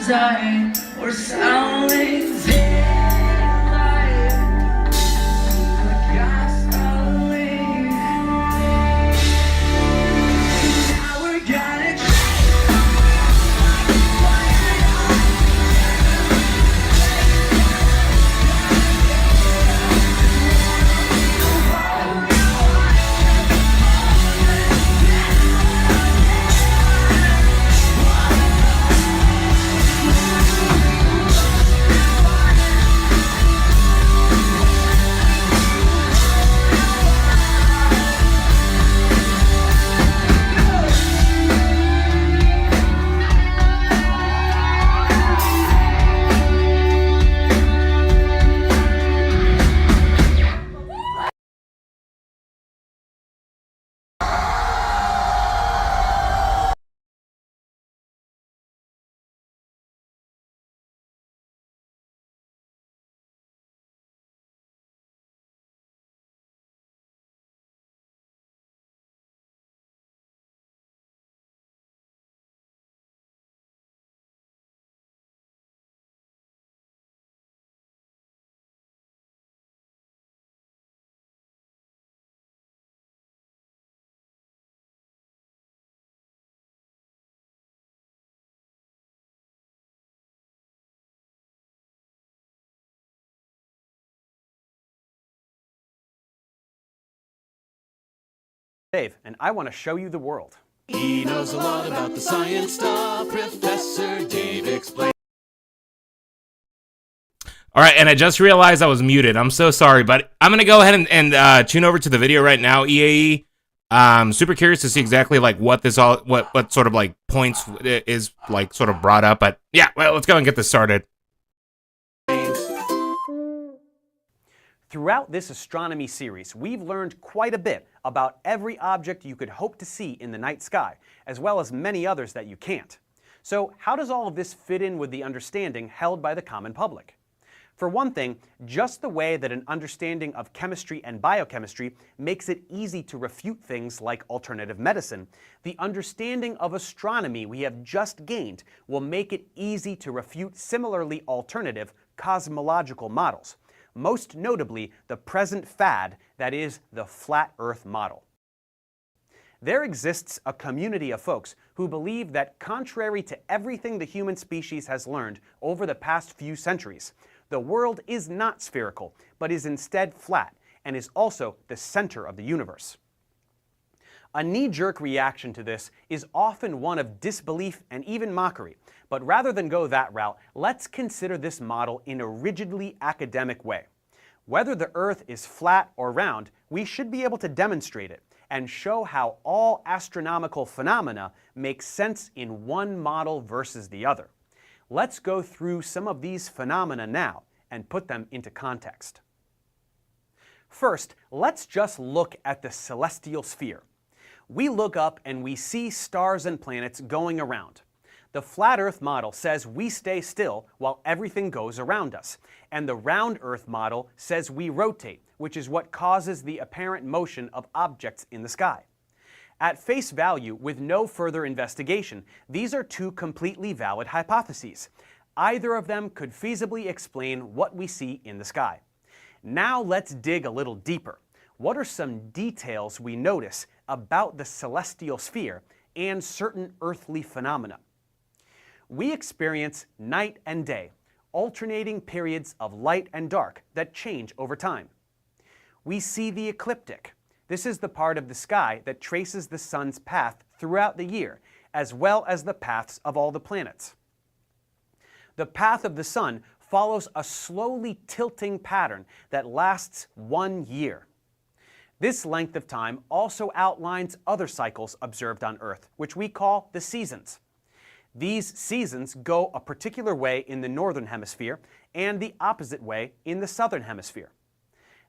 dying or sounding daylight. I gotta leave. Now we're gonna Dave, and I want to show you the world. He knows a lot about the science stuff. Professor Dave explains. All right, and I just realized I was muted. I'm so sorry, but I'm going to go ahead and tune over to the video right now, EAE. Super curious to see exactly like what this all, what sort of like points is like sort of brought up. But yeah, well, let's go and get this started. Throughout this astronomy series, we've learned quite a bit about every object you could hope to see in the night sky, as well as many others that you can't. So how does all of this fit in with the understanding held by the common public? For one thing, just the way that an understanding of chemistry and biochemistry makes it easy to refute things like alternative medicine, the understanding of astronomy we have just gained will make it easy to refute similarly alternative cosmological models, most notably the present fad that is the flat Earth model. There exists a community of folks who believe that contrary to everything the human species has learned over the past few centuries, the world is not spherical, but is instead flat and is also the center of the universe. A knee-jerk reaction to this is often one of disbelief and even mockery, but rather than go that route, let's consider this model in a rigidly academic way. Whether the Earth is flat or round, we should be able to demonstrate it and show how all astronomical phenomena make sense in one model versus the other. Let's go through some of these phenomena now and put them into context. First, let's just look at the celestial sphere. We look up and we see stars and planets going around. The flat Earth model says we stay still while everything goes around us, and the round Earth model says we rotate, which is what causes the apparent motion of objects in the sky. At face value, with no further investigation, these are two completely valid hypotheses. Either of them could feasibly explain what we see in the sky. Now let's dig a little deeper. What are some details we notice about the celestial sphere and certain earthly phenomena? We experience night and day, alternating periods of light and dark that change over time. We see the ecliptic. This is the part of the sky that traces the sun's path throughout the year, as well as the paths of all the planets. The path of the sun follows a slowly tilting pattern that lasts 1 year. This length of time also outlines other cycles observed on Earth, which we call the seasons. These seasons go a particular way in the northern hemisphere and the opposite way in the southern hemisphere.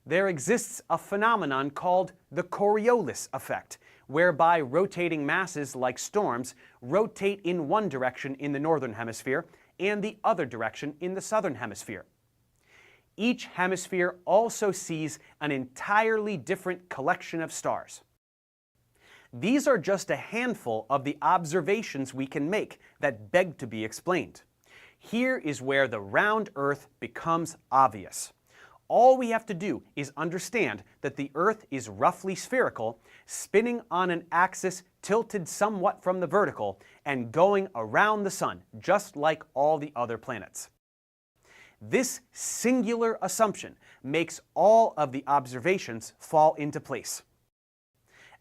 There exists a phenomenon called the Coriolis effect, whereby rotating masses like storms rotate in one direction in the northern hemisphere and the other direction in the southern hemisphere. Each hemisphere also sees an entirely different collection of stars. These are just a handful of the observations we can make that beg to be explained. Here is where the round Earth becomes obvious. All we have to do is understand that the Earth is roughly spherical, spinning on an axis tilted somewhat from the vertical, and going around the Sun, just like all the other planets. This singular assumption makes all of the observations fall into place.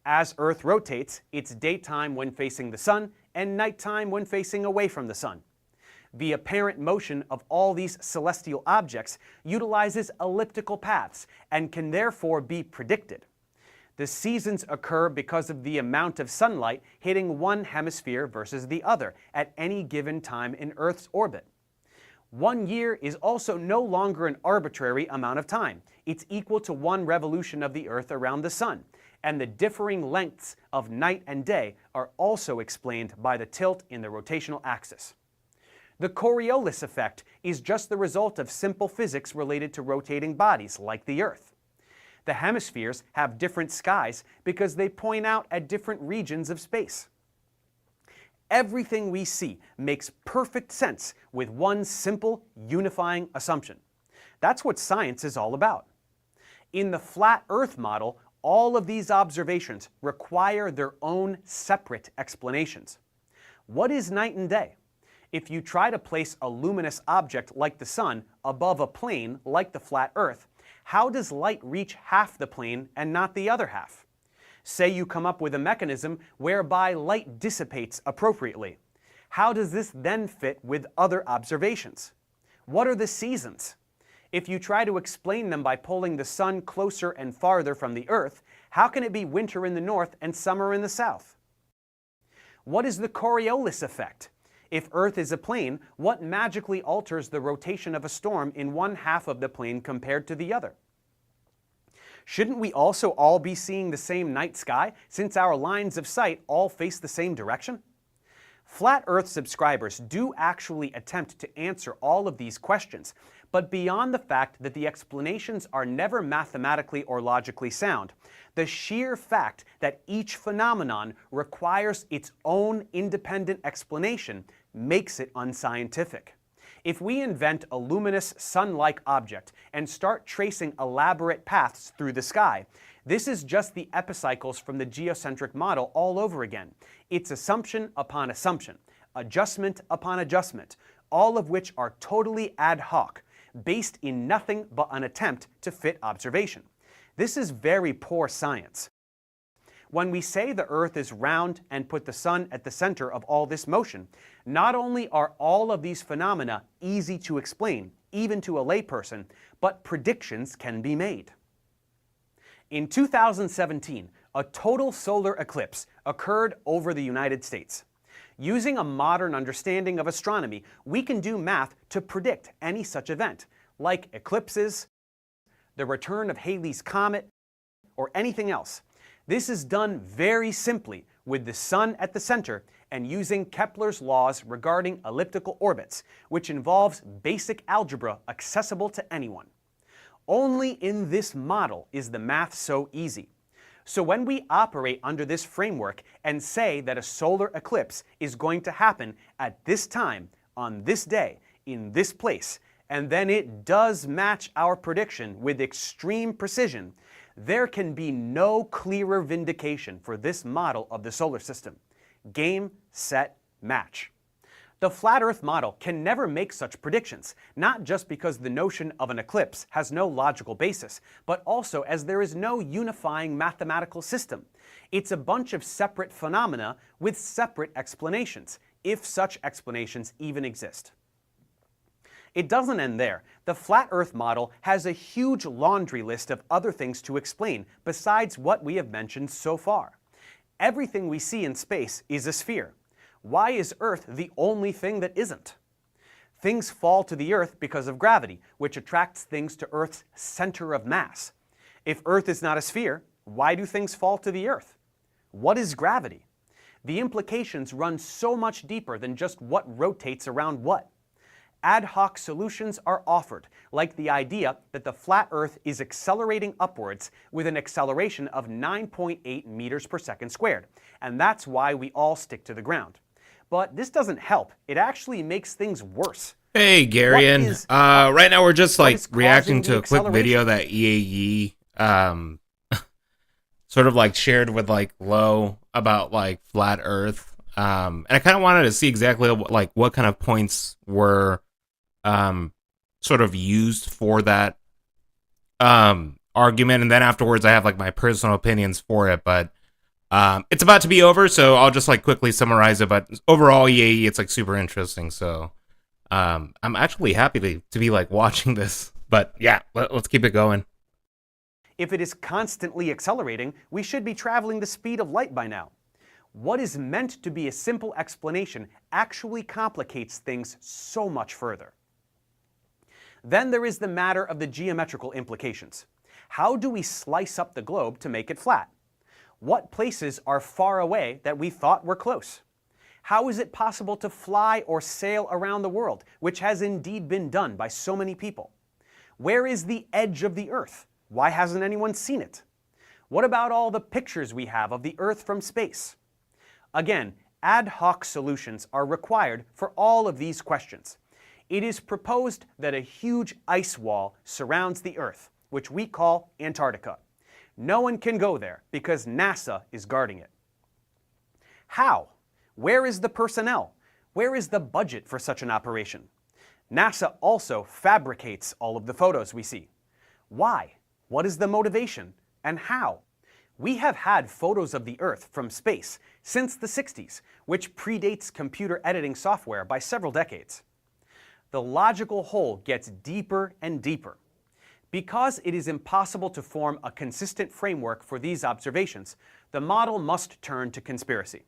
As Earth rotates, it's daytime when facing the Sun and nighttime when facing away from the Sun. The apparent motion of all these celestial objects utilizes elliptical paths and can therefore be predicted. The seasons occur because of the amount of sunlight hitting one hemisphere versus the other at any given time in Earth's orbit. 1 year is also no longer an arbitrary amount of time. It's equal to one revolution of the Earth around the Sun, and the differing lengths of night and day are also explained by the tilt in the rotational axis. The Coriolis effect is just the result of simple physics related to rotating bodies like the Earth. The hemispheres have different skies because they point out at different regions of space. Everything we see makes perfect sense with one simple, unifying assumption. That's what science is all about. In the flat Earth model, all of these observations require their own separate explanations. What is night and day? If you try to place a luminous object like the Sun above a plane like the flat Earth, how does light reach half the plane and not the other half? Say you come up with a mechanism whereby light dissipates appropriately. How does this then fit with other observations? What are the seasons? If you try to explain them by pulling the Sun closer and farther from the Earth, how can it be winter in the north and summer in the south? What is the Coriolis effect? If Earth is a plane, what magically alters the rotation of a storm in one half of the plane compared to the other? Shouldn't we also all be seeing the same night sky since our lines of sight all face the same direction? Flat Earth subscribers do actually attempt to answer all of these questions, but beyond the fact that the explanations are never mathematically or logically sound, the sheer fact that each phenomenon requires its own independent explanation makes it unscientific. If we invent a luminous sun-like object and start tracing elaborate paths through the sky, this is just the epicycles from the geocentric model all over again. It's assumption upon assumption, adjustment upon adjustment, all of which are totally ad hoc, based in nothing but an attempt to fit observation. This is very poor science. When we say the Earth is round and put the Sun at the center of all this motion, not only are all of these phenomena easy to explain, even to a layperson, but predictions can be made. In 2017, a total solar eclipse occurred over the United States. Using a modern understanding of astronomy, we can do math to predict any such event, like eclipses, the return of Halley's Comet, or anything else. This is done very simply with the Sun at the center and using Kepler's laws regarding elliptical orbits, which involves basic algebra accessible to anyone. Only in this model is the math so easy. So when we operate under this framework and say that a solar eclipse is going to happen at this time, on this day, in this place, and then it does match our prediction with extreme precision, there can be no clearer vindication for this model of the solar system. Game, set, match. The flat Earth model can never make such predictions, not just because the notion of an eclipse has no logical basis, but also as there is no unifying mathematical system. It's a bunch of separate phenomena with separate explanations, if such explanations even exist. It doesn't end there. The flat Earth model has a huge laundry list of other things to explain besides what we have mentioned so far. Everything we see in space is a sphere. Why is Earth the only thing that isn't? Things fall to the Earth because of gravity, which attracts things to Earth's center of mass. If Earth is not a sphere, why do things fall to the Earth? What is gravity? The implications run so much deeper than just what rotates around what. Ad hoc solutions are offered, like the idea that the flat Earth is accelerating upwards with an acceleration of 9.8 meters per second squared, and that's why we all stick to the ground. But this doesn't help. It actually makes things worse. Hey, Garian. is- Right now we're just what like is causing reacting the to a quick acceleration? video that EAE sort of like shared with like Low about like flat Earth. And I kind of wanted to see exactly like what kind of points were sort of used for that argument, and then afterwards I have like my personal opinions for it. But it's about to be over, so I'll just like quickly summarize it. But overall, EAE, it's like super interesting. So I'm actually happy to be like watching this. But yeah, let's keep it going. If it is constantly accelerating, we should be traveling the speed of light by now. What is meant to be a simple explanation actually complicates things so much further. Then there is the matter of the geometrical implications. How do we slice up the globe to make it flat? What places are far away that we thought were close? How is it possible to fly or sail around the world, which has indeed been done by so many people? Where is the edge of the Earth? Why hasn't anyone seen it? What about all the pictures we have of the Earth from space? Again, ad hoc solutions are required for all of these questions. It is proposed that a huge ice wall surrounds the Earth, which we call Antarctica. No one can go there because NASA is guarding it. How? Where is the personnel? Where is the budget for such an operation? NASA also fabricates all of the photos we see. Why? What is the motivation? And how? We have had photos of the Earth from space since the 60s, which predates computer editing software by several decades. The logical hole gets deeper and deeper. Because it is impossible to form a consistent framework for these observations, the model must turn to conspiracy.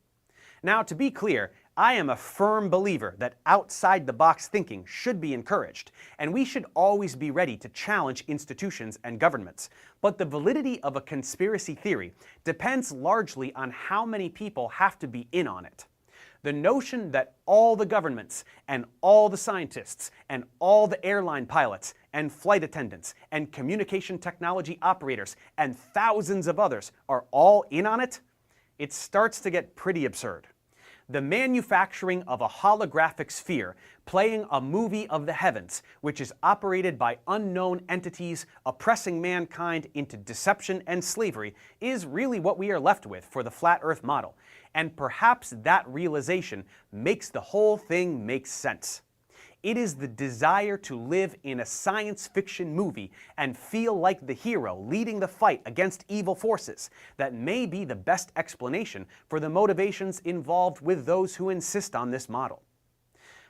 Now, to be clear, I am a firm believer that outside-the-box thinking should be encouraged, and we should always be ready to challenge institutions and governments. But the validity of a conspiracy theory depends largely on how many people have to be in on it. The notion that all the governments and all the scientists and all the airline pilots and flight attendants and communication technology operators and thousands of others are all in on it, it starts to get pretty absurd. The manufacturing of a holographic sphere playing a movie of the heavens, which is operated by unknown entities oppressing mankind into deception and slavery, is really what we are left with for the flat Earth model. And perhaps that realization makes the whole thing make sense. It is the desire to live in a science fiction movie and feel like the hero leading the fight against evil forces that may be the best explanation for the motivations involved with those who insist on this model.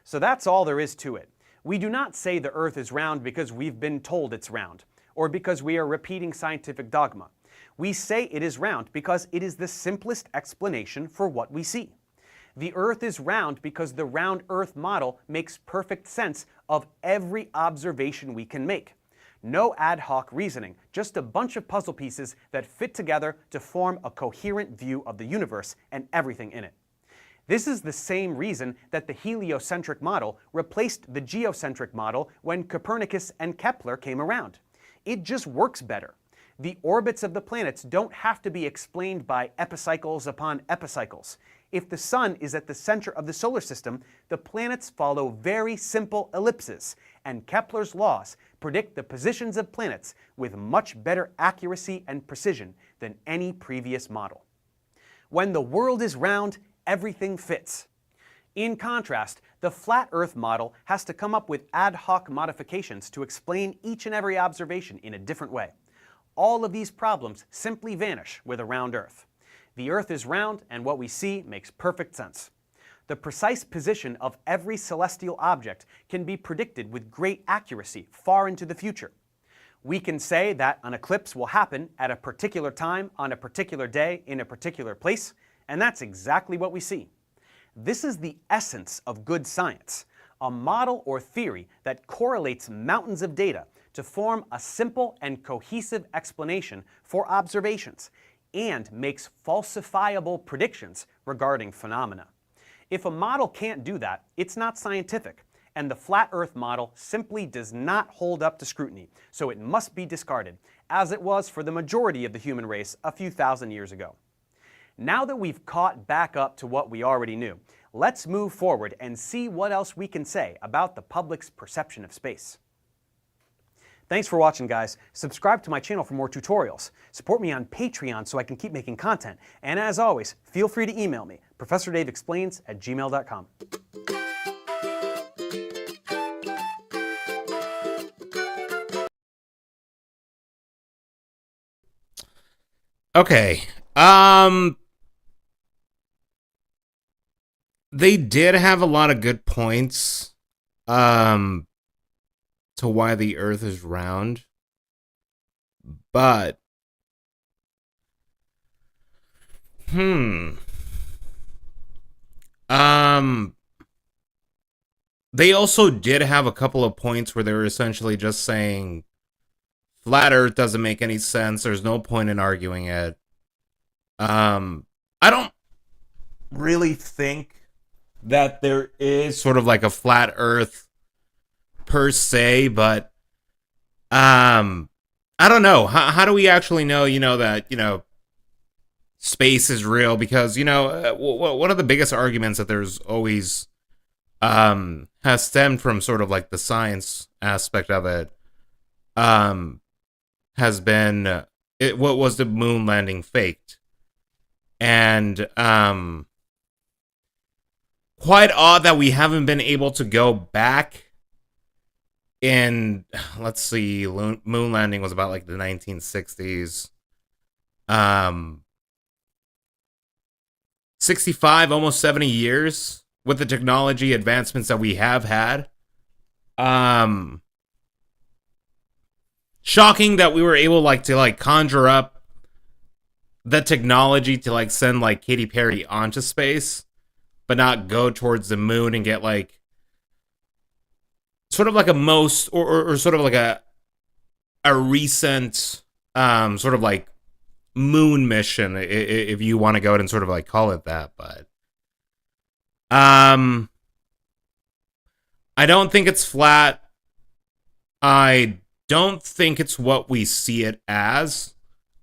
So that's all there is to it. We do not say the Earth is round because we've been told it's round, or because we are repeating scientific dogma. We say it is round because it is the simplest explanation for what we see. The Earth is round because the round Earth model makes perfect sense of every observation we can make. No ad hoc reasoning, just a bunch of puzzle pieces that fit together to form a coherent view of the universe and everything in it. This is the same reason that the heliocentric model replaced the geocentric model when Copernicus and Kepler came around. It just works better. The orbits of the planets don't have to be explained by epicycles upon epicycles. If the Sun is at the center of the solar system, the planets follow very simple ellipses, and Kepler's laws predict the positions of planets with much better accuracy and precision than any previous model. When the world is round, everything fits. In contrast, the flat Earth model has to come up with ad hoc modifications to explain each and every observation in a different way. All of these problems simply vanish with a round Earth. The Earth is round, and what we see makes perfect sense. The precise position of every celestial object can be predicted with great accuracy far into the future. We can say that an eclipse will happen at a particular time on a particular day in a particular place, and that's exactly what we see. This is the essence of good science, a model or theory that correlates mountains of data to form a simple and cohesive explanation for observations, and makes falsifiable predictions regarding phenomena. If a model can't do that, it's not scientific, and the flat Earth model simply does not hold up to scrutiny, so it must be discarded, as it was for the majority of the human race a few thousand years ago. Now that we've caught back up to what we already knew, let's move forward and see what else we can say about the public's perception of space. Thanks for watching, guys. Subscribe to my channel for more tutorials. Support me on Patreon so I can keep making content. And as always, feel free to email me, ProfessorDaveExplains@gmail.com. Okay. They did have a lot of good points to why the Earth is round. But they also did have a couple of points where they were essentially just saying flat Earth doesn't make any sense. There's no point in arguing it. I don't really think that there is sort of like a flat Earth per se, but I don't know. How do we actually know, that, space is real? Because, one of the biggest arguments that there's always has stemmed from sort of like the science aspect of it has been what was the moon landing faked? And quite odd that we haven't been able to go back in, let's see, moon landing was about like the 1960s. 65, almost 70 years with the technology advancements that we have had. Shocking that we were able to conjure up the technology to send Katy Perry onto space, but not go towards the moon and get sort of like a most or sort of like a recent sort of moon mission, if you want to go ahead and sort of call it that. But I don't think it's flat. I don't think it's what we see it as.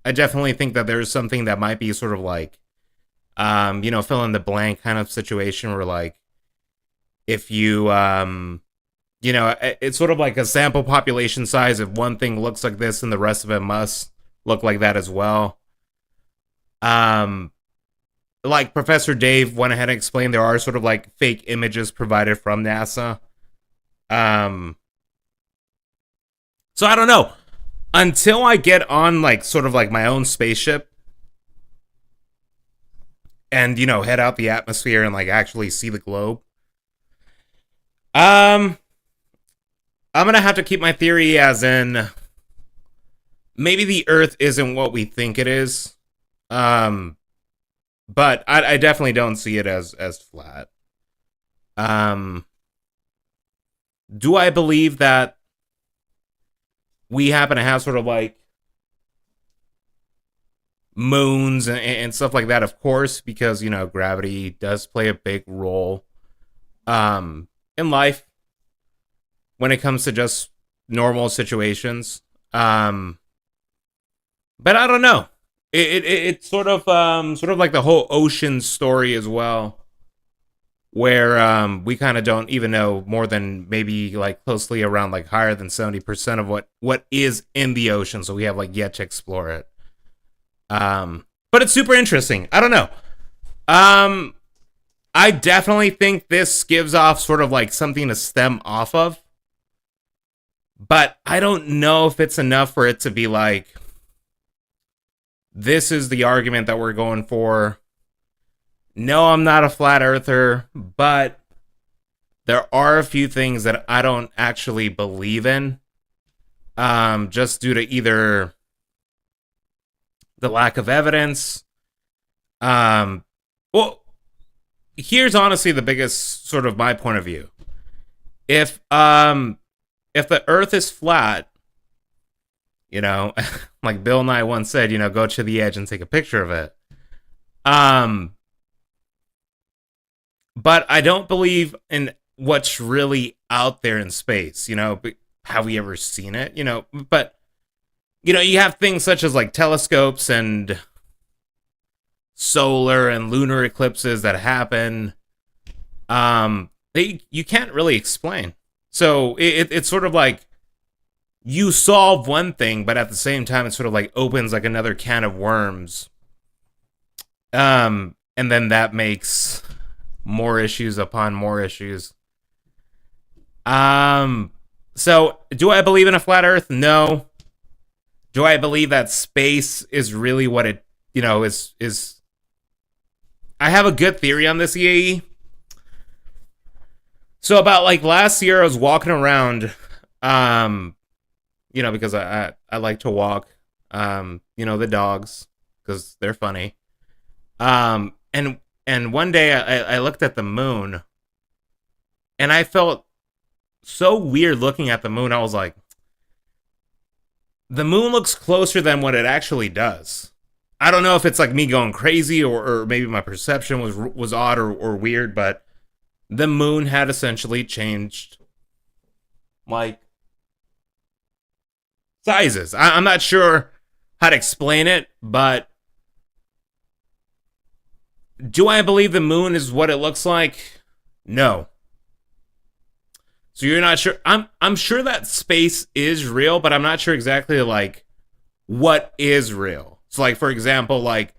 I definitely think that there's something that might be sort of fill in the blank kind of situation where if you it's sort of like a sample population size. If one thing looks like this, and the rest of it must look like that as well. Like Professor Dave went ahead and explained, there are sort of fake images provided from NASA. So I don't know. Until I get on sort of my own spaceship and head out the atmosphere and actually see the globe, I'm gonna have to keep my theory as in maybe the Earth isn't what we think it is. But I definitely don't see it as flat. Do I believe that we happen to have sort of moons and stuff like that? Of course, because gravity does play a big role in life when it comes to just normal situations. But I don't know. It's sort of like the whole ocean story as well, where we kind of don't even know more than maybe closely around higher than 70% of what is in the ocean. So we have yet to explore it. But it's super interesting. I don't know. I definitely think this gives off sort of something to stem off of, but I don't know if it's enough for it to be this is the argument that we're going for. No, I'm not a flat earther, but there are a few things that I don't actually believe in, just due to either the lack of evidence. Well, here's honestly the biggest sort of my point of view. If the Earth is flat, like Bill Nye once said, go to the edge and take a picture of it. But I don't believe in what's really out there in space. Have we ever seen it? But you have things such as telescopes and solar and lunar eclipses that happen. you can't really explain. So it's sort of like you solve one thing, but at the same time, it sort of like opens like another can of worms. And then that makes more issues upon more issues. So do I believe in a flat Earth? No. Do I believe that space is really what it, is? I have a good theory on this, EAE. So about like last year, I was walking around, because I like to walk, the dogs, because they're funny. And one day I looked at the moon, and I felt so weird looking at the moon. I was like, the moon looks closer than what it actually does. I don't know if it's like me going crazy or maybe my perception was odd or weird, but the moon had essentially changed like sizes. I'm not sure how to explain it, but do I believe the moon is what it looks like? No. So you're not sure? I'm sure that space is real, but I'm not sure exactly like what is real. So like, for example, like,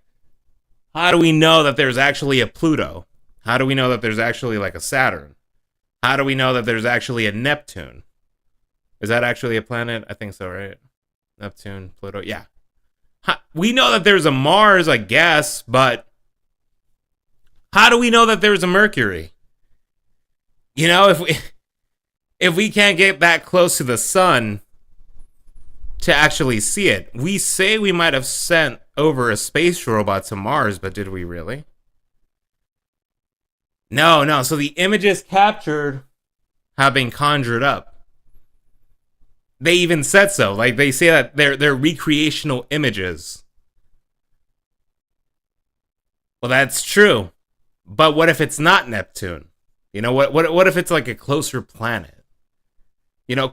how do we know that there's actually a Pluto? How do we know that there's actually like a Saturn? How do we know that there's actually a Neptune? Is that actually a planet? I think so, right? Neptune, Pluto, yeah. We know that there's a Mars, I guess, but how do we know that there's a Mercury? If we can't get that close to the sun to actually see it, we say we might have sent over a space robot to Mars, but did we really? No. So the images captured have been conjured up. They even said so. Like, they say that they're recreational images. Well, that's true. But what if it's not Neptune? What if it's like a closer planet?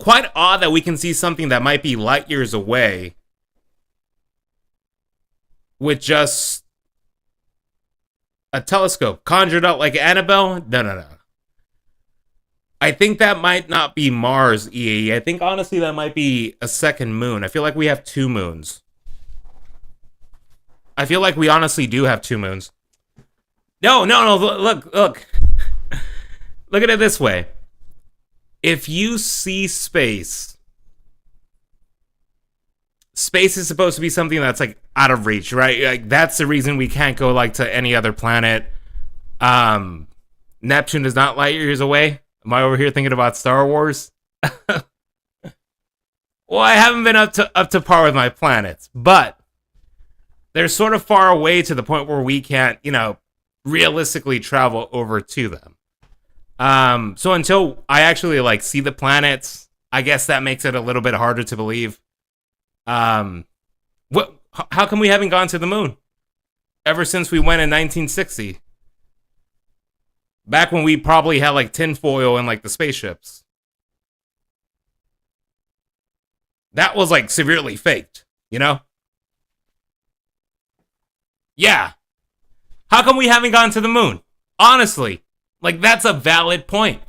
Quite odd that we can see something that might be light years away with just a telescope conjured up like Annabelle. No. I think that might not be Mars, EAE. I think honestly that might be a second moon. I feel like we have two moons. I feel like we honestly do have two moons. No. Look. Look at it this way. If you see space is supposed to be something that's like out of reach, right? Like, that's the reason we can't go like to any other planet. Neptune is not light years away. Am I over here thinking about Star Wars? Well, I haven't been up to par with my planets, but they're sort of far away to the point where we can't, realistically travel over to them. So until I actually like see the planets, I guess that makes it a little bit harder to believe. How come we haven't gone to the moon ever since we went in 1960? Back when we probably had like tinfoil and like the spaceships. That was like severely faked, Yeah. How come we haven't gone to the moon? Honestly. Like, that's a valid point.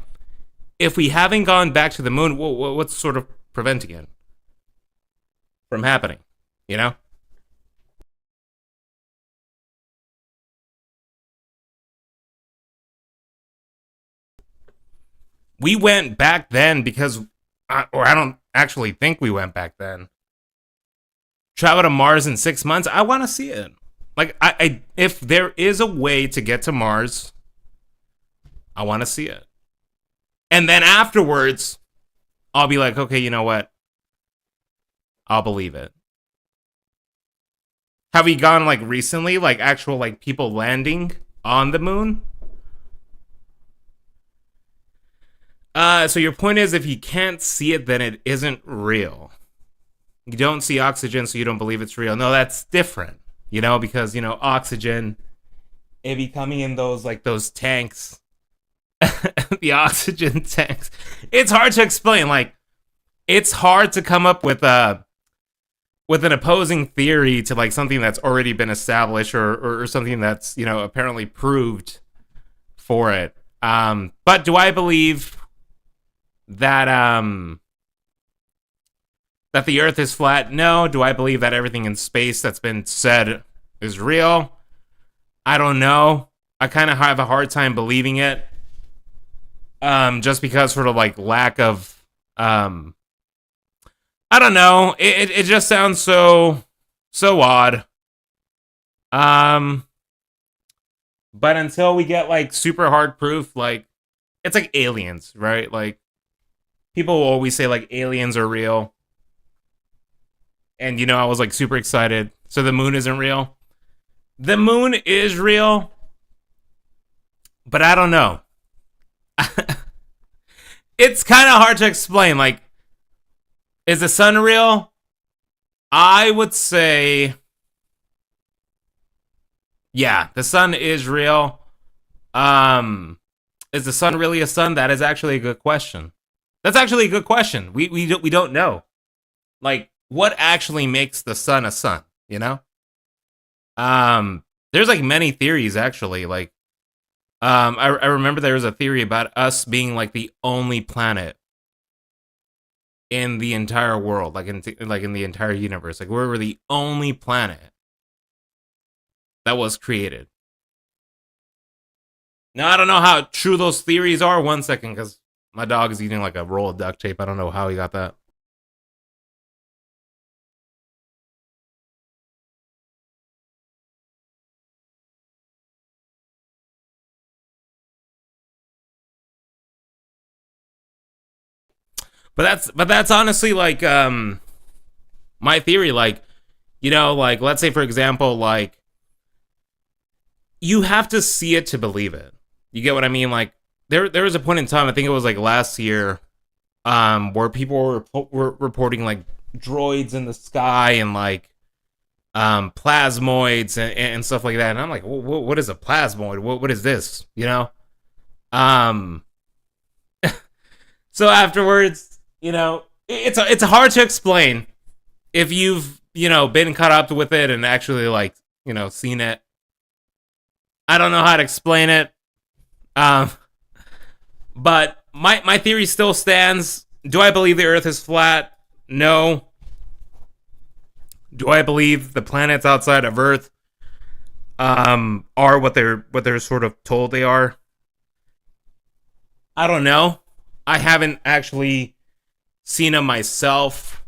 If we haven't gone back to the moon, what's sort of preventing it from happening? We went back then because, I don't actually think we went back then. Travel to Mars in 6 months? I want to see it. Like, if there is a way to get to Mars, I want to see it. And then afterwards, I'll be like, okay, you know what? I'll believe it. Have we gone like recently, like actual like people landing on the moon? So your point is, if you can't see it, then it isn't real. You don't see oxygen, so you don't believe it's real. No, that's different. Because oxygen, it be coming in those tanks. The oxygen tanks. It's hard to explain. Like, it's hard to come up with an opposing theory to like something that's already been established or something that's apparently proved for it. But do I believe that that the Earth is flat? No. Do I believe that everything in space that's been said is real? I don't know. I kind of have a hard time believing it. Just because sort of like lack of, I don't know. It just sounds so odd. But until we get like super hard proof, like it's like aliens, right? Like people will always say like aliens are real. And you know, I was like super excited. So the moon isn't real. The moon is real. But I don't know. It's kind of hard to explain. Like, is the sun real? I would say, yeah, the sun is real. Is the sun really a sun? That is actually a good question. That's actually a good question. We don't know. Like, what actually makes the sun a sun? You know? There's like many theories actually. Like, I remember there was a theory about us being like the only planet in the entire world, like in the entire universe. Like we're the only planet that was created. Now I don't know how true those theories are. 1 second, because my dog is eating like a roll of duct tape. I don't know how he got that. But that's honestly like my theory. Like, you know, like let's say for example, like you have to see it to believe it. You get what I mean? Like there was a point in time, I think it was like last year, where people were reporting like droids in the sky and like plasmoids and stuff like that. And I'm like, what is a plasmoid? What is this? You know? So afterwards, you know, it's hard to explain if you've, you know, been caught up with it and actually like, you know, seen it. I don't know how to explain it. But my theory still stands. Do I believe the Earth is flat? No. Do I believe the planets outside of Earth are what they're sort of told they are? I don't know. I haven't actually seen them myself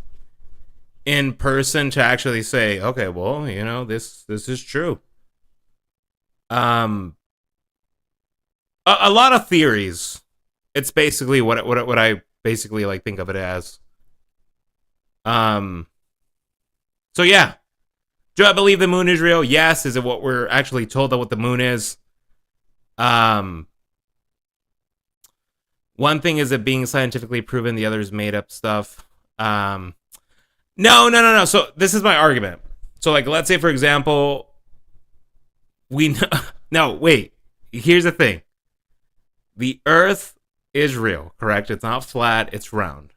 in person to actually say, okay, well, you know, this is true. A lot of theories. It's basically what I basically like think of it as. So yeah. Do I believe the moon is real? Yes. Is it what we're actually told that what the moon is? One thing is it being scientifically proven, the other is made up stuff. No. So this is my argument. So like, let's say for example, we know, no, wait, here's the thing. The Earth is real, correct? It's not flat, it's round.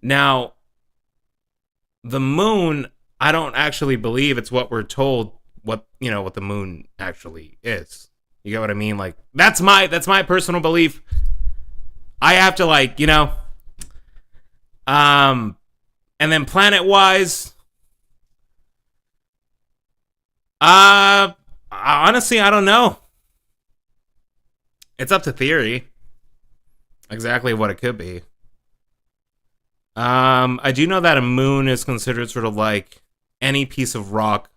Now, the moon, I don't actually believe it's what we're told what the moon actually is. You get what I mean? Like that's my personal belief. I have to like, you know, and then planet wise, honestly, I don't know. It's up to theory. Exactly what it could be. I do know that a moon is considered sort of like any piece of rock.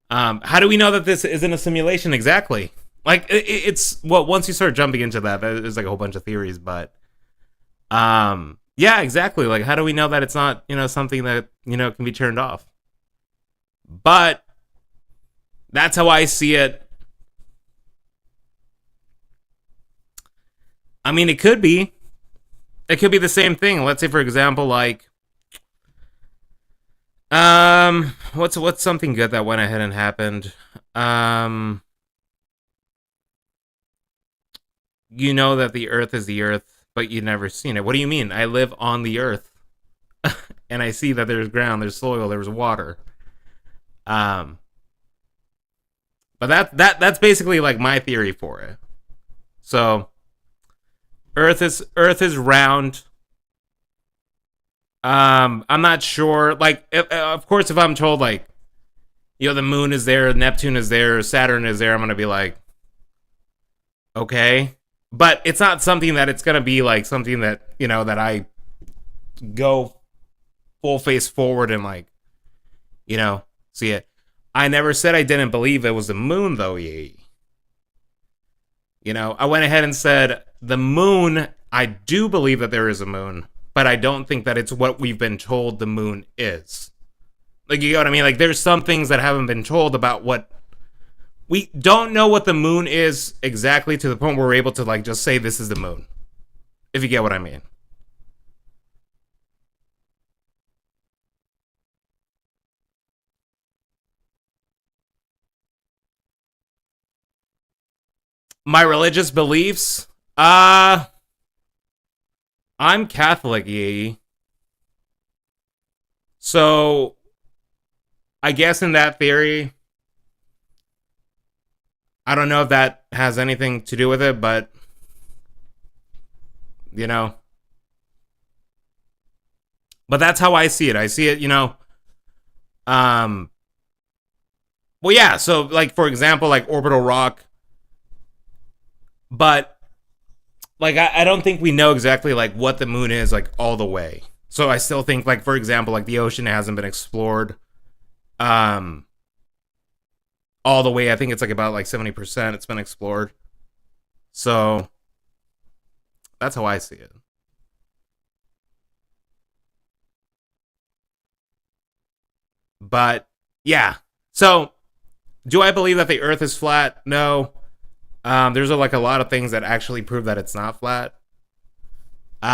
How do we know that this isn't a simulation exactly? Like it's well, once you start jumping into that, there's like a whole bunch of theories, but yeah, exactly. Like how do we know that it's not, you know, something that, you know, can be turned off? But that's how I see it. I mean, it could be the same thing. Let's say for example, like what's something good that went ahead and happened? You know that the Earth is the Earth, but you've never seen it. What do you mean? I live on the Earth, and I see that there's ground, there's soil, there's water. But that's basically like my theory for it. So Earth is round. I'm not sure. Like, of course, if I'm told like, the moon is there, Neptune is there, Saturn is there, I'm gonna be like, okay. But it's not something that it's gonna be like something that that I go full face forward and like, see it. I never said I didn't believe it was the moon, though. I went ahead and said the moon. I do believe that there is a moon, but I don't think that it's what we've been told the moon is. Like, you know what I mean? Like, there's some things that haven't been told about what we don't know what the moon is exactly, to the point where we're able to like just say this is the moon. If you get what I mean. My religious beliefs? I'm Catholic, So, I guess in that theory, I don't know if that has anything to do with it, but, But that's how I see it. I see it, well, yeah, so, like, for example, like, orbital rock. But, like, I don't think we know exactly, like, what the moon is, like, all the way. So I still think, like, for example, like, the ocean hasn't been explored all the way. I think it's, like, about, like, 70% it's been explored. So that's how I see it. But, yeah. So, do I believe that the Earth is flat? No. There's like a lot of things that actually prove that it's not flat. Do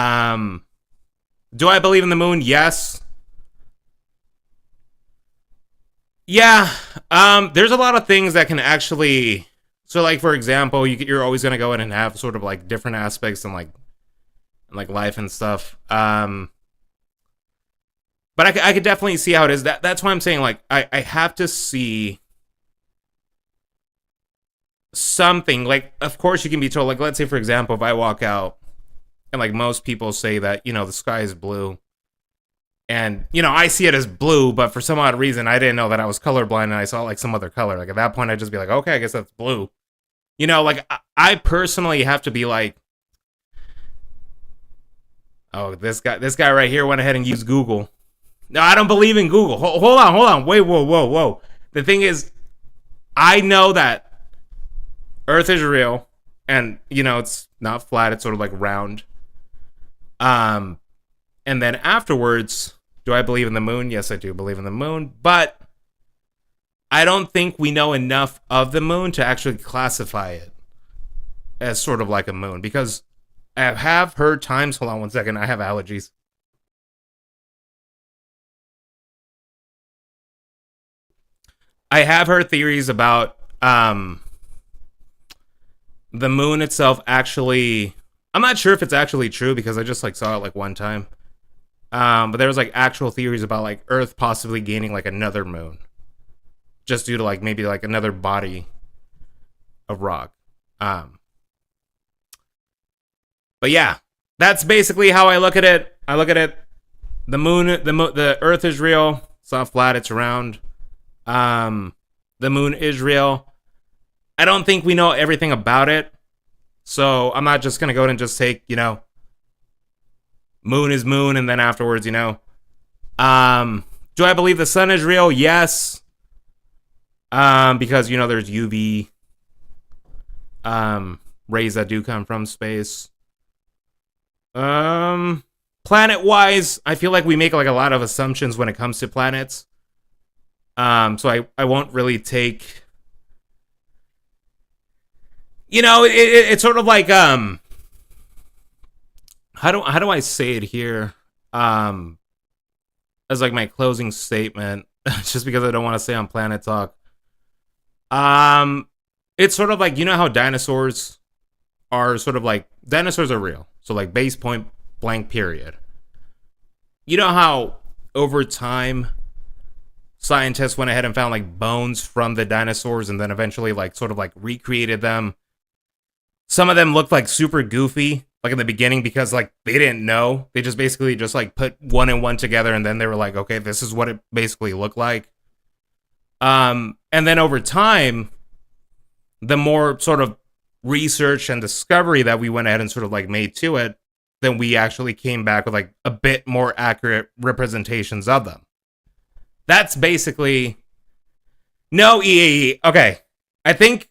I believe in the moon? Yes. Yeah. There's a lot of things that can actually. So, like, for example, you're always gonna go in and have sort of like different aspects in like life and stuff. But I could definitely see how it is. That's why I'm saying, like, I have to see something. Like, of course you can be told, like, let's say, for example, if I walk out and, like, most people say that, the sky is blue. And, I see it as blue, but for some odd reason, I didn't know that I was colorblind and I saw, like, some other color. Like, at that point, I'd just be like, okay, I guess that's blue. Like, I personally have to be like, oh, this guy right here went ahead and used Google. No, I don't believe in Google. Hold on. Wait, whoa. The thing is, I know that Earth is real, and, it's not flat. It's sort of like round. And then afterwards, do I believe in the moon? Yes, I do believe in the moon, but I don't think we know enough of the moon to actually classify it as sort of like a moon, because I have heard times. Hold on one second. I have allergies. I have heard theories about the moon itself actually. I'm not sure if it's actually true, because I just like saw it like one time. But there was like actual theories about like Earth possibly gaining like another moon, just due to like maybe like another body of rock. But yeah, that's basically how I look at it. I look at it. The moon, the Earth is real. It's not flat. It's round. The moon is real. I don't think we know everything about it. So I'm not just going to go and just take, moon is moon, and then afterwards, do I believe the sun is real? Yes. Because, there's UV rays that do come from space. Planet-wise, I feel like we make like a lot of assumptions when it comes to planets. So I won't really take. It's sort of like how do I say it here? As like my closing statement, just because I don't want to say on Planet Talk. It's sort of like, how dinosaurs are sort of like, dinosaurs are real. So like base point blank period. You know how over time scientists went ahead and found like bones from the dinosaurs and then eventually like sort of like recreated them some of them looked like super goofy, like in the beginning, because like they didn't know. They just basically just like put one and one together, and then they were like, okay, this is what it basically looked like. And then over time, the more sort of research and discovery that we went ahead and sort of like made to it, then we actually came back with like a bit more accurate representations of them. That's basically no EAE. Okay, I think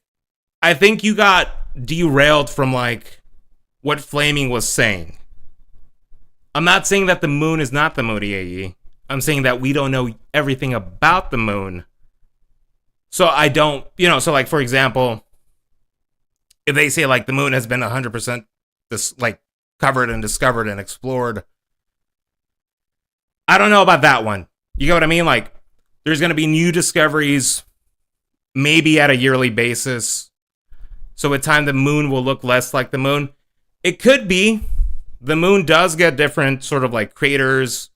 you got derailed from like what Flaming was saying. I'm not saying that the moon is not the moon, EAE. I'm saying that we don't know everything about the moon. So I don't, so like, for example, if they say like the moon has been 100% this like covered and discovered and explored, I don't know about that one. You get what I mean? Like, there's going to be new discoveries maybe at a yearly basis. So with time, the moon will look less like the moon. It could be. The moon does get different sort of like craters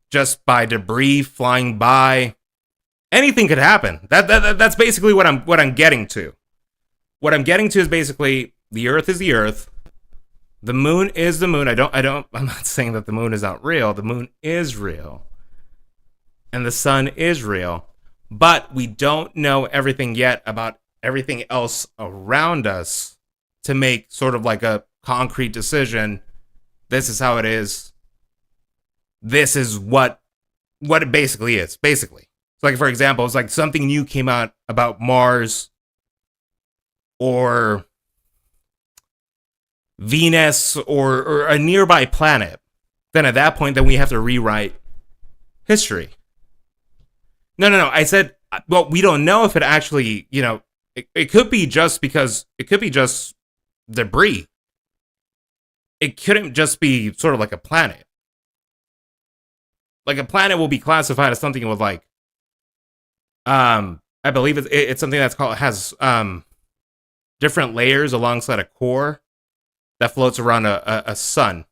just by debris flying by. Anything could happen. That's basically what I'm getting to. What I'm getting to is basically the Earth is the Earth. The moon is the moon. I'm not saying that the moon is not real. The moon is real. And the sun is real. But we don't know everything yet about everything else around us to make sort of like a concrete decision. This is how it is. This is what it basically is. Basically. So like, for example, it's like something new came out about Mars or Venus or a nearby planet. Then at that point, then we have to rewrite history. No. I said, well, we don't know if it actually, it could be just because it could be just debris. It couldn't just be sort of like a planet. Like a planet will be classified as something with like, I believe it's something that's called, has different layers alongside a core that floats around a sun.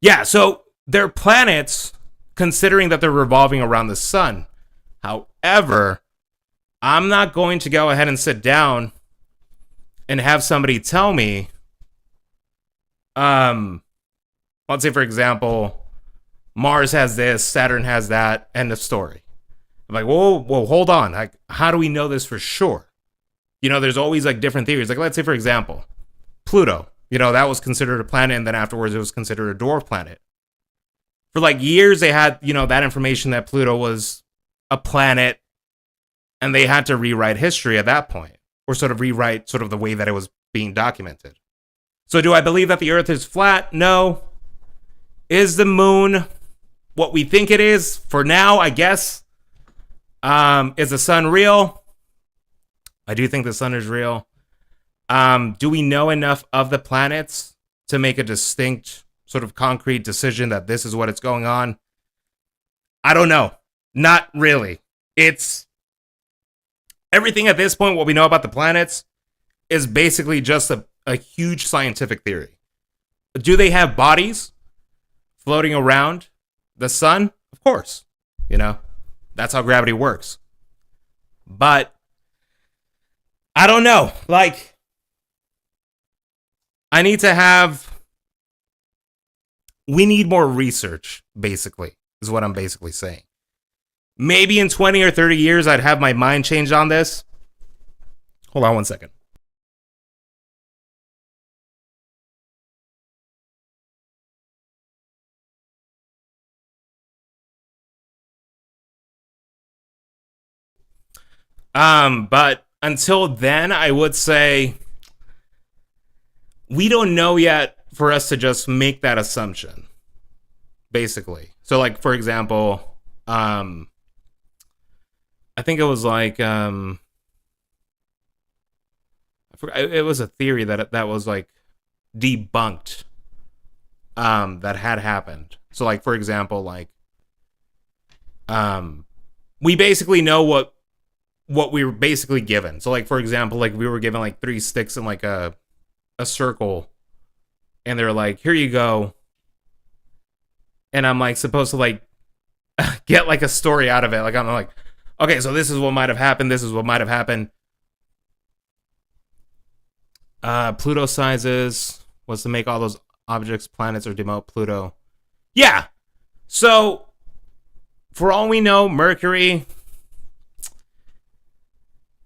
Yeah, so they're planets considering that they're revolving around the sun. However, I'm not going to go ahead and sit down and have somebody tell me, let's say, for example, Mars has this, Saturn has that, end of story. I'm like, whoa, hold on. Like, how do we know this for sure? There's always like different theories. Like, let's say, for example, Pluto. That was considered a planet, and then afterwards it was considered a dwarf planet. For like years, they had, that information that Pluto was a planet, and they had to rewrite history at that point, or sort of rewrite sort of the way that it was being documented. So do I believe that the Earth is flat? No. Is the moon what we think it is? For now, I guess. Is the sun real? I do think the sun is real. Do we know enough of the planets to make a distinct sort of concrete decision that this is what it's going on? I don't know. Not really. It's everything at this point. What we know about the planets is basically just a huge scientific theory. Do they have bodies floating around the sun? Of course. That's how gravity works. But I don't know. Like, we need more research, basically, is what I'm basically saying. Maybe in 20 or 30 years, I'd have my mind changed on this. Hold on one second. But until then, I would say we don't know yet for us to just make that assumption, basically. So, like, for example, I think it was like, I forgot, it was a theory that was like debunked, that had happened. So, like, for example, like, we basically know what we were basically given. So, like, for example, like, we were given like 3 sticks in like a circle, and they're like, here you go. And I'm like supposed to like get like a story out of it. Like, I'm like, okay, so this is what might have happened. This is what might have happened. Pluto sizes was to make all those objects planets or demote Pluto. Yeah. So, for all we know, Mercury,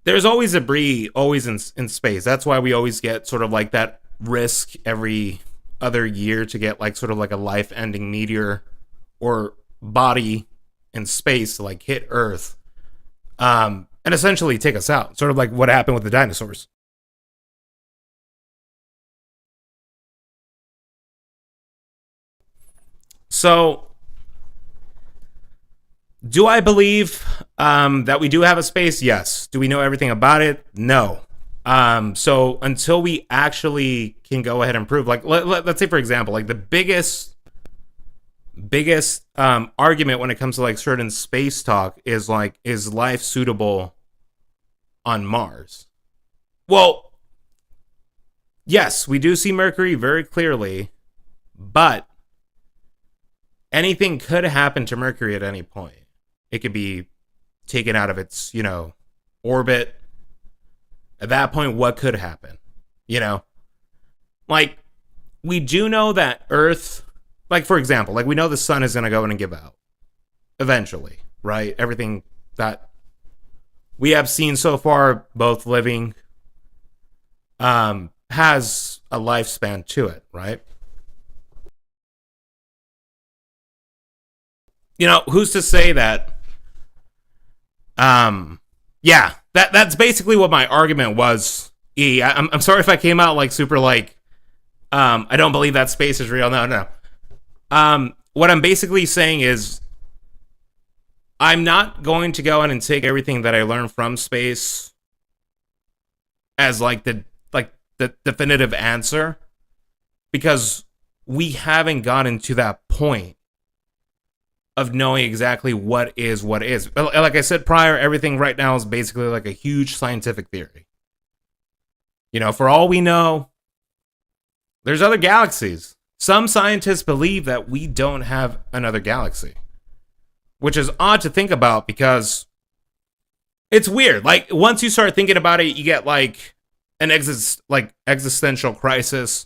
there's always debris always in space. That's why we always get sort of like that risk every other year to get like sort of like a life-ending meteor or body in space to like hit Earth, and essentially take us out. Sort of like what happened with the dinosaurs. So, do I believe that we do have a space? Yes. Do we know everything about it? No. So until we actually can go ahead and prove, like, let's say, for example, like the biggest argument when it comes to like certain space talk is like, is life suitable on Mars? Well, yes, we do see Mercury very clearly, but anything could happen to Mercury at any point. It could be taken out of its, orbit. At that point, what could happen? Like, we do know that Earth, like, for example, like, we know the sun is going to go in and give out. Eventually, right? Everything that we have seen so far, both living, has a lifespan to it, right? Who's to say that? Yeah, that's basically what my argument was. I'm sorry if I came out like super like, I don't believe that space is real. No. What I'm basically saying is, I'm not going to go in and take everything that I learned from space as like the definitive answer, because we haven't gotten to that point of knowing exactly what is. Like I said prior, everything right now is basically like a huge scientific theory. For all we know, there's other galaxies. Some scientists believe that we don't have another galaxy, which is odd to think about because it's weird. Like, once you start thinking about it, you get like an existential crisis.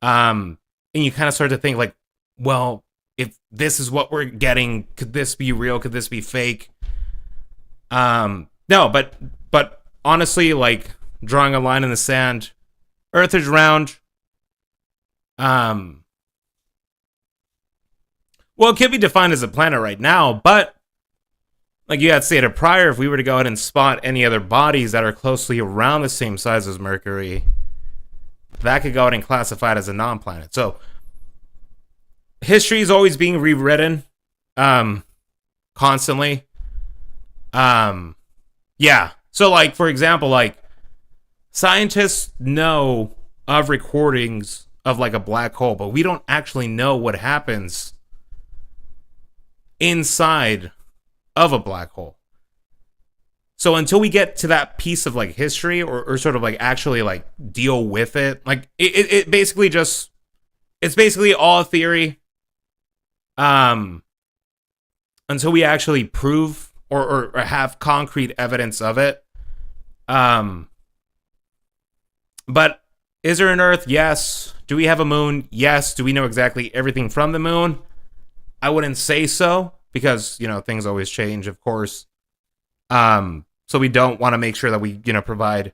And you kind of start to think like, well, if this is what we're getting, could this be real? Could this be fake? No, but honestly, like, drawing a line in the sand, Earth is round. Well, it could be defined as a planet right now, but like you had stated prior, if we were to go ahead and spot any other bodies that are closely around the same size as Mercury, that could go ahead and classify it as a non-planet. So history is always being rewritten, constantly. Yeah. So, like, for example, like, scientists know of recordings of like a black hole, but we don't actually know what happens inside of a black hole. So until we get to that piece of like history or sort of like actually like deal with it, like it basically just, it's basically all theory. Until we actually prove or have concrete evidence of it. But is there an Earth? Yes. Do we have a moon? Yes. Do we know exactly everything from the moon? I wouldn't say so, because, things always change, of course. So we don't want to make sure that we, provide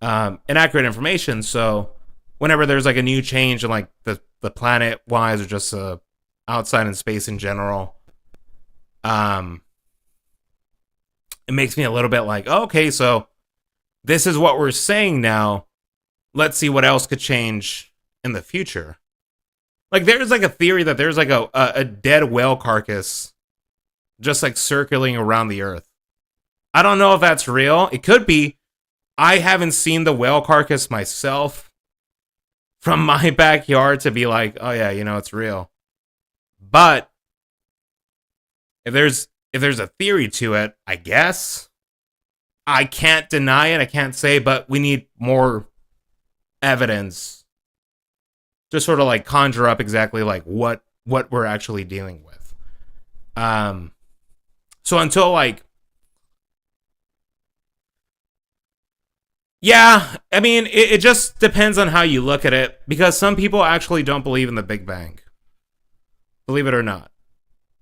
inaccurate information. So whenever there's like a new change in like the planet wise or just outside in space in general, it makes me a little bit like, okay, so this is what we're saying now. Let's see what else could change in the future. Like, there's like a theory that there's like a dead whale carcass just like circling around the Earth. I don't know if that's real. It could be. I haven't seen the whale carcass myself from my backyard to be like, oh yeah, it's real. But if there's a theory to it, I guess I can't deny it. I can't say, but we need more evidence to sort of like conjure up exactly like what we're actually dealing with. So until like Yeah, I mean, it just depends on how you look at it, because some people actually don't believe in the Big Bang. Believe it or not.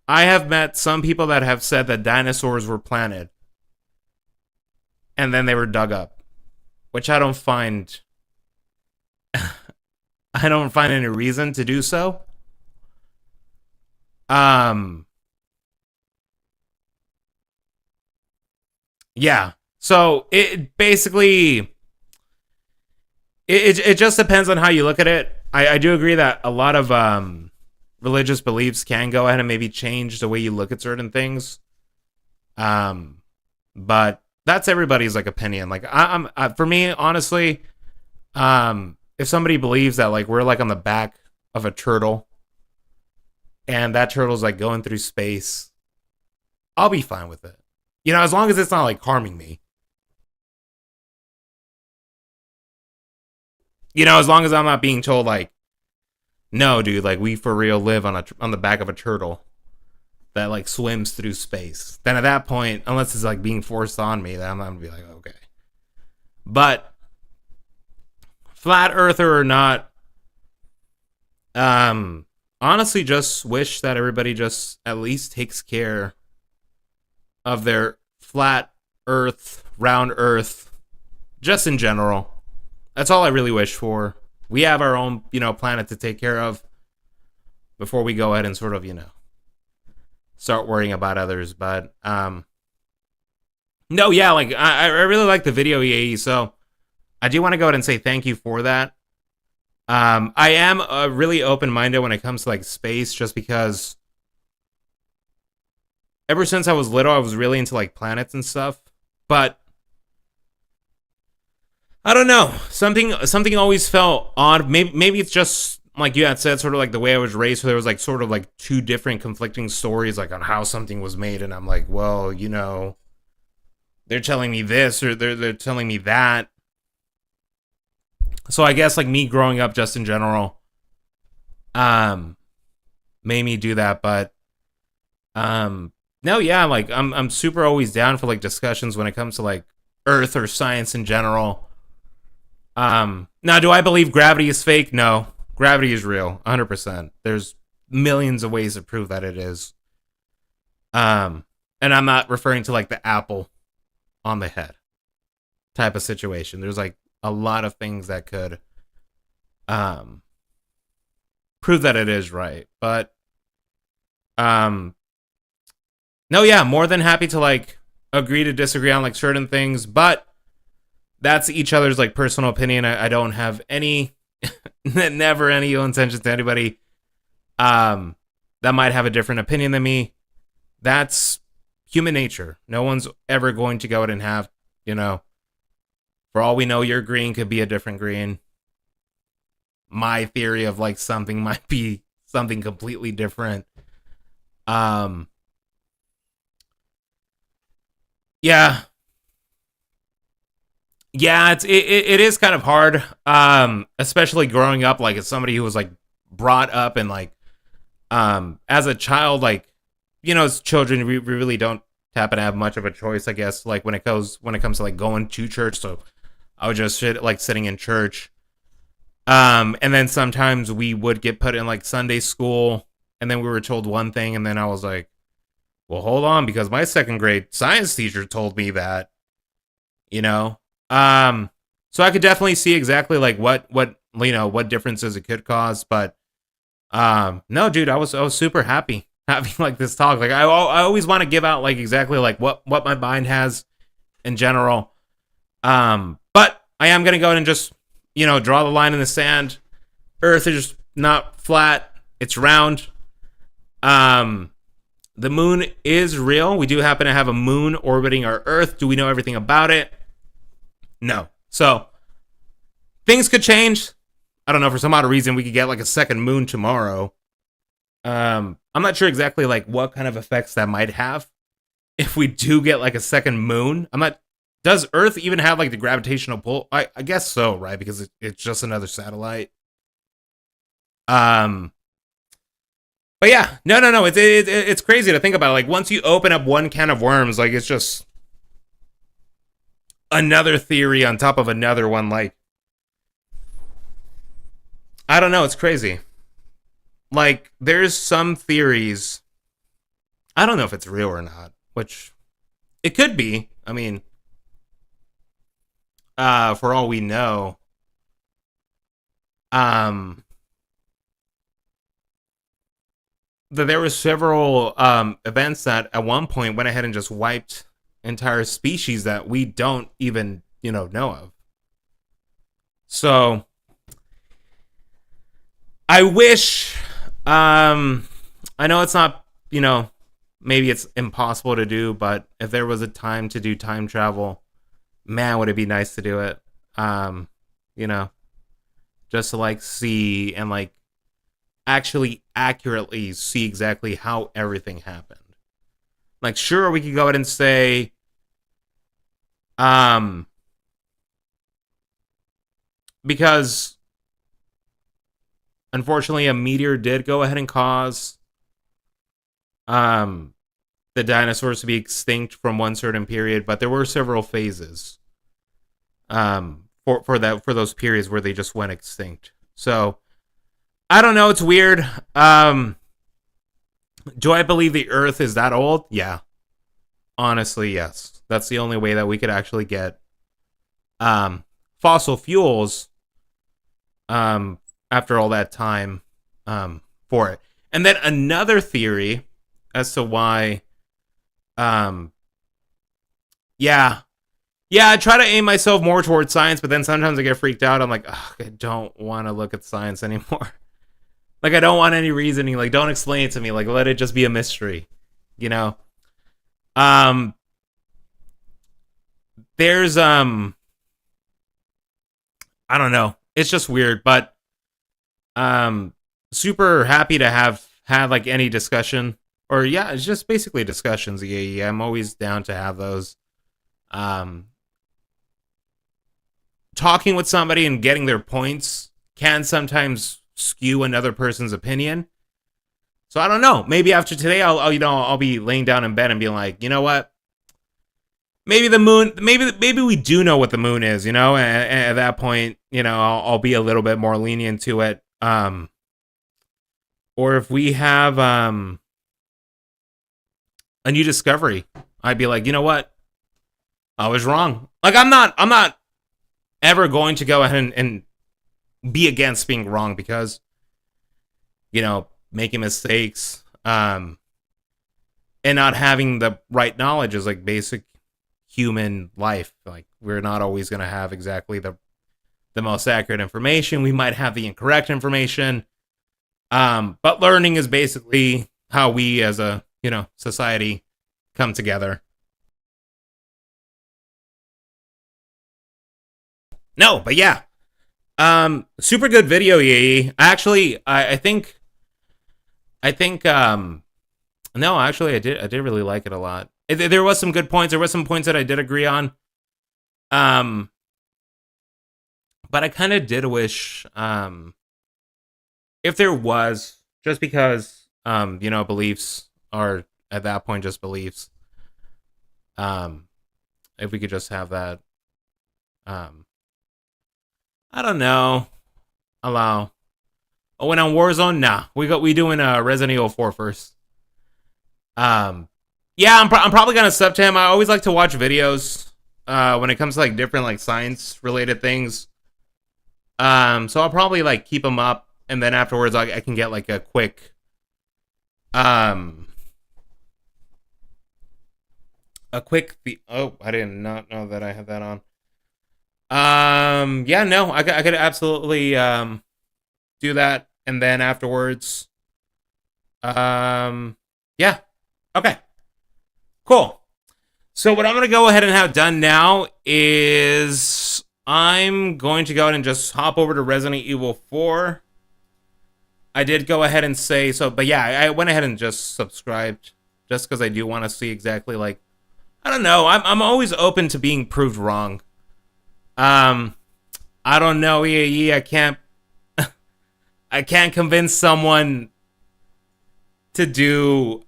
I have met some people that have said that dinosaurs were planted and then they were dug up, which I don't find any reason to do so. Yeah. So it basically it just depends on how you look at it. I do agree that a lot of religious beliefs can go ahead and maybe change the way you look at certain things. But that's everybody's like opinion. Like for me, honestly, if somebody believes that like we're like on the back of a turtle and that turtle's like going through space, I'll be fine with it. You know, as long as it's not like harming me. You know, as long as I'm not being told like, no, dude, like we for real live on the back of a turtle that like swims through space. Then at that point, unless it's like being forced on me, then I'm gonna be like, okay. But flat earther or not, honestly, just wish that everybody just at least takes care of their flat earth, round earth, just in general. That's all I really wish for. We have our own, you know, planet to take care of before we go ahead and sort of, you know, start worrying about others. But no, yeah, like I really like the video, EAE, so I do want to go ahead and say thank you for that. I am really open-minded when it comes to like space, just because ever since I was little, I was really into like planets and stuff. But I don't know. Something always felt odd. Maybe it's just like you had said, sort of like the way I was raised, where there was like sort of like two different conflicting stories like on how something was made, and I'm like, well, you know, they're telling me this or they're telling me that. So I guess like me growing up just in general made me do that. But no, yeah, like I'm super always down for like discussions when it comes to like Earth or science in general. Now, do I believe gravity is fake? No. Gravity is real, 100%. There's millions of ways to prove that it is. And I'm not referring to like the apple on the head type of situation. There's like a lot of things that could prove that it is right. But no, yeah, more than happy to like agree to disagree on like certain things, but that's each other's like personal opinion. I don't have any never any ill intentions to anybody that might have a different opinion than me. That's human nature. No one's ever going to go out and have, you know, for all we know, your green could be a different green. My theory of like something might be something completely different. Yeah. Yeah, it is kind of hard, especially growing up like as somebody who was like brought up and like as a child, like, you know, as children we really don't happen to have much of a choice, I guess, like when it comes to like going to church. So I would just sit like sitting in church, and then sometimes we would get put in like Sunday school, and then we were told one thing, and then I was like, well, hold on, because my second grade science teacher told me that, you know. So I could definitely see exactly like what you know, what differences it could cause. But no, dude, I was super happy having like this talk. Like I always want to give out like exactly like what my mind has in general. But I am gonna go ahead and just, you know, draw the line in the sand. Earth is not flat, it's round. The moon is real. We do happen to have a moon orbiting our Earth. Do we know everything about it? No. So things could change. I don't know, for some odd reason we could get like a second moon tomorrow. I'm not sure exactly like what kind of effects that might have if we do get like a second moon. Does Earth even have like the gravitational pull? I guess so, right? Because it's just another satellite. But yeah, no. It's crazy to think about. Like once you open up one can of worms, like it's just another theory on top of another one. Like, I don't know. It's crazy. Like, there's some theories. I don't know if it's real or not, which it could be. I mean, for all we know, that there were several events that at one point went ahead and just wiped entire species that we don't even, know of. So I wish, I know it's not, maybe it's impossible to do, but if there was a time to do time travel, man, would it be nice to do it. Just to like see and like actually accurately see exactly how everything happened. Like, sure, we could go ahead and say, because unfortunately a meteor did go ahead and cause the dinosaurs to be extinct from one certain period, but there were several phases for those periods where they just went extinct. So I don't know, it's weird. Do I believe the Earth is that old? Yeah. Honestly, yes. That's the only way that we could actually get fossil fuels after all that time for it. And then another theory as to why I try to aim myself more towards science, but then sometimes I get freaked out. I'm like, I don't want to look at science anymore. Like, I don't want any reasoning. Like, don't explain it to me. Like, let it just be a mystery, There's, I don't know. It's just weird, but, super happy to have had, like, any discussion. Or, yeah, it's just basically discussions. Yeah, I'm always down to have those. Talking with somebody and getting their points can sometimes skew another person's opinion. So I don't know. Maybe after today, I'll be laying down in bed and being like, you know what? Maybe the moon. Maybe we do know what the moon is. And at that point, I'll be a little bit more lenient to it. Or if we have a new discovery, I'd be like, you know what? I was wrong. Like, I'm not ever going to go ahead and be against being wrong, because making mistakes and not having the right knowledge is like basic human life. Like, we're not always going to have exactly the most accurate information. We might have the incorrect information, but learning is basically how we as a society come together. No, but yeah. Super good video, Yee. Actually, I think no, actually I did really like it a lot. There was some good points. There was some points that I did agree on. But I kind of did wish if there was, just because beliefs are at that point just beliefs. If we could just have that I don't know. Allow. Oh, when on Warzone, nah. We doing Resident Evil 4 first. Yeah, I'm probably gonna sub to him. I always like to watch videos when it comes to like different like science related things. So I'll probably like keep him up, and then afterwards I can get like a quick oh, I did not know that I had that on. Yeah, no, I could absolutely do that, and then afterwards yeah. Okay. Cool. So what I'm going to go ahead and have done now is I'm going to go ahead and just hop over to Resident Evil 4. I did go ahead and say so, but yeah, I went ahead and just subscribed just because I do want to see exactly, like, I don't know. I'm always open to being proved wrong. I don't know, EAE. I can't convince someone to do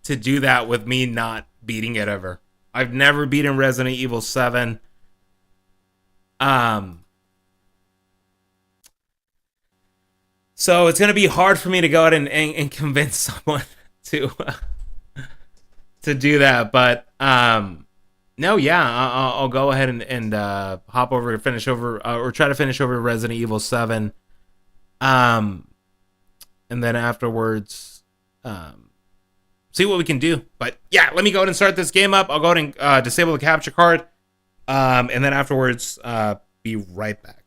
that with me not beating it ever. I've never beaten Resident Evil 7. So it's gonna be hard for me to go out and convince someone to do that. But no, yeah, I'll go ahead and hop over and finish over or try to finish over Resident Evil 7. And then afterwards, see what we can do. But yeah, let me go ahead and start this game up. I'll go ahead and disable the capture card. And then afterwards, be right back.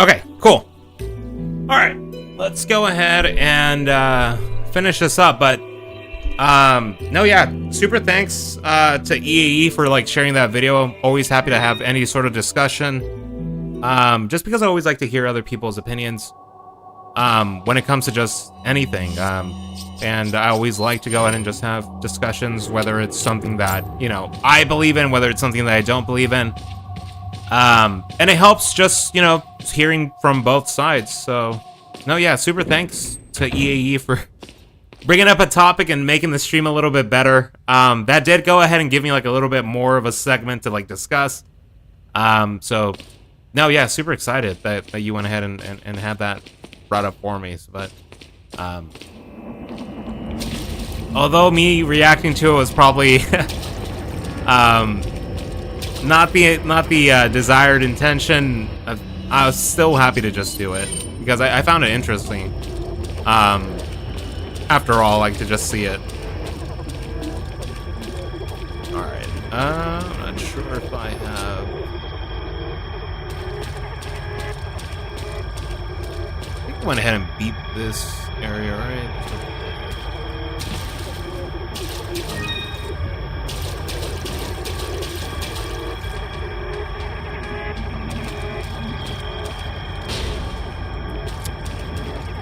Okay, cool. All right, let's go ahead and finish this up. But no, yeah, super thanks to EAE for like sharing that video. I'm always happy to have any sort of discussion. Just because I always like to hear other people's opinions when it comes to just anything. And I always like to go ahead and just have discussions, whether it's something that, you know, I believe in, whether it's something that I don't believe in. And it helps just, you know, hearing from both sides. So, no, yeah, super thanks to EAE for bringing up a topic and making the stream a little bit better. That did go ahead and give me like a little bit more of a segment to like discuss. So, no, yeah, super excited that you went ahead and had that brought up for me. But, although me reacting to it was probably, not the desired intention, I was still happy to just do it because I found it interesting. After all, like to just see it. All right, I'm not sure if I have. I think I went ahead and beat this area, right?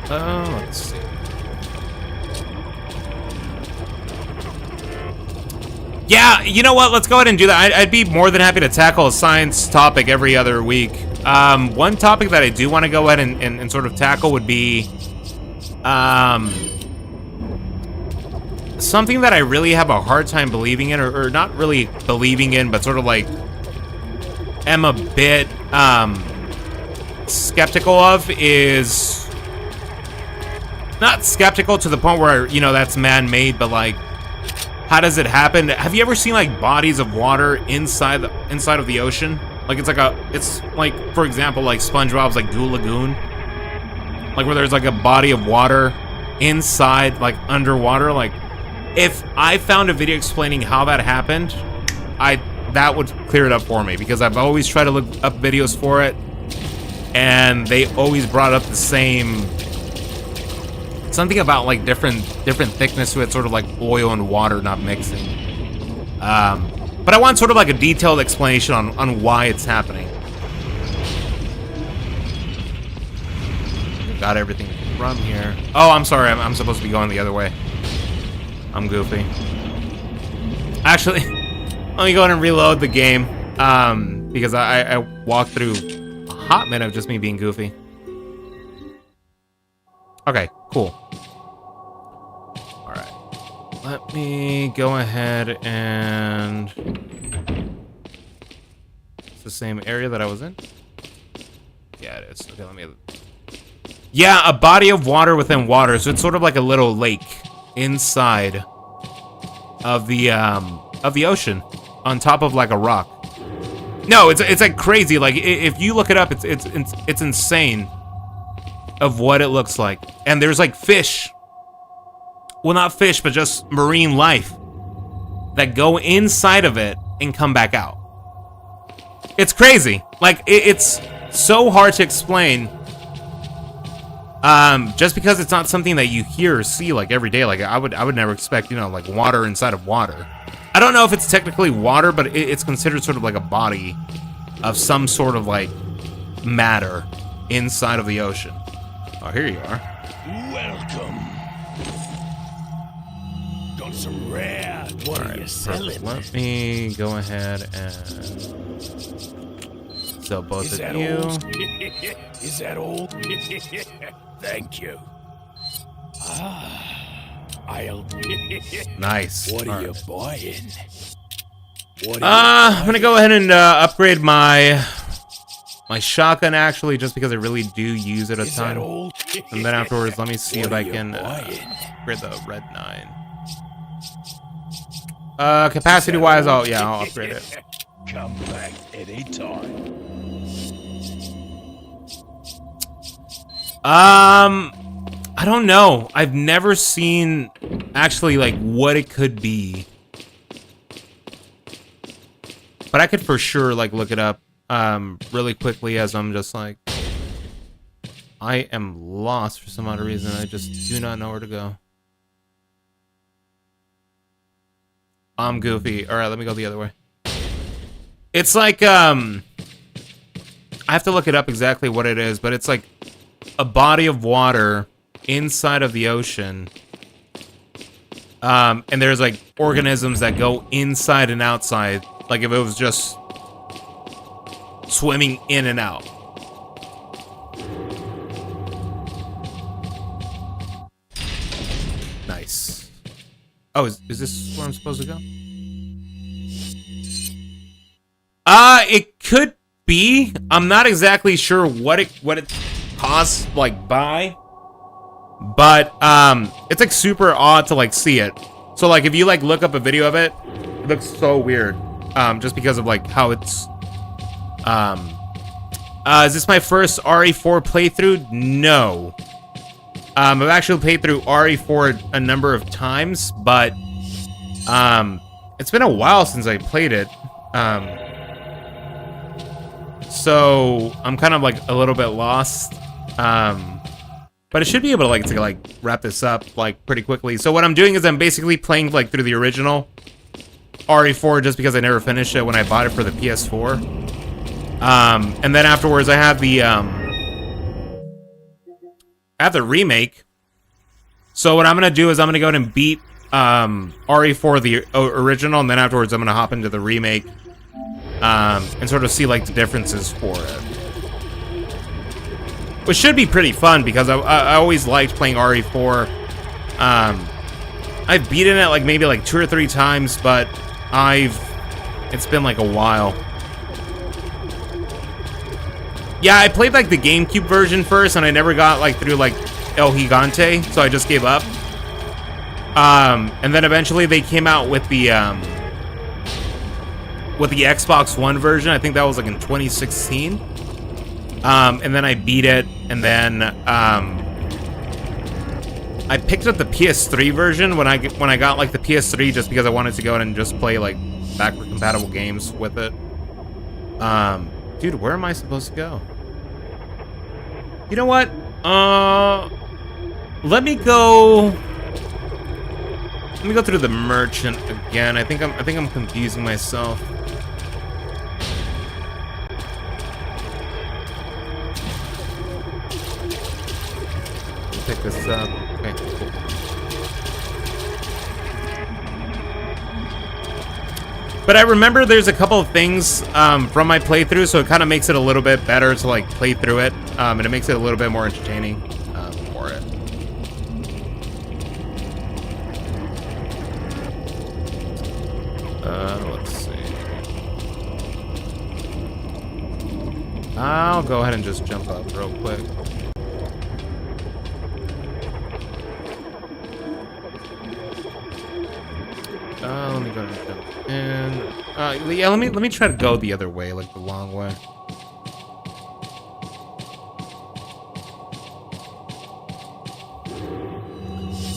Let's see. Yeah, you know what? Let's go ahead and do that. I'd be more than happy to tackle a science topic every other week. One topic that I do want to go ahead and sort of tackle would be something that I really have a hard time believing in, or not really believing in, but sort of like am a bit skeptical of is... Not skeptical to the point where, you know, that's man-made, but like, how does it happen? Have you ever seen like bodies of water inside of the ocean? Like it's like, for example, like SpongeBob's like Goo Lagoon, like where there's like a body of water inside, like underwater. Like, if I found a video explaining how that happened, that would clear it up for me, because I've always tried to look up videos for it, and they always brought up the same. Something about like different thickness to it, sort of like oil and water not mixing. But I want sort of like a detailed explanation on why it's happening. Got everything from here. Oh, I'm sorry. I'm supposed to be going the other way. I'm goofy. Actually, let me go ahead and reload the game, because I walked through a hot minute of just me being goofy. Okay, cool. All right, let me go ahead and... It's the same area that I was in? Yeah, it is. Okay, let me... Yeah, a body of water within water, so it's sort of like a little lake inside of the ocean, on top of like a rock. No, it's like crazy. Like, if you look it up, it's insane of what it looks like. And there's like fish well, not fish, but just marine life that go inside of it and come back out. It's crazy. Like, it's so hard to explain. Just because it's not something that you hear or see like every day. Like I would never expect, you know, like water inside of water. I don't know if it's technically water, but it's considered sort of like a body of some sort of like matter inside of the ocean. Oh, here you are. Welcome. Got some rare. What are you selling? Let me go ahead and sell both of you. Is that all? Thank you. I'll. Nice. What are All you right. buying? I'm gonna go ahead and upgrade my shotgun actually, just because I really do use it a ton. And then afterwards, let me see if I can upgrade the red 9. Capacity wise, I'll upgrade it. Come back anytime. I don't know. I've never seen actually like what it could be. But I could for sure like look it up really quickly as I'm just like I am lost for some odd reason. I just do not know where to go. I'm goofy. All right, let me go the other way. It's like I have to look it up exactly what it is, but it's like a body of water inside of the ocean. And there's like organisms that go inside and outside, like if it was just swimming in and out. Nice. Oh, is this where I'm supposed to go? It could be. I'm not exactly sure what it costs like by, but it's like super odd to like see it. So like if you like look up a video of it, it looks so weird. Just because of like how it's is this my first RE4 playthrough? No. I've actually played through RE4 a number of times, but it's been a while since I played it. So I'm kind of like a little bit lost. But I should be able to like wrap this up like pretty quickly. So what I'm doing is I'm basically playing like through the original RE4 just because I never finished it when I bought it for the PS4. And then afterwards I have the remake. So what I'm gonna do is I'm gonna go ahead and beat RE4 the original, and then afterwards I'm gonna hop into the remake and sort of see like the differences for it, which should be pretty fun because I always liked playing RE4. I've beaten it like maybe like 2 or 3 times, but it's been like a while. Yeah, I played like the GameCube version first, and I never got like through like El Gigante, so I just gave up. And then eventually they came out with the Xbox One version. I think that was like in 2016. And then I beat it, and then I picked up the PS3 version when I got like the PS3 just because I wanted to go in and just play like backward compatible games with it. Dude, where am I supposed to go? You know what? Let me go through the merchant again. I think I'm confusing myself. Pick this up. Okay, cool. But I remember there's a couple of things from my playthrough, so it kind of makes it a little bit better to like play through it, and it makes it a little bit more entertaining for it. Let's see. I'll go ahead and just jump up real quick. Let me go ahead and jump in. Yeah, let me try to go the other way, like the long way.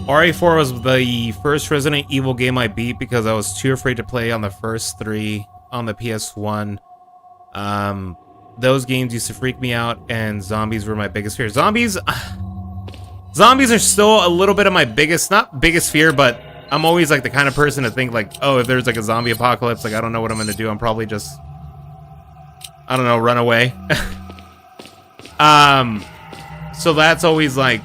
RE4 was the first Resident Evil game I beat because I was too afraid to play on the first 3 on the PS1. Those games used to freak me out, and zombies were my biggest fear. Zombies are still a little bit of my not biggest fear, but I'm always like the kind of person to think like, oh, if there's like a zombie apocalypse, like I don't know what I'm gonna do. I'm probably just, I don't know, run away. So that's always like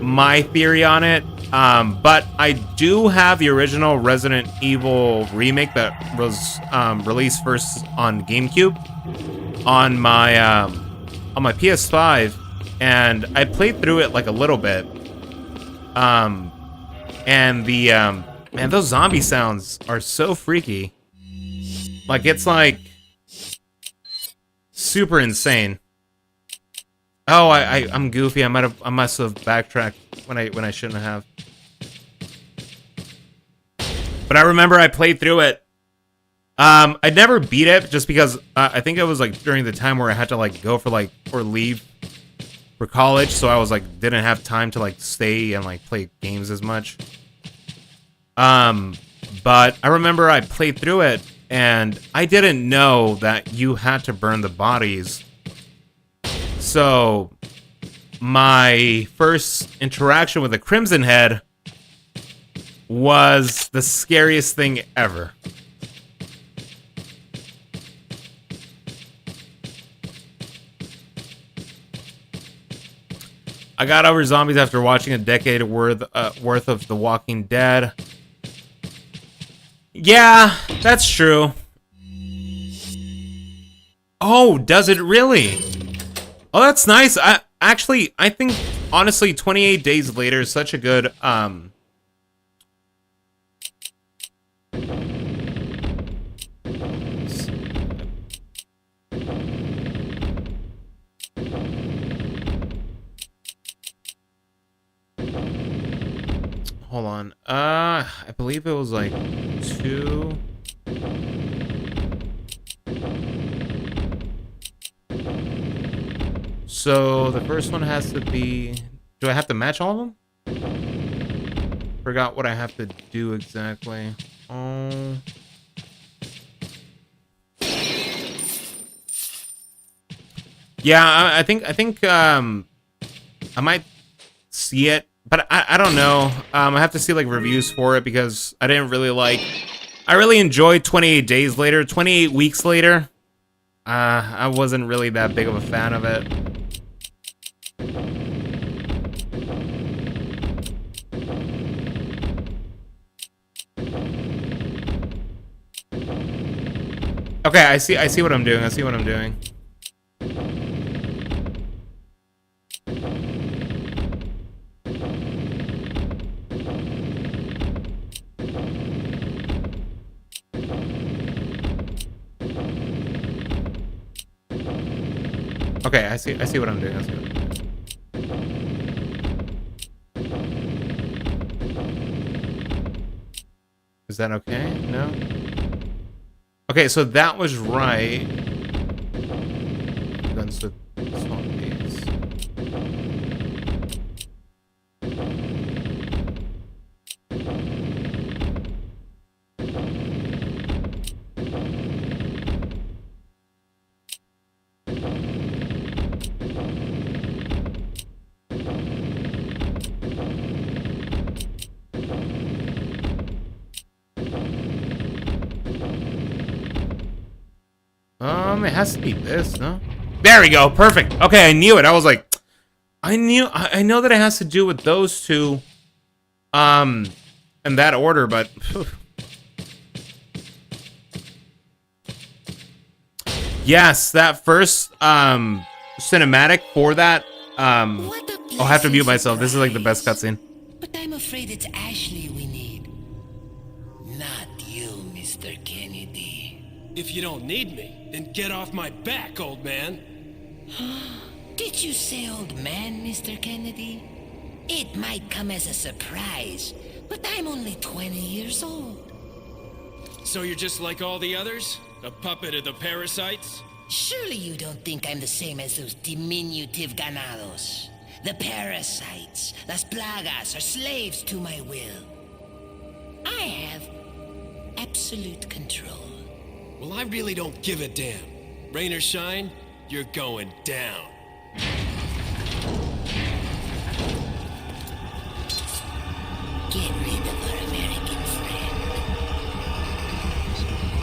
my theory on it. But I do have the original Resident Evil remake that was released first on GameCube on my PS5, and I played through it like a little bit. And the man, those zombie sounds are so freaky. Like it's like super insane. Oh, I'm goofy. I must have backtracked when I shouldn't have. But I remember I played through it. I never beat it just because I think it was like during the time where I had to like go for like or leave for college, so I was like didn't have time to like stay and like play games as much. But I remember I played through it and I didn't know that you had to burn the bodies. So my first interaction with the Crimson Head was the scariest thing ever. I got over zombies after watching a decade worth of The Walking Dead. Yeah, that's true. Oh, does it really? Oh, that's nice. I think honestly 28 Days Later is such a good hold on. I believe it was like 2. So the first one has to be. Do I have to match all of them? Forgot what I have to do exactly. Oh. Yeah, I think I might see it, but I don't know. I have to see like reviews for it because I didn't really like. I really enjoyed 28 Days Later. 28 Weeks Later. I wasn't really that big of a fan of it. Okay, I see what I'm doing. I see what I'm doing. Okay, I see what I'm doing. I see what I'm doing. Is that okay? No? Okay, so that was right. Guns with zombies. It has to be this, no? There we go, perfect. Okay, I knew it. I was like, I know that it has to do with those two, in that order, but yes, that first cinematic for that. I'll have to mute myself. This is like the best cutscene. But I'm afraid it's Ashley we need. Not you, Mr. Kennedy. If you don't need me, then get off my back, old man. Did you say old man, Mr. Kennedy? It might come as a surprise, but I'm only 20 years old. So you're just like all the others? A puppet of the parasites? Surely you don't think I'm the same as those diminutive ganados. The parasites, las plagas, are slaves to my will. I have absolute control. Well, I really don't give a damn. Rain or shine, you're going down. Get rid of our American friend.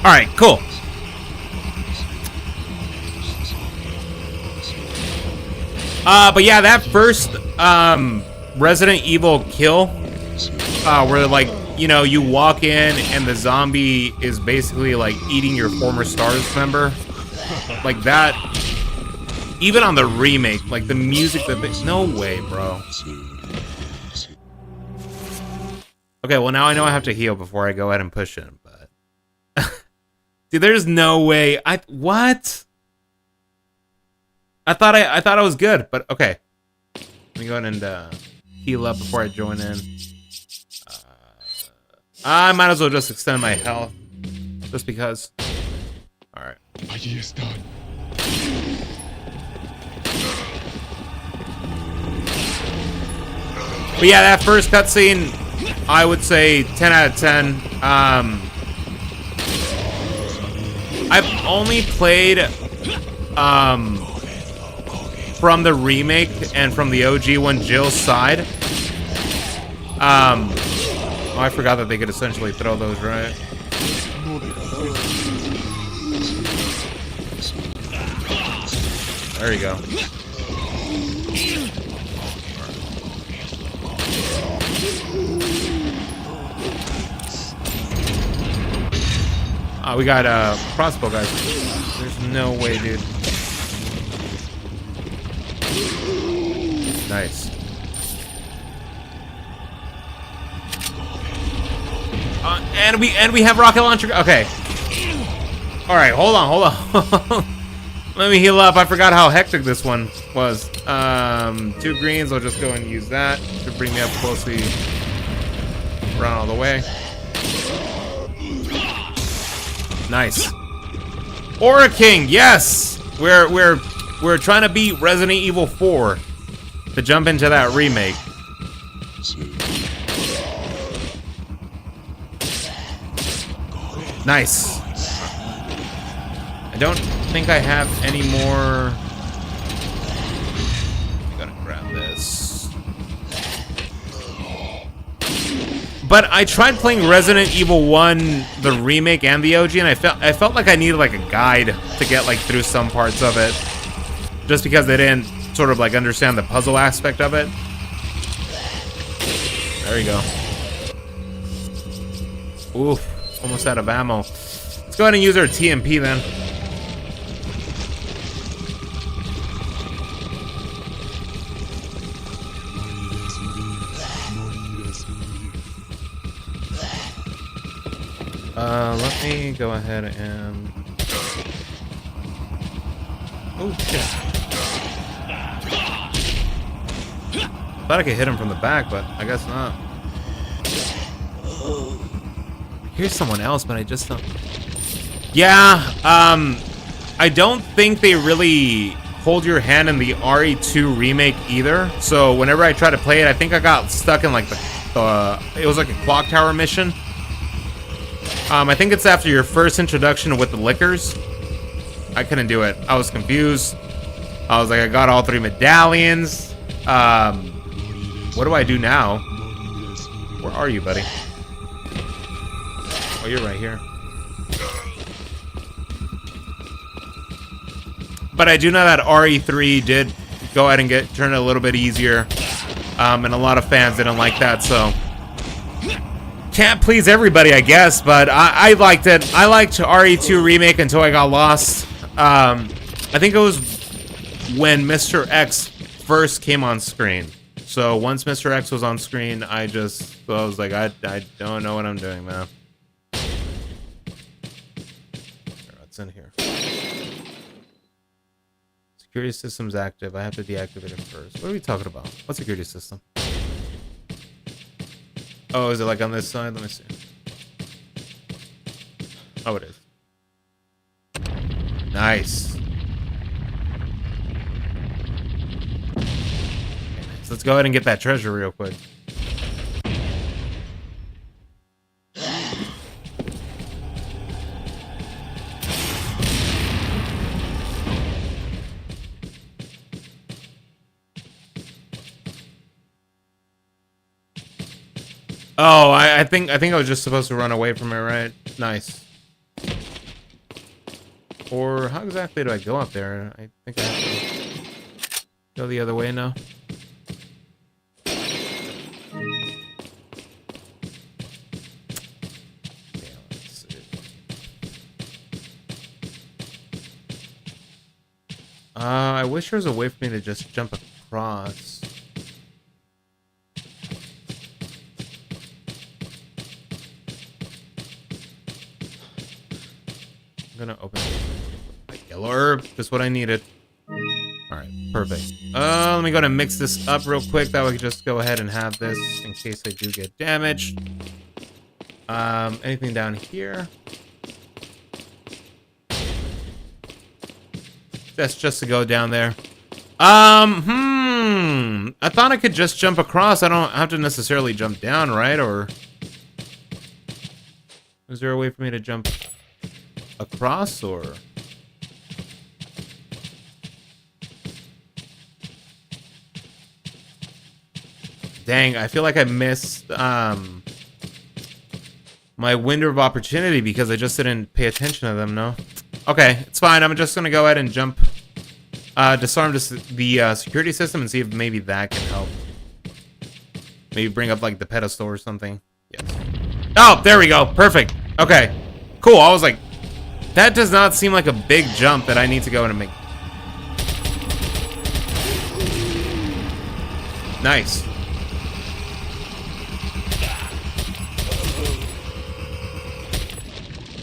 All right, cool. But yeah, that first Resident Evil kill, where like, you know, you walk in and the zombie is basically like eating your former STARS member, like that. Even on the remake, like the music that they, no way, bro. Okay, well now I know I have to heal before I go ahead and push him, but dude, there's no way. What? I thought I was good, but okay. Let me go ahead and heal up before I join in. I might as well just extend my health, just because. All right. But yeah, that first cutscene, I would say 10 out of 10. I've only played from the remake and from the OG one, Jill's side. Oh, I forgot that they could essentially throw those, right? There you go. We got crossbow guys. There's no way, dude. Nice. And we have rocket launcher. Okay. All right, hold on. Let me heal up. I forgot how hectic this one was. 2 greens. I'll just go and use that to bring me up closely. Run all the way. Nice. Aura King, yes. We're trying to beat Resident Evil 4 to jump into that remake. Nice. I don't think I have any more. I'm gonna grab this. But I tried playing Resident Evil 1, the remake and the OG, and I felt like I needed like a guide to get like through some parts of it, just because they didn't sort of like understand the puzzle aspect of it. There you go. Oof, almost out of ammo. Let's go ahead and use our TMP then. Let me go ahead and... Oh, shit. Thought I could hit him from the back, but I guess not. Here's someone else, but I just don't... Yeah, I don't think they really hold your hand in the RE2 remake either. So whenever I try to play it, I think I got stuck in like it was like a clock tower mission. I think it's after your first introduction with the liquors. I couldn't do it. I was confused. I was like, I got all 3 medallions. What do I do now? Where are you, buddy? Oh, you're right here. But I do know that RE3 did go ahead and turn it a little bit easier. And a lot of fans didn't like that, so... Can't please everybody, I guess, but I liked it. I liked RE2 Remake until I got lost. I think it was when Mr. X first came on screen. So once Mr. X was on screen, I was like, I don't know what I'm doing, man. What's in here? Security system's active. I have to deactivate it first. What are we talking about? What security system? Oh, is it like on this side? Let me see. Oh, it is. Nice. So let's go ahead and get that treasure real quick. Oh, I think I was just supposed to run away from it, right? Nice. Or how exactly do I go up there? I think I have to go the other way now. I wish there was a way for me to just jump across. I'm gonna open a yellow herb. Just what I needed. Alright, perfect. Let me go and mix this up real quick. That way we can just go ahead and have this in case I do get damaged. Anything down here? That's just to go down there. I thought I could just jump across. I don't have to necessarily jump down, right? Or is there a way for me to jump across, or? Dang, I feel like I missed my window of opportunity because I just didn't pay attention to them, no? Okay, it's fine. I'm just gonna go ahead and jump, disarm the security system and see if maybe that can help. Maybe bring up like the pedestal or something. Yes. Oh, there we go. Perfect. Okay, cool. I was like, that does not seem like a big jump that I need to go in and make. Nice.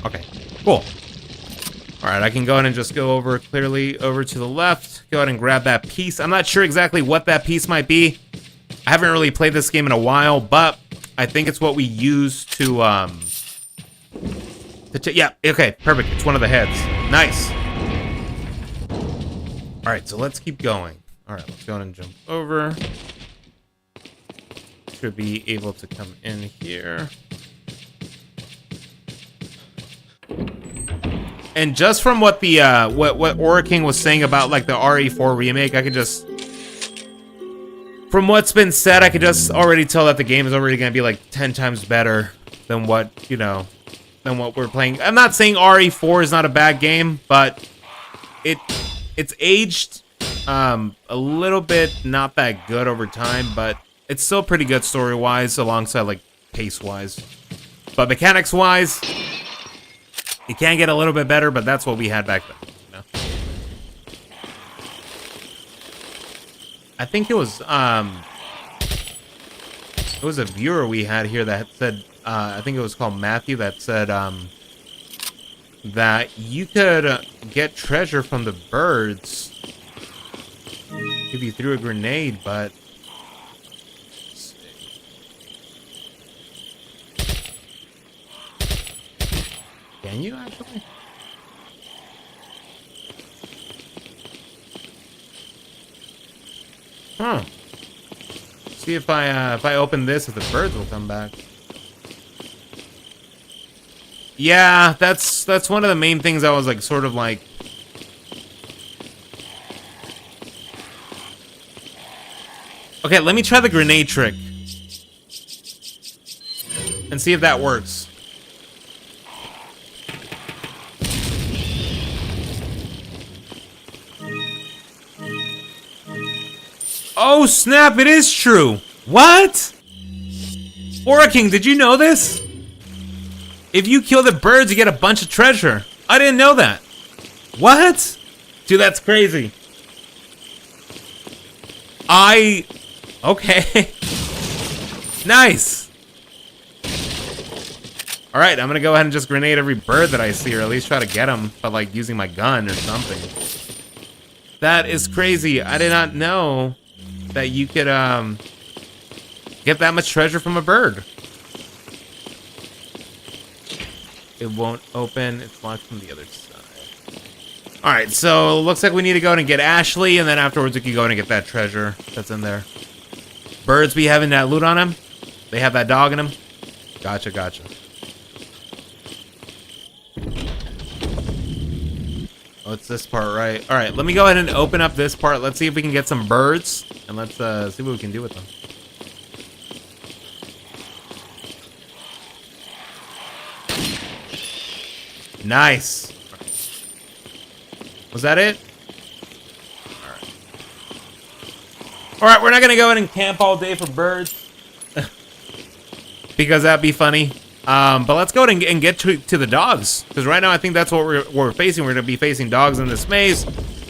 Okay, cool. Alright, I can go ahead and just go over clearly over to the left. Go ahead and grab that piece. I'm not sure exactly what that piece might be. I haven't really played this game in a while, but I think it's what we use to, yeah, okay, perfect. It's one of the heads. Nice. Alright, so let's keep going. Alright, let's go ahead and jump over. Should be able to come in here. And just from what the what Aura King was saying about like the RE4 remake, I could just, from what's been said, I could just already tell that the game is already gonna be like 10 times better than what, you know, than what we're playing. I'm not saying RE4 is not a bad game, but it's aged a little bit not that good over time, but it's still pretty good story-wise alongside like pace-wise. But mechanics-wise, it can get a little bit better, but that's what we had back then, you know? I think it was a viewer we had here that said, I think it was called Matthew, that said that you could get treasure from the birds if you threw a grenade, but can you actually? Huh. See if I open this, if the birds will come back. Yeah, that's one of the main things I was like sort of like. Okay, let me try the grenade trick and see if that works. Oh snap, it is true. What? Aura King, did you know this? If you kill the birds, you get a bunch of treasure. I didn't know that. What? Dude, that's crazy. Okay. Nice. Alright, I'm gonna go ahead and just grenade every bird that I see, or at least try to get them, but like using my gun or something. That is crazy. I did not know that you could get that much treasure from a bird. It won't open. It's locked from the other side. Alright, so looks like we need to go and get Ashley, and then afterwards we can go and get that treasure that's in there. birds be having that loot on them? They have that dog in them? Gotcha, gotcha. Oh, it's this part, right? All right, let me go ahead and open up this part. Let's see if we can get some birds, and let's see what we can do with them. Nice. Was that it? All right, we're not gonna go ahead and camp all day for birds because that'd be funny. But let's go ahead and get to the dogs, because right now I think that's what we're facing. We're gonna be facing dogs in this maze.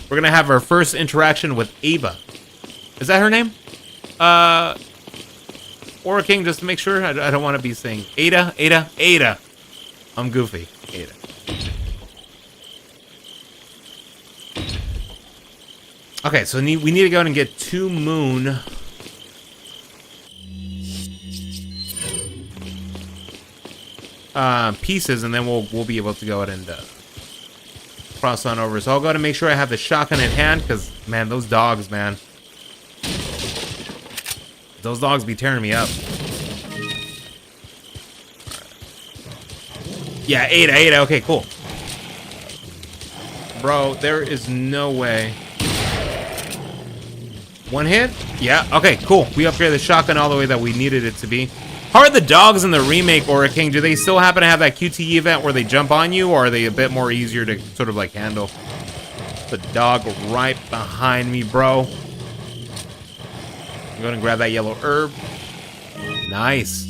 We're gonna have our first interaction with Ava. Is that her name? Or King, just to make sure. I don't want to be saying Ada. I'm goofy. Ada. Okay, so we need to go and get 2 moon. Pieces, and then we'll be able to go ahead and cross on over. So I'll go ahead and make sure I have the shotgun in hand, because, man, those dogs, man. Those dogs be tearing me up. Yeah, Ada. Okay, cool. Bro, there is no way. 1 hit? Yeah, okay, cool. We upgraded the shotgun all the way that we needed it to be. How are the dogs in the remake, Aura King? Do they still happen to have that QTE event where they jump on you, or are they a bit more easier to sort of like handle? The dog right behind me, bro. I'm gonna grab that yellow herb. Nice.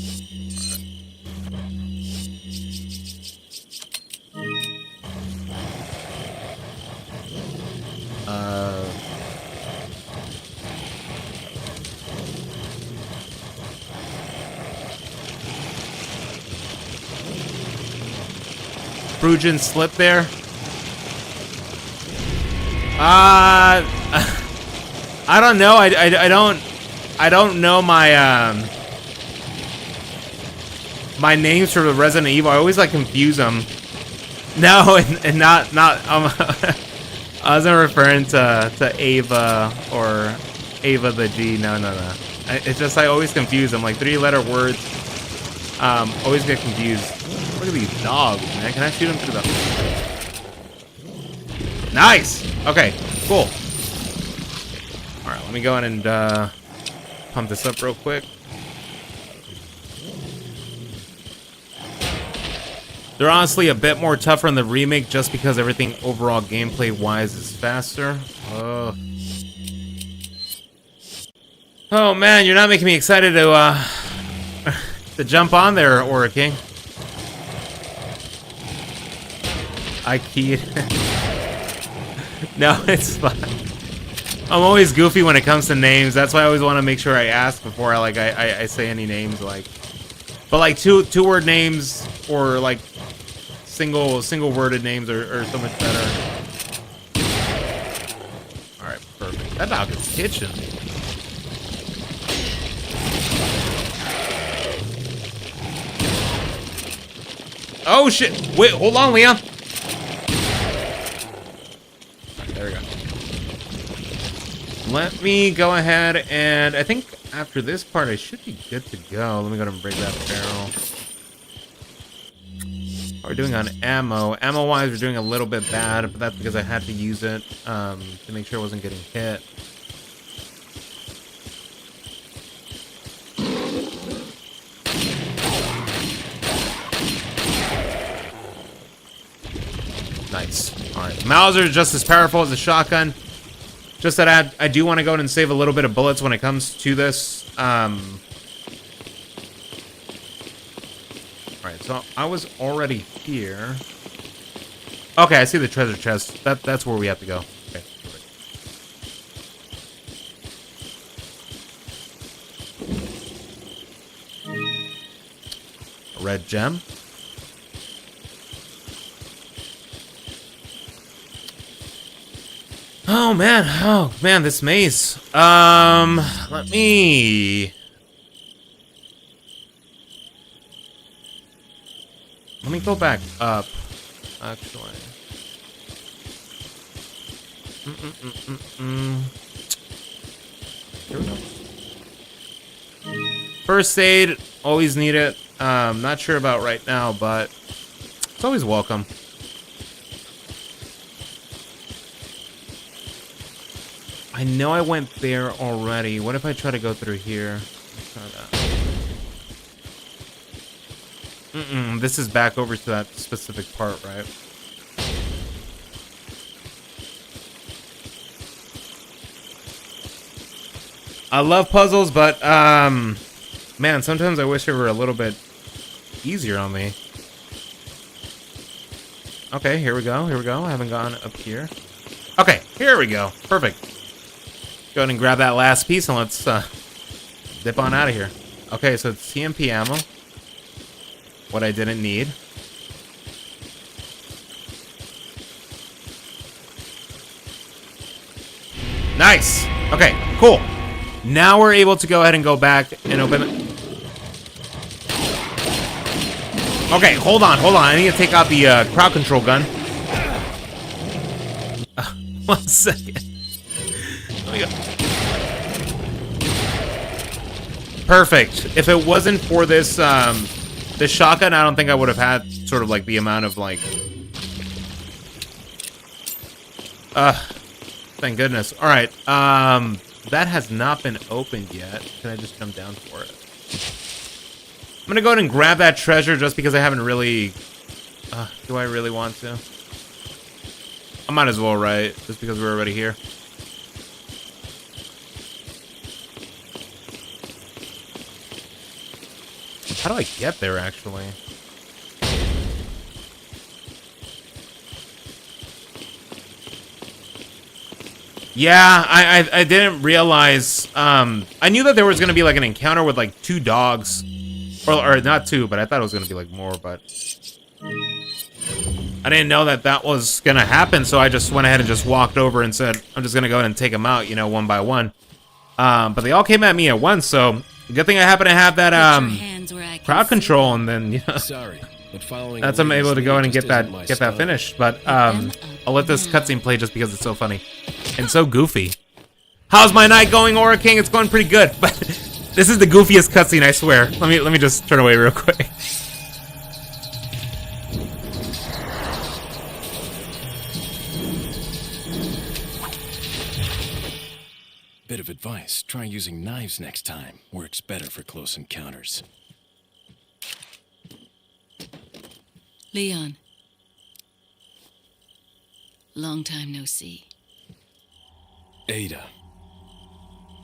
Brujin slip there. I don't know. I don't know my my names for the Resident Evil. I always like confuse them. No, and not I wasn't referring to Ava or Ava the G. No. It's just I always confuse them. Like 3-letter words. Always get confused. Look at these dogs, man. Can I shoot them through the... Nice! Okay, cool. Alright, let me go in and pump this up real quick. They're honestly a bit more tougher in the remake just because everything overall gameplay-wise is faster. Oh man, you're not making me excited to to jump on there, Aura King. I keyed. No, it's fine. I'm always goofy when it comes to names. That's why I always want to make sure I ask before I say any names. Like, but like two-word names or like single worded names are so much better. All right, perfect. That dog is itching. Oh shit! Wait, hold on, Leon. There we go. Let me go ahead and I think after this part I should be good to go. Let me go ahead and break that barrel. We're doing on ammo. Ammo-wise, we're doing a little bit bad, but that's because I had to use it to make sure I wasn't getting hit. Nice. Alright. Mauser is just as powerful as a shotgun. Just that I do want to go and save a little bit of bullets when it comes to this. Alright, so I was already here. Okay, I see the treasure chest. That's where we have to go. Okay, perfect. A red gem. Oh man, this maze. Let me go back up, actually. Here we go. First aid, always need it. Not sure about right now, but it's always welcome. I know I went there already. What if I try to go through here? Let's try that. This is back over to that specific part, right? I love puzzles, but, man, sometimes I wish they were a little bit easier on me. Okay, here we go, I haven't gone up here. Okay, here we go. Perfect. Go ahead and grab that last piece and let's dip on out of here. Okay, so it's TMP ammo. What I didn't need. Nice. Okay, cool. Now we're able to go ahead and go back and open it. Okay, hold on. I need to take out the crowd control gun. 1 second. Let me go. Perfect. If it wasn't for this this shotgun, I don't think I would have had sort of like the amount of like thank goodness. All right. That has not been opened yet. Can I just jump down for it? I'm gonna go ahead and grab that treasure just because I haven't really do I really want to? I might as well, right? Just because we're already here. How do I get there, actually? Yeah, I didn't realize. I knew that there was gonna be like an encounter with like 2 dogs, or not 2, but I thought it was gonna be like more. But I didn't know that that was gonna happen, so I just went ahead and just walked over and said, I'm just gonna go ahead and take them out, you know, one by one. But they all came at me at once, so good thing I happen to have that crowd control, and then you know, Sorry, but following that's I'm able to go in and get that style. finished. But I'll let this cutscene play just because it's so funny and so goofy. How's my night going, Aura King? It's going pretty good, but this is the goofiest cutscene, I swear. Let me just turn away real quick. Bit of advice, try using knives next time. Works better for close encounters. Leon. Long time no see. Ada.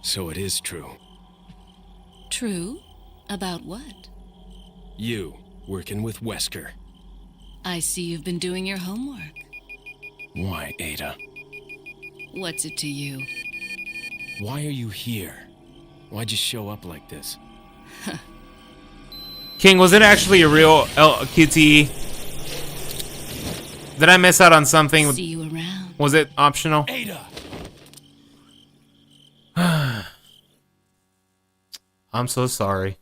So it is true. True? About what? You, working with Wesker. I see you've been doing your homework. Why, Ada? What's it to you? Why are you here? Why'd you show up like this? King, was it actually a real QTE? Did I miss out on something? See you around. Was it optional? Ada! I'm so sorry.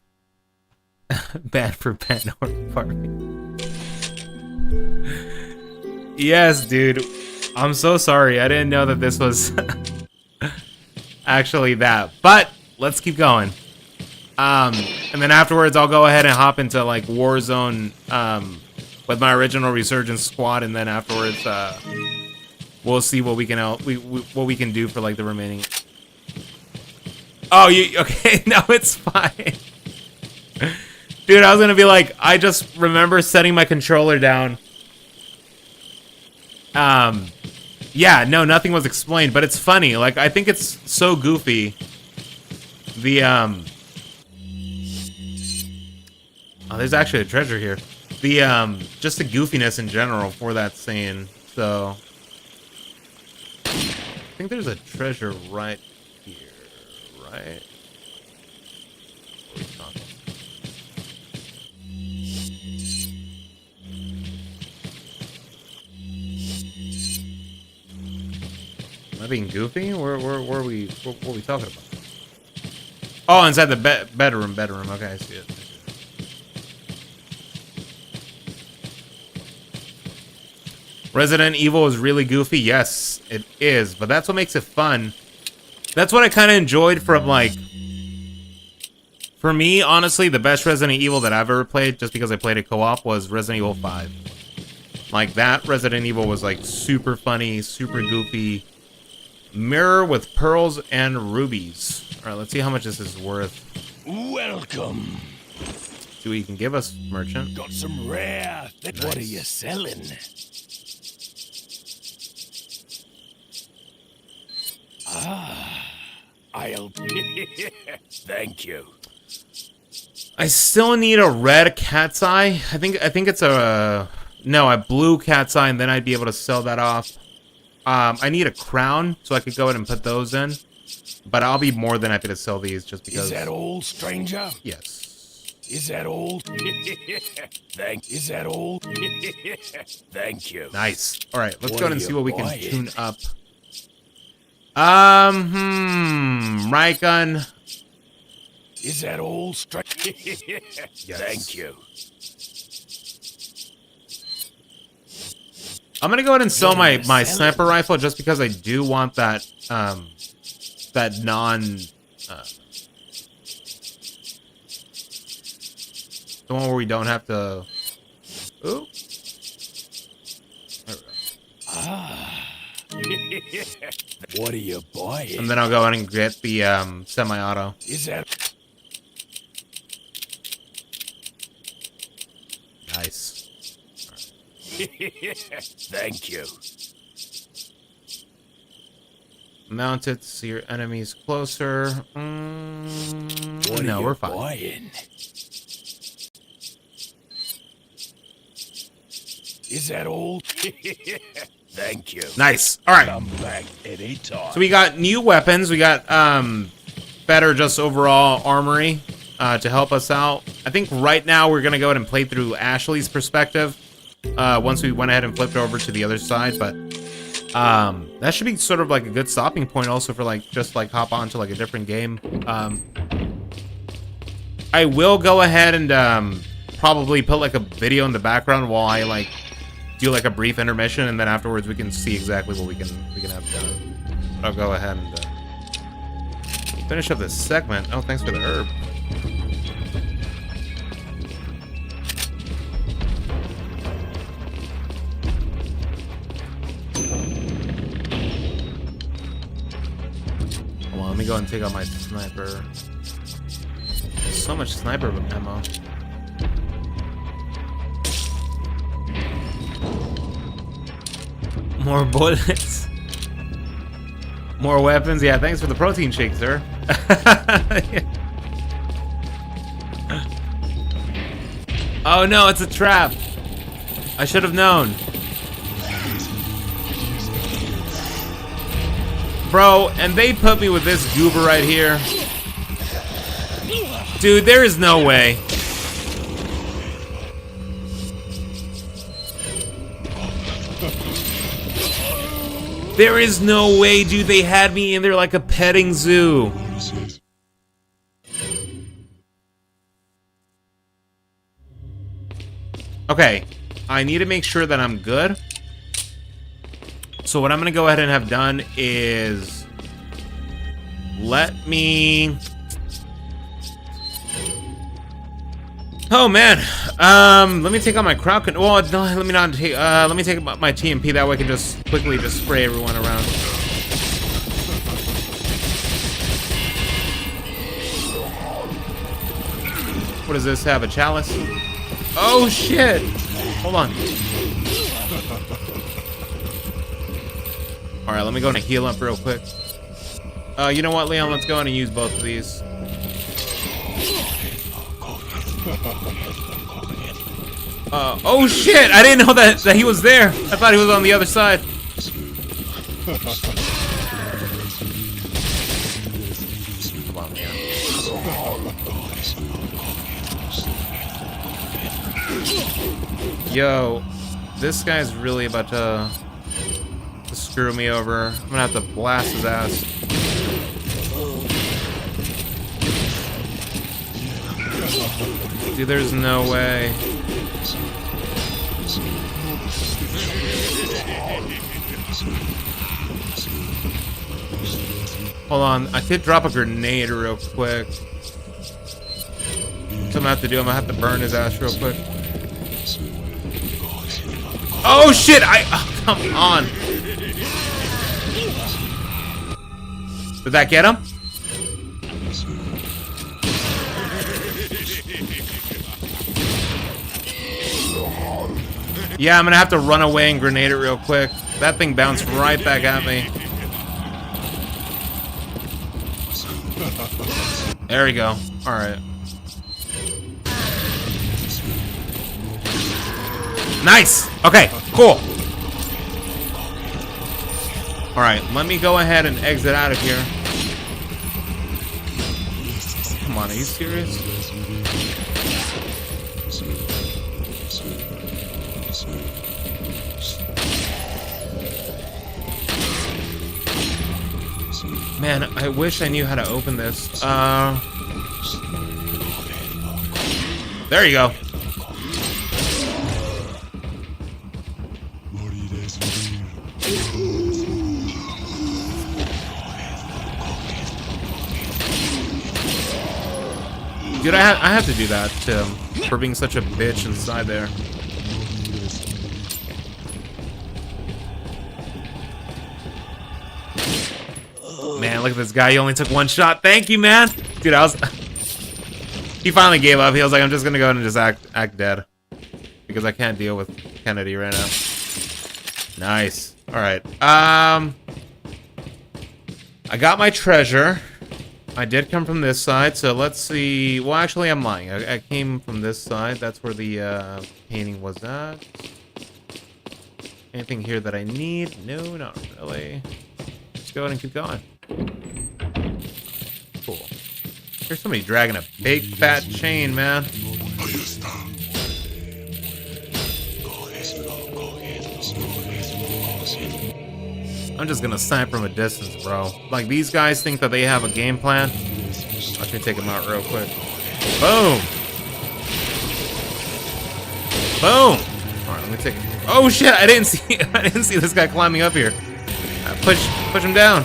Bad for Ben or Barbie. Yes, dude. I'm so sorry. I didn't know that this was actually that. But let's keep going. And then afterwards, I'll go ahead and hop into like Warzone with my original Resurgence squad, and then afterwards, we'll see what we can what we can do for like the remaining. Oh, you okay? No, it's fine. Dude, I was gonna be like, I just remember setting my controller down. Yeah, no, nothing was explained, but it's funny. Like, I think it's so goofy. The oh, there's actually a treasure here. The just the goofiness in general for that scene. So I think there's a treasure right here, right? What are we talking? Am I being goofy? Where are we? What are we talking about? Oh, inside the bedroom. Okay, I see it. Resident Evil is really goofy. Yes, it is, but that's what makes it fun. That's what I kind of enjoyed from For me, honestly, the best Resident Evil that I've ever played, just because I played it co-op, was Resident Evil 5. Like, that Resident Evil was, like, super funny, super goofy. Mirror with pearls and rubies. Alright, let's see how much this is worth. Welcome. See what you can give us, merchant. Got some rare. Nice. What are you selling? I'll. Thank you. I still need a red cat's eye. I think it's a a blue cat's eye, and then I'd be able to sell that off. I need a crown, so I could go ahead and put those in. But I'll be more than happy to sell these just because. Is that all, stranger? Yes. Is that all? Is that all? Thank you. Nice. All right, let's What go ahead are and see you what we can buying? tune up. Right gun. Is that all, stranger? Yes. Thank you. I'm gonna go ahead and sell What are you my selling? sniper rifle just because I do want that that non the one where we don't have to. Ooh. There we go. What are you buying? And then I'll go ahead and get the semi-auto. Is that? Nice. Thank you. Mount it to see your enemies closer. What are No, you we're fine. buying? Is that all? Thank you. Nice. All right. Come back anytime. So we got new weapons. We got better just overall armory to help us out. I think right now we're gonna go ahead and play through Ashley's perspective once we went ahead and flipped over to the other side. But that should be sort of like a good stopping point also for like just like hop on to like a different game. I will go ahead and probably put like a video in the background while I like do like a brief intermission, and then afterwards we can see exactly what we can have done. But I'll go ahead and finish up this segment. Oh, thanks for the herb. Hold on, let me go and take out my sniper. There's so much sniper ammo. More bullets. More weapons. Yeah, thanks for the protein shake, sir. Oh no, it's a trap. I should have known. Bro, and they put me with this goober right here. Dude, there is no way. There is no way, dude. They had me in there like a petting zoo. Okay, I need to make sure that I'm good. So what I'm going to go ahead and have done is let me... Oh man, let me take out my crowd. Well, no, let me not take. Let me take out my TMP. That way I can just quickly just spray everyone around. What does this have? A chalice? Oh shit! Hold on. All right, let me go and heal up real quick. You know what, Leon? Let's go in and use both of these. Oh shit! I didn't know that he was there. I thought he was on the other side. Come on, man. Yo, this guy's really about to screw me over. I'm gonna have to blast his ass. Dude, there's no way. Hold on, I could drop a grenade real quick. I'm gonna have to do. I'm gonna have to burn his ass real quick. Oh shit! Oh, come on. Did that get him? Yeah, I'm gonna have to run away and grenade it real quick. That thing bounced right back at me. There we go. Alright. Nice! Okay, cool. Alright, let me go ahead and exit out of here. Come on, are you serious? Man, I wish I knew how to open this. There you go. Dude, I have to do that to him for being such a bitch inside there. Man, look at this guy. He only took one shot. Thank you, man. Dude, he finally gave up. He was like, I'm just gonna go and just act dead. Because I can't deal with Kennedy right now. Nice. Alright. I got my treasure. I did come from this side, so let's see. Well, actually, I'm lying. I came from this side. That's where the painting was at. Anything here that I need? No, not really. Let's go ahead and keep going. Cool. There's somebody dragging a big fat chain, man. I'm just gonna snipe from a distance, bro. Like, these guys think that they have a game plan. Let me take them out real quick. Boom! Boom! Alright, let me take. Oh shit! I didn't see this guy climbing up here. Push him down.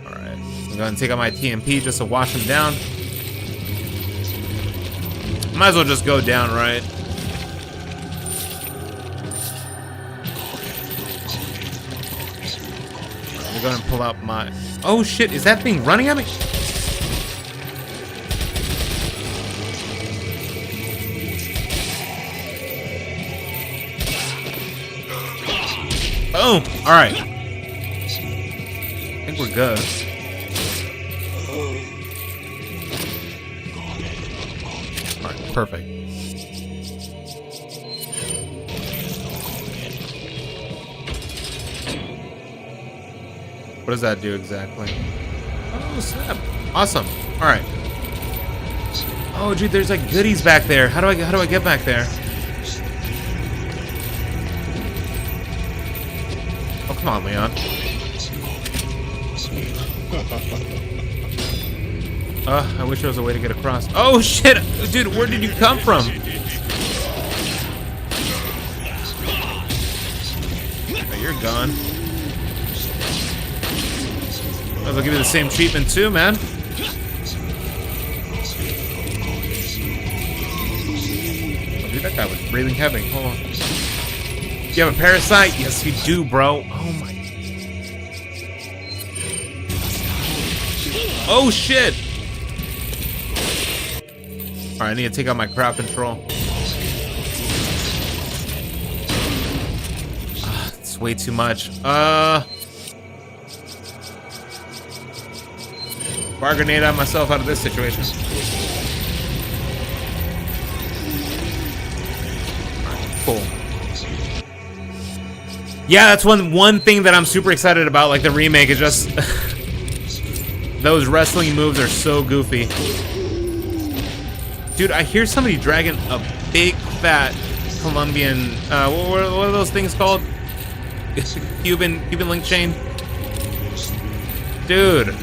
Alright. I'm gonna take out my TMP just to wash him down. Might as well just go down, right? I'm gonna pull out my. Oh shit! Is that thing running at me? Boom! All right. I think we're good. All right, perfect. What does that do exactly? Oh, snap. Awesome. All right. Oh, dude, there's like goodies back there. How do I get back there? Oh, come on, Leon. I wish there was a way to get across. Oh, shit. Dude, where did you come from? Oh, you're gone. I'll give you the same treatment too, man. Oh, dude, that guy was breathing heavy. Hold on. You have a parasite? Yes, you do, bro. Oh my. Oh shit. All right, I need to take out my crowd control. It's way too much. Bar grenade on myself out of this situation. Alright, cool. Yeah, that's one thing that I'm super excited about, like the remake, is just those wrestling moves are so goofy. Dude, I hear somebody dragging a big fat Colombian what are those things called? Cuban link chain? Dude.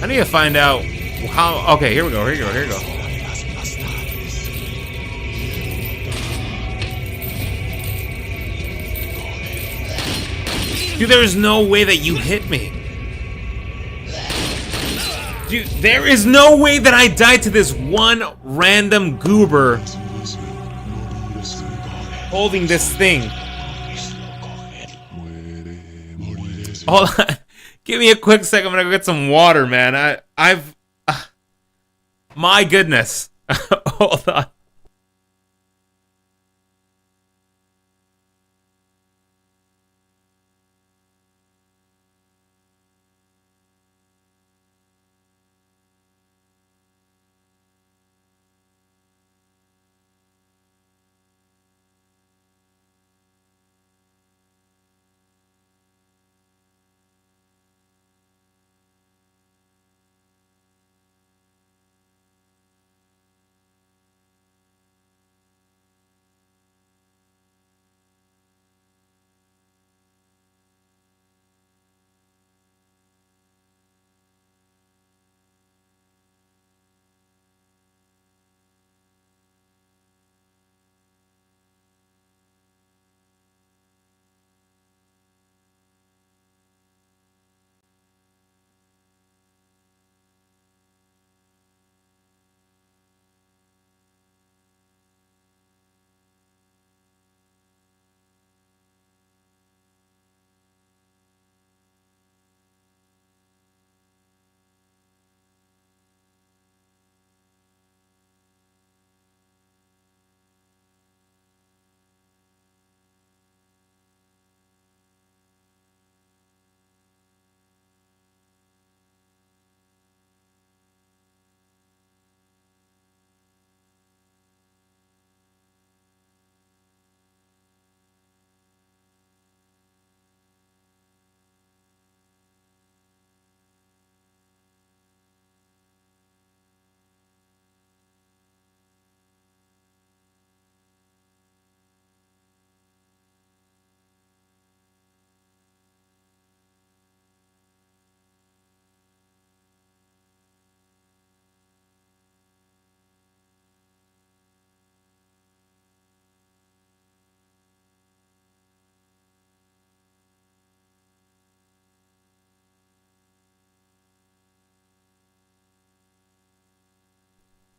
I need to find out how. Okay, here we go. Dude, there is no way that you hit me. Dude, there is no way that I died to this one random goober holding this thing. Hold on. Give me a quick second. I'm gonna go get some water, man. My goodness. Hold on.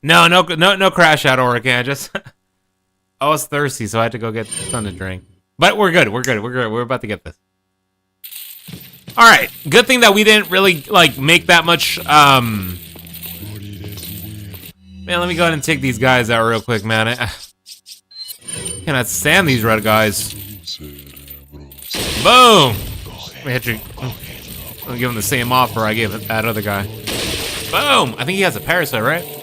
No crash out, Orican. I was thirsty, so I had to go get something to drink. But we're good. We're about to get this. All right. Good thing that we didn't really like make that much. Man, let me go ahead and take these guys out real quick, man. I cannot stand these red guys. Boom. Let me hit you. I'll give him the same offer I gave that other guy. Boom. I think he has a parasite, right?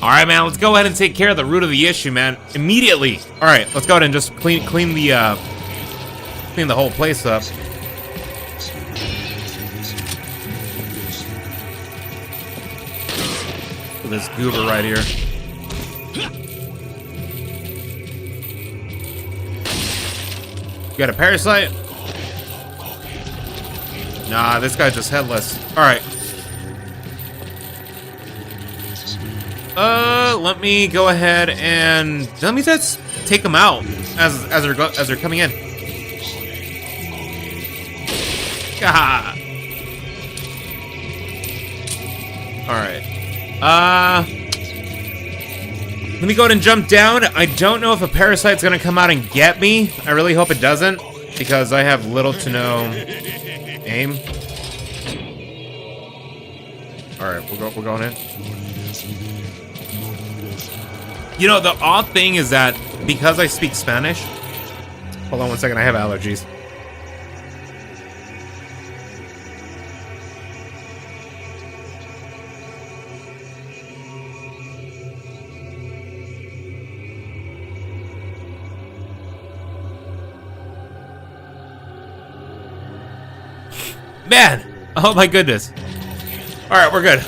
All right, man. Let's go ahead and take care of the root of the issue, man. Immediately. All right. Let's go ahead and just clean the whole place up. This goober right here. You got a parasite? Nah, this guy's just headless. All right. Let me go ahead and let me just take them out as they're coming in. Ah. All right. Let me go ahead and jump down. I don't know if a parasite's gonna come out and get me. I really hope it doesn't, because I have little to no aim. All right, we're going in. You know, the odd thing is that because I speak Spanish. Hold on one second. I have allergies. Man, oh my goodness. All right, we're good.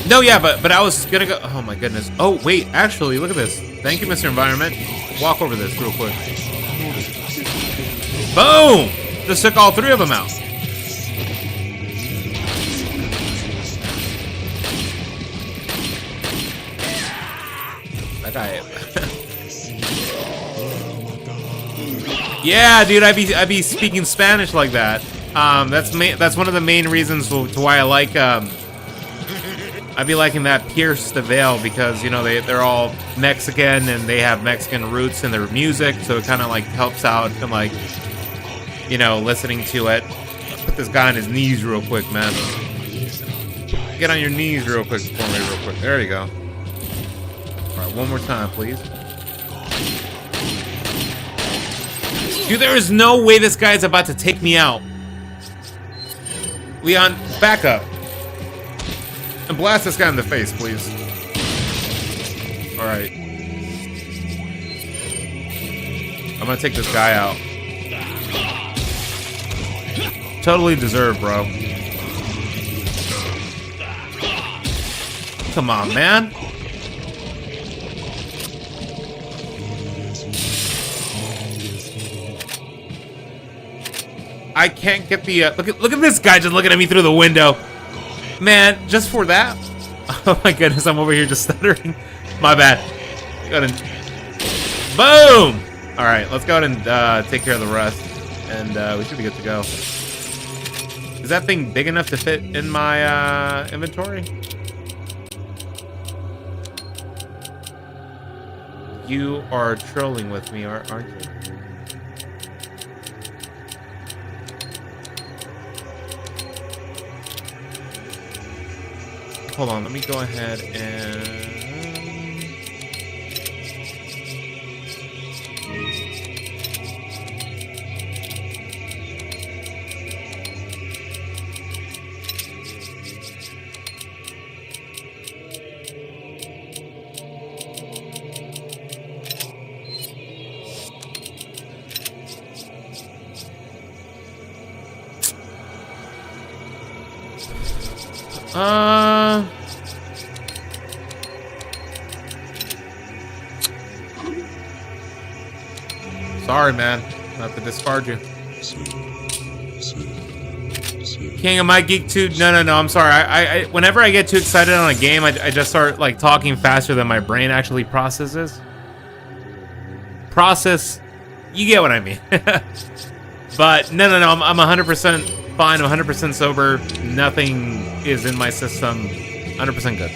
No, yeah, but I was gonna go. Oh my goodness. Oh wait, actually, look at this. Thank you, Mr. Environment. Walk over this real quick. Boom! Just took all three of them out. That guy. Yeah, dude, I be speaking Spanish like that. That's one of the main reasons to why I like I be liking that Pierce the Veil, because you know they're all Mexican and they have Mexican roots in their music, so it kind of like helps out and like, you know, listening to it. Put this guy on his knees real quick, man. Get on your knees real quick for me, real quick. There you go. All right, one more time, please. Dude, there is no way this guy's about to take me out. Leon, back up. And blast this guy in the face, please. Alright. I'm gonna take this guy out. Totally deserved, bro. Come on, man. I can't get the look at this guy just looking at me through the window. Man, just for that? Oh my goodness, I'm over here just stuttering. My bad. Go ahead and boom! Alright, let's go ahead and take care of the rest. And we should be good to go. Is that thing big enough to fit in my inventory? You are trolling with me, aren't you? Hold on, let me go ahead and... Sorry, man. Not to discard you. King, am I geek too? No. I'm sorry. I whenever I get too excited on a game, I just start like talking faster than my brain actually processes. You get what I mean. But no. I'm 100% fine. I'm 100% sober. Nothing is in my system. 100% good.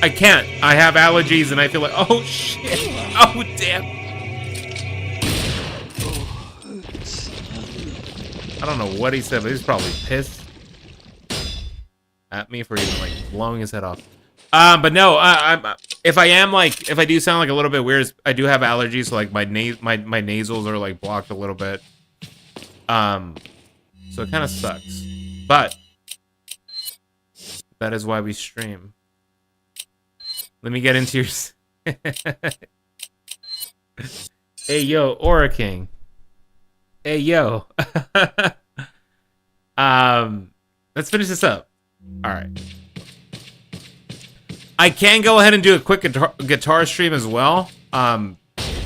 I can't. I have allergies, and I feel like, oh shit. Oh damn. I don't know what he said, but he's probably pissed at me for even like blowing his head off. But no, if I do sound like a little bit weird, I do have allergies, so like my nasals are like blocked a little bit. So it kind of sucks, but that is why we stream. Let me get into your. Hey yo, Aura King. Hey yo. Let's finish this up. All right. I can go ahead and do a quick guitar stream as well.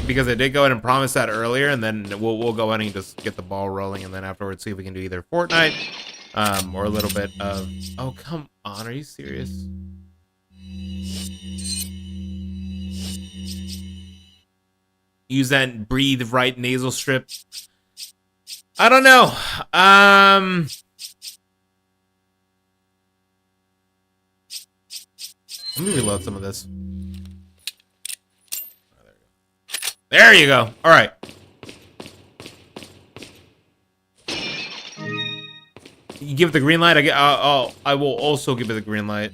Because I did go ahead and promise that earlier, and then we'll go ahead and just get the ball rolling, and then afterwards see if we can do either Fortnite, or a little bit of. Oh come on, are you serious? Use that breathe right nasal strip. I don't know. Let me reload some of this. There you go. All right. You give it the green light. I will also give it the green light.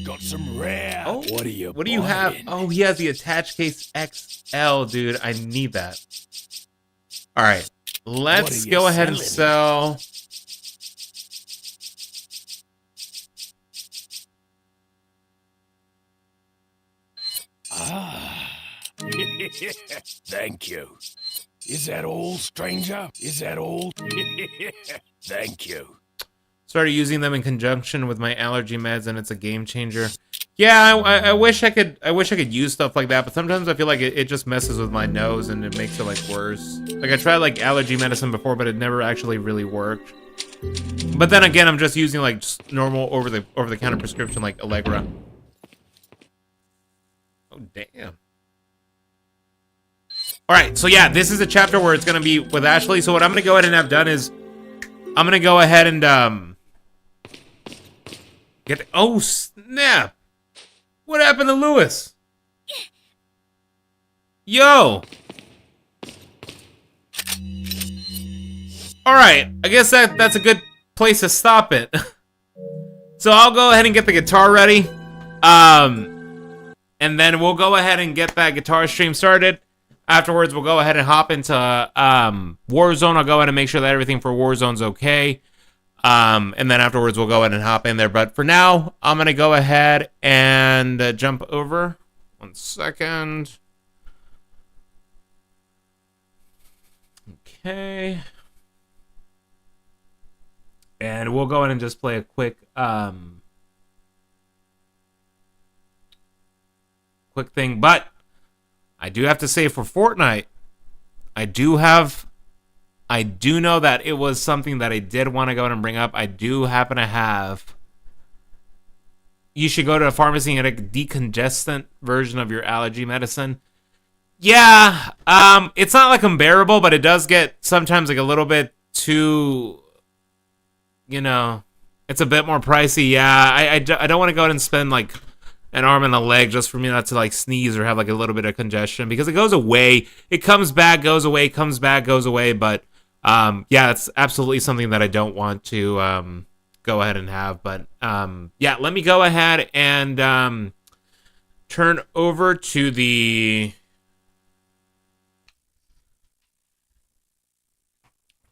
Got some rare. Oh, what do you? What do you have? Oh, he has the attach case XL, dude. I need that. All right. Let's go ahead and sell. Ah. Thank you. Is that all, stranger? Is that all? Thank you. Started using them in conjunction with my allergy meds, and it's a game changer. Yeah, I wish I could use stuff like that, but sometimes I feel like it just messes with my nose and it makes it like worse. Like I tried like allergy medicine before, but it never actually really worked. But then again, I'm just using like just normal over the counter prescription like Allegra. Oh damn. All right, so yeah, this is a chapter where it's gonna be with Ashley. So what I'm gonna go ahead and have done is, I'm gonna go ahead and get. Oh snap! What happened to Lewis? Yo. All right, I guess that's a good place to stop it. So I'll go ahead and get the guitar ready, and then we'll go ahead and get that guitar stream started. Afterwards, we'll go ahead and hop into Warzone. I'll go ahead and make sure that everything for Warzone's okay. And then afterwards, we'll go ahead and hop in there. But for now, I'm going to go ahead and jump over. 1 second. Okay. And we'll go ahead and just play a quick thing. But I do have to say, for Fortnite, I do know that it was something that I did want to go ahead and bring up. I do happen to have, you should go to a pharmacy and get a decongestant version of your allergy medicine. Yeah, it's not like unbearable, but it does get sometimes like a little bit too, you know, it's a bit more pricey. Yeah, I don't want to go ahead and spend like an arm and a leg just for me not to like sneeze or have like a little bit of congestion, because it goes away, it comes back, goes away, comes back, goes away. But yeah, it's absolutely something that I don't want to go ahead and have. But yeah, let me go ahead and turn over to the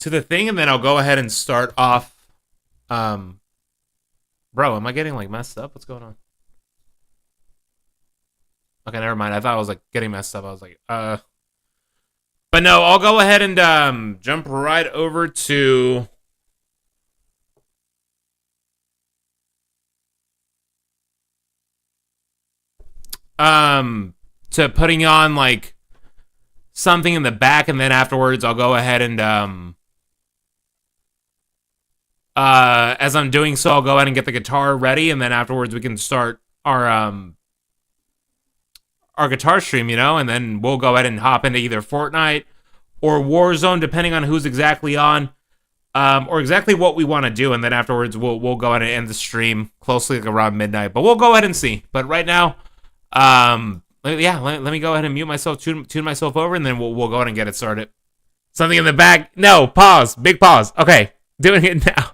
thing, and then I'll go ahead and start off. Bro, am I getting like messed up? What's going on? Okay, never mind. I thought I was like getting messed up. I was like, but no, I'll go ahead and jump right over to putting on like something in the back, and then afterwards I'll go ahead and as I'm doing so, I'll go ahead and get the guitar ready, and then afterwards we can start our guitar stream, you know, and then we'll go ahead and hop into either Fortnite or Warzone, depending on who's exactly on, or exactly what we want to do. And then afterwards, we'll go ahead and end the stream closely like around midnight. But we'll go ahead and see. But right now, yeah, let me go ahead and mute myself, tune myself over, and then we'll go ahead and get it started. Something in the back. No, pause. Big pause. Okay, doing it now.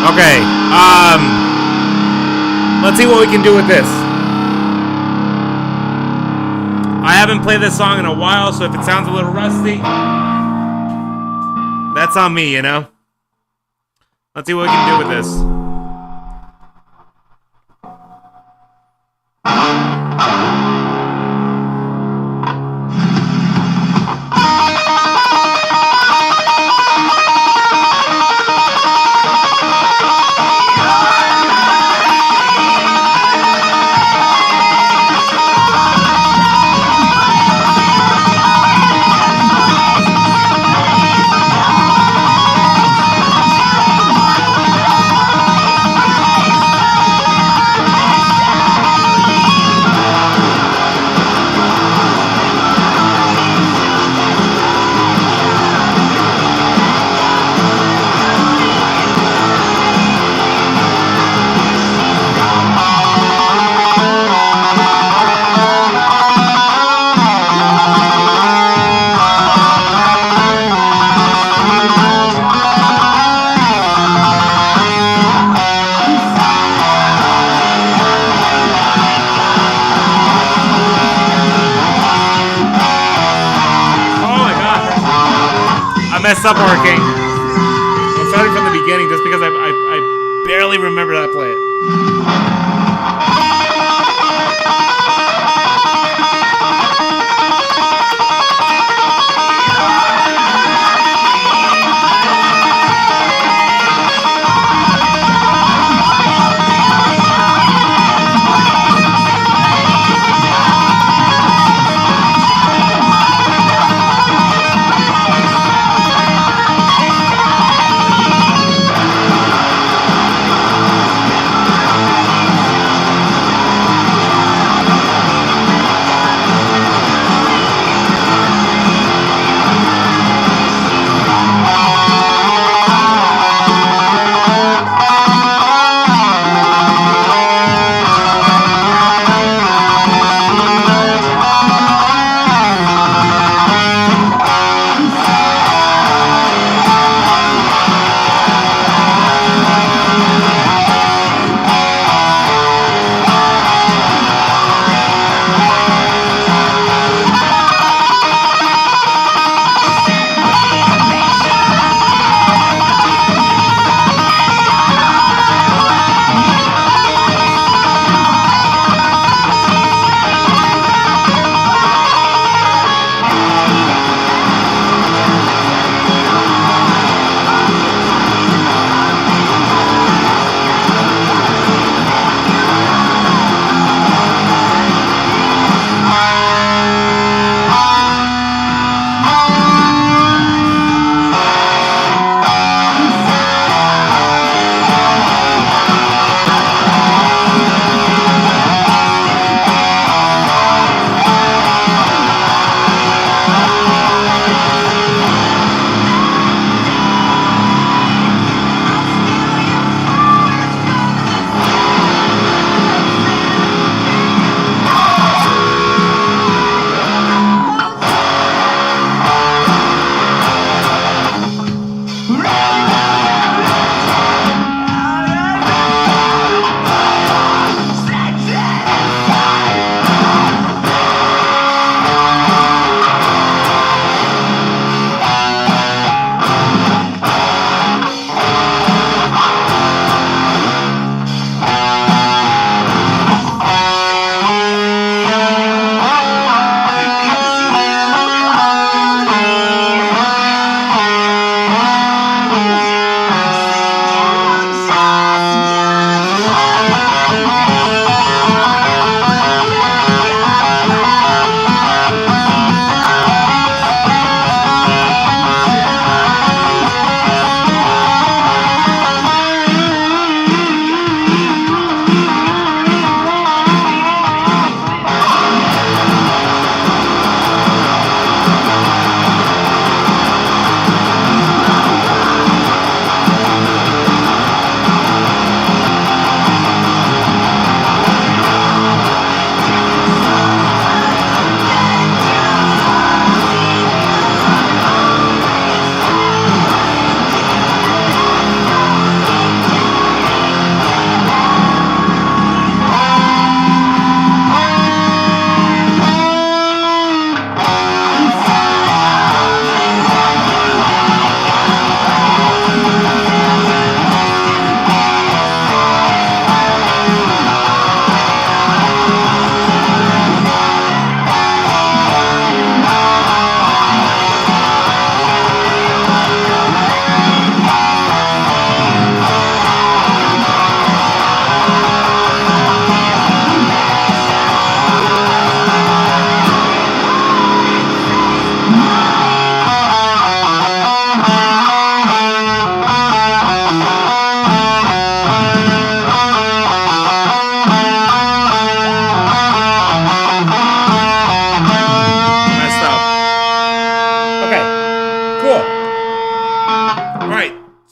Okay. Let's see what we can do with this. I haven't played this song in a while, so if it sounds a little rusty, that's on me, you know? Let's see what we can do with this. Messed up working. I'm starting from the beginning just because I barely remember how to play it.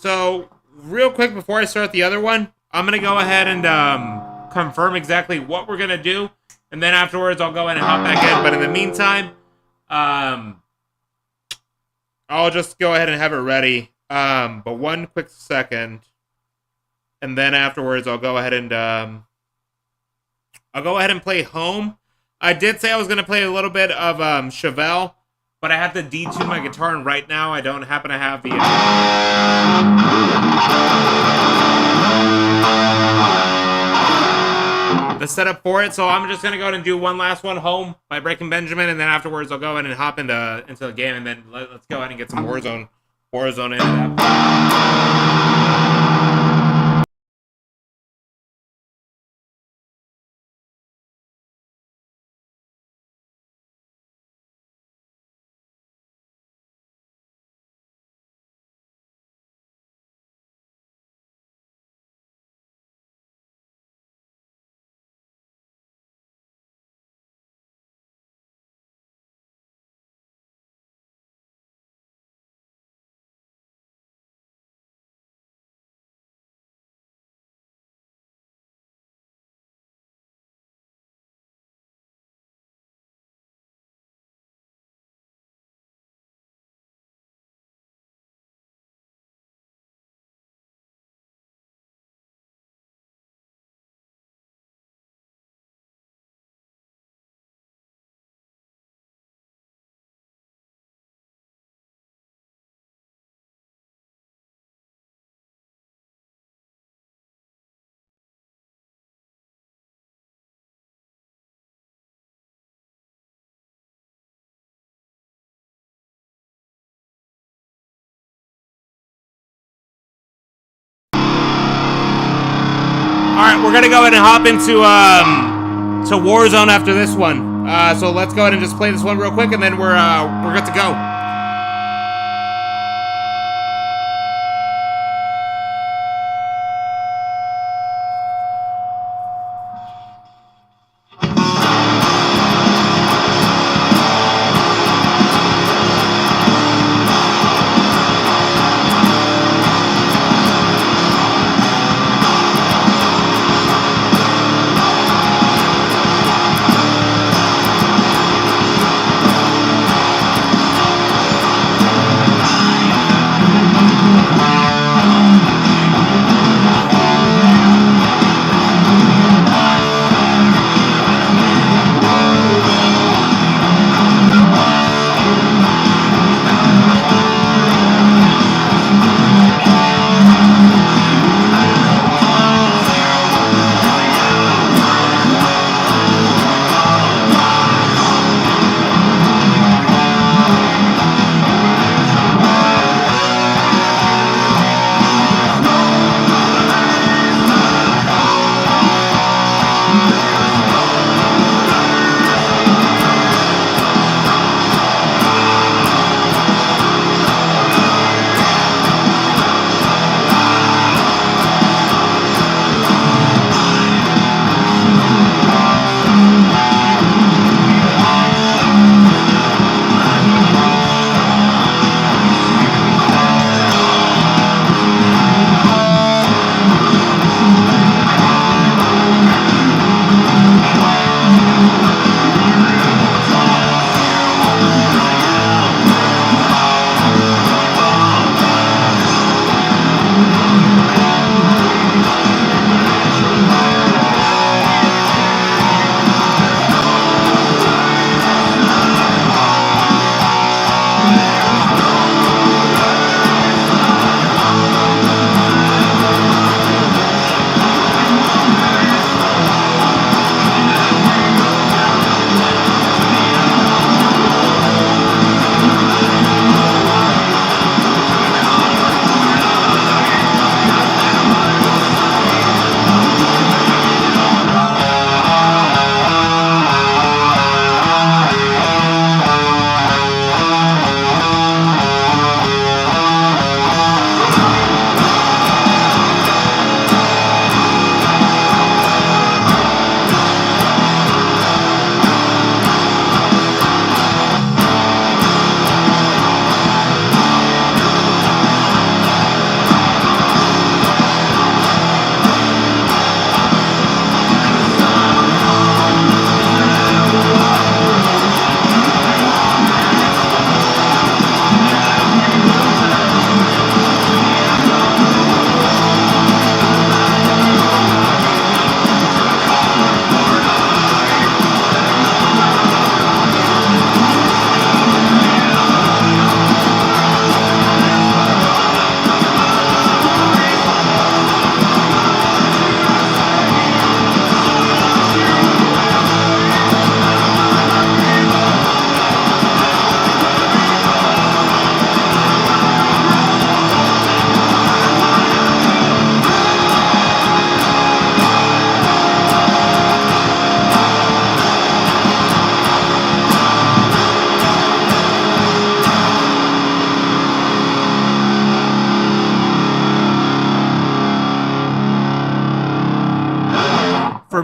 So, real quick before I start the other one, I'm going to go ahead and confirm exactly what we're going to do. And then afterwards, I'll go ahead and hop back in. But in the meantime, I'll just go ahead and have it ready. But one quick second. And then afterwards, I'll go ahead and play home. I did say I was going to play a little bit of Chevelle, but I have to detune my guitar, and right now I don't happen to have the setup for it. So I'm just going to go ahead and do one last one, Home by Breaking Benjamin, and then afterwards I'll go ahead and hop into the game, and then let's go ahead and get some Warzone into that. Alright, we're gonna go ahead and hop into to Warzone after this one. So let's go ahead and just play this one real quick, and then we're good to go.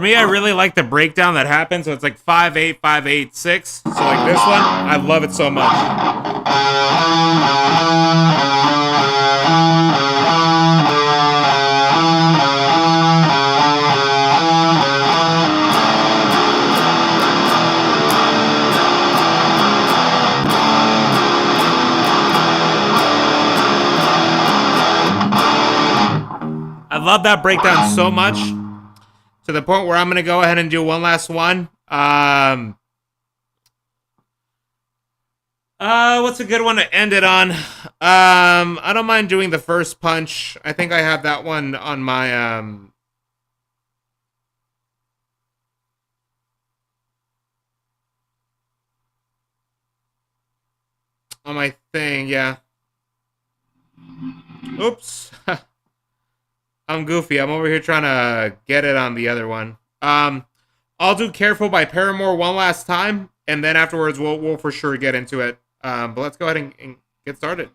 me, I really like the breakdown that happens. So it's like 5/8, 5/8, 6. So like this one, I love it so much. I love that breakdown so much to the point where I'm gonna go ahead and do one last one. What's a good one to end it on? I don't mind doing the first punch. I think I have that one on my thing. Yeah. Oops. I'm goofy. I'm over here trying to get it on the other one. I'll do Careful by Paramore one last time, and then afterwards we'll for sure get into it. But let's go ahead and get started.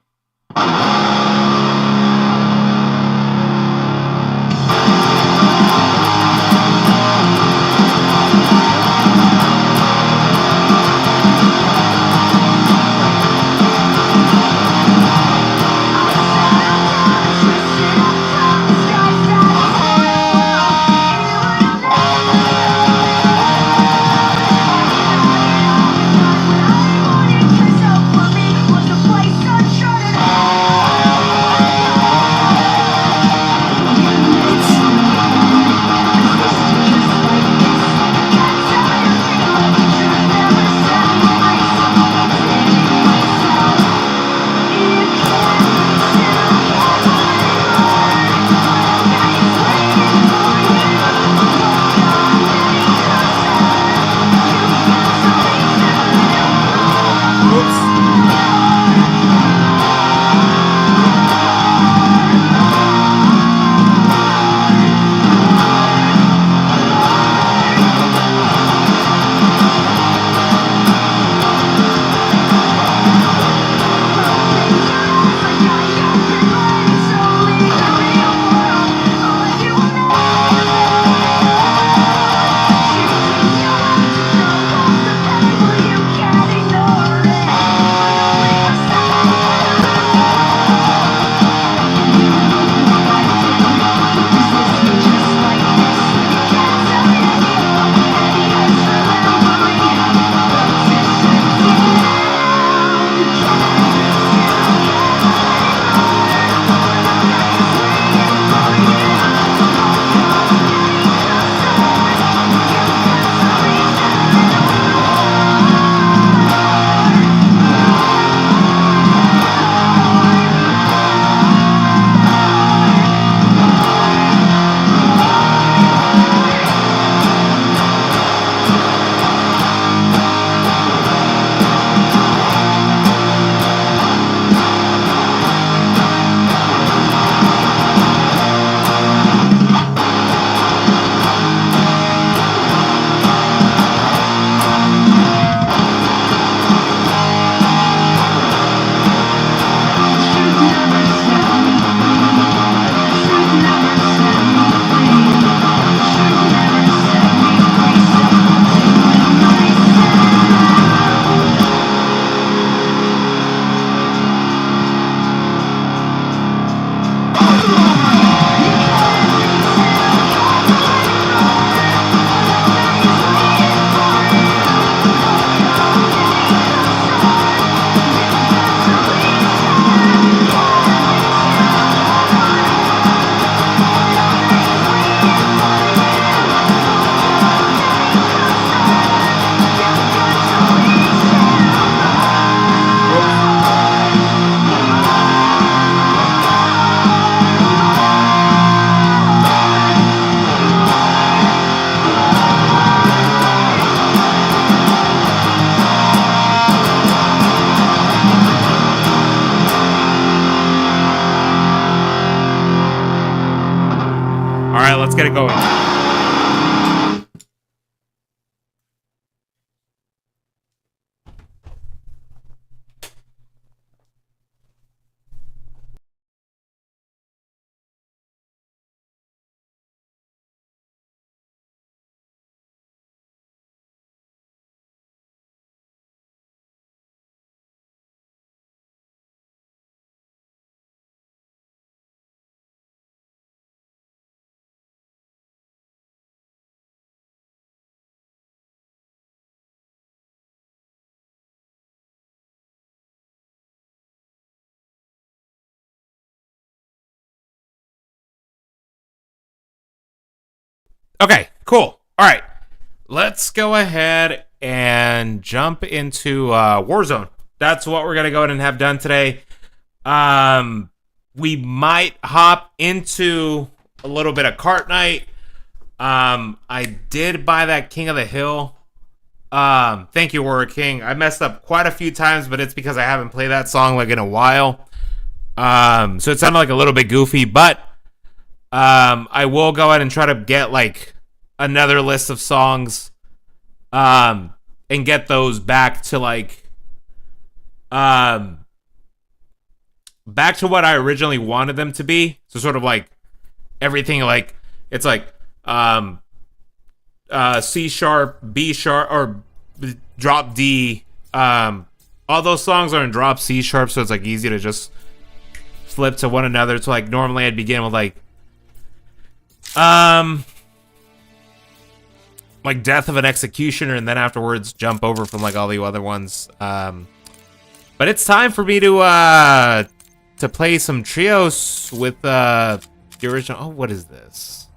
All right, let's get it going. Okay, cool. All right. Let's go ahead and jump into Warzone. That's what we're going to go ahead and have done today. We might hop into a little bit of Cart Night. I did buy that King of the Hill. Thank you, Warrior King. I messed up quite a few times, but it's because I haven't played that song like in a while. So it sounded like a little bit goofy, but I will go ahead and try to get like another list of songs and get those back to like back to what I originally wanted them to be. So sort of like everything like it's like C sharp, B sharp, or drop D. All those songs are in drop C sharp, so it's like easy to just flip to one another. So like normally I'd begin with like Death of an Executioner, and then afterwards jump over from like all the other ones. But it's time for me to play some trios with the original. Oh, what is this?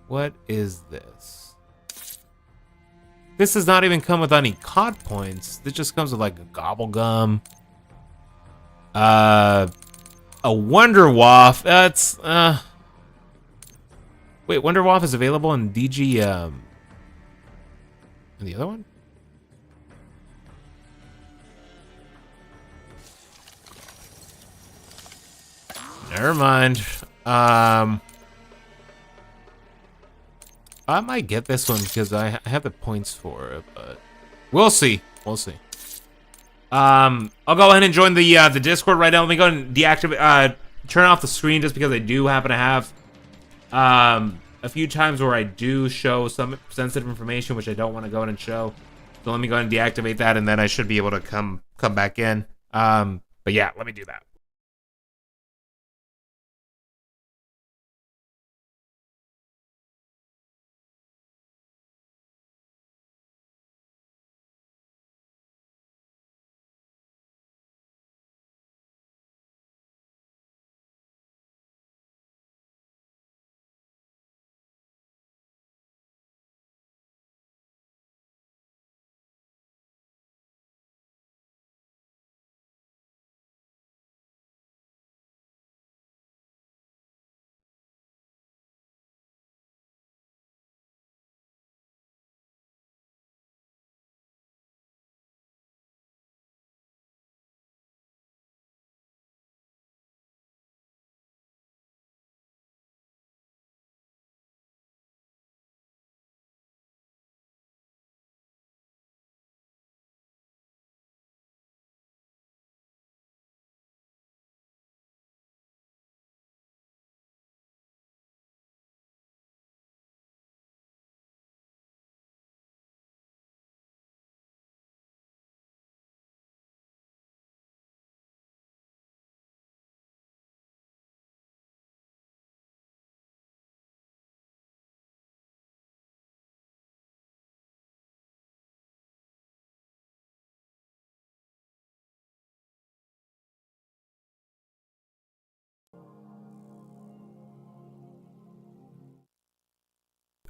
What is this? This does not even come with any COD points. This just comes with like a gobble gum. A Wonder Waff. That's wait, Wonder Waff is available in DG in the other one? Never mind. I might get this one because I have the points for it, but we'll see. We'll see. I'll go ahead and join the Discord right now. Let me go and deactivate, turn off the screen just because I do happen to have a few times where I do show some sensitive information which I don't want to go in and show. So let me go ahead and deactivate that, and then I should be able to come back in. But yeah, let me do that.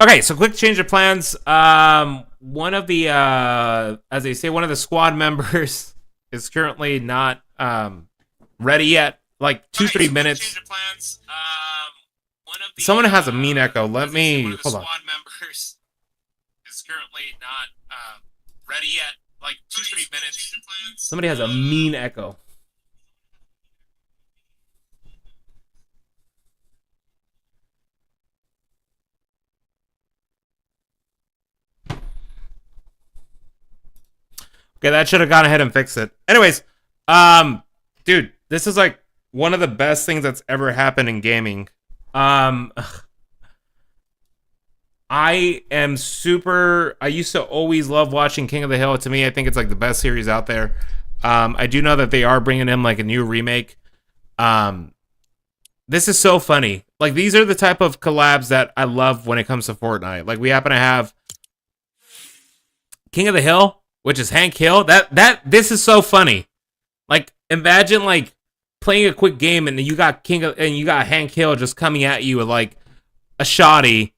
Okay, so quick change of plans. One of the, as they say, one of the squad members is currently not ready yet. Like 2-3 minutes. Change of plans. Someone has a mean echo. Let me hold on. Squad members is currently not ready yet. Like 2-3 minutes. Somebody has a mean echo. Okay, that should have gone ahead and fixed it. Anyways, dude, this is like one of the best things that's ever happened in gaming. I used to always love watching King of the Hill. To me, I think it's like the best series out there. I do know that they are bringing in like a new remake. This is so funny. Like, these are the type of collabs that I love when it comes to Fortnite. Like, we happen to have King of the Hill, which is Hank Hill. This is so funny. Like, imagine like playing a quick game and you got Hank Hill just coming at you with like a shoddy,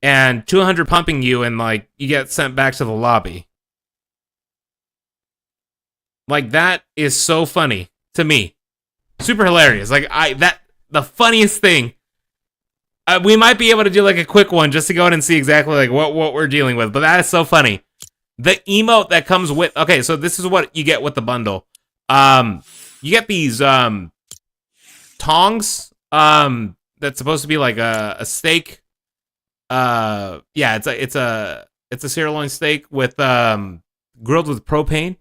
and 200 pumping you, and like you get sent back to the lobby. Like that is so funny to me. Super hilarious. Like the funniest thing. We might be able to do like a quick one just to go in and see exactly like what we're dealing with, but that is so funny. The emote that comes with, okay, so this is what you get with the bundle. You get these tongs that's supposed to be like a steak. Yeah, it's a sirloin steak with grilled with propane.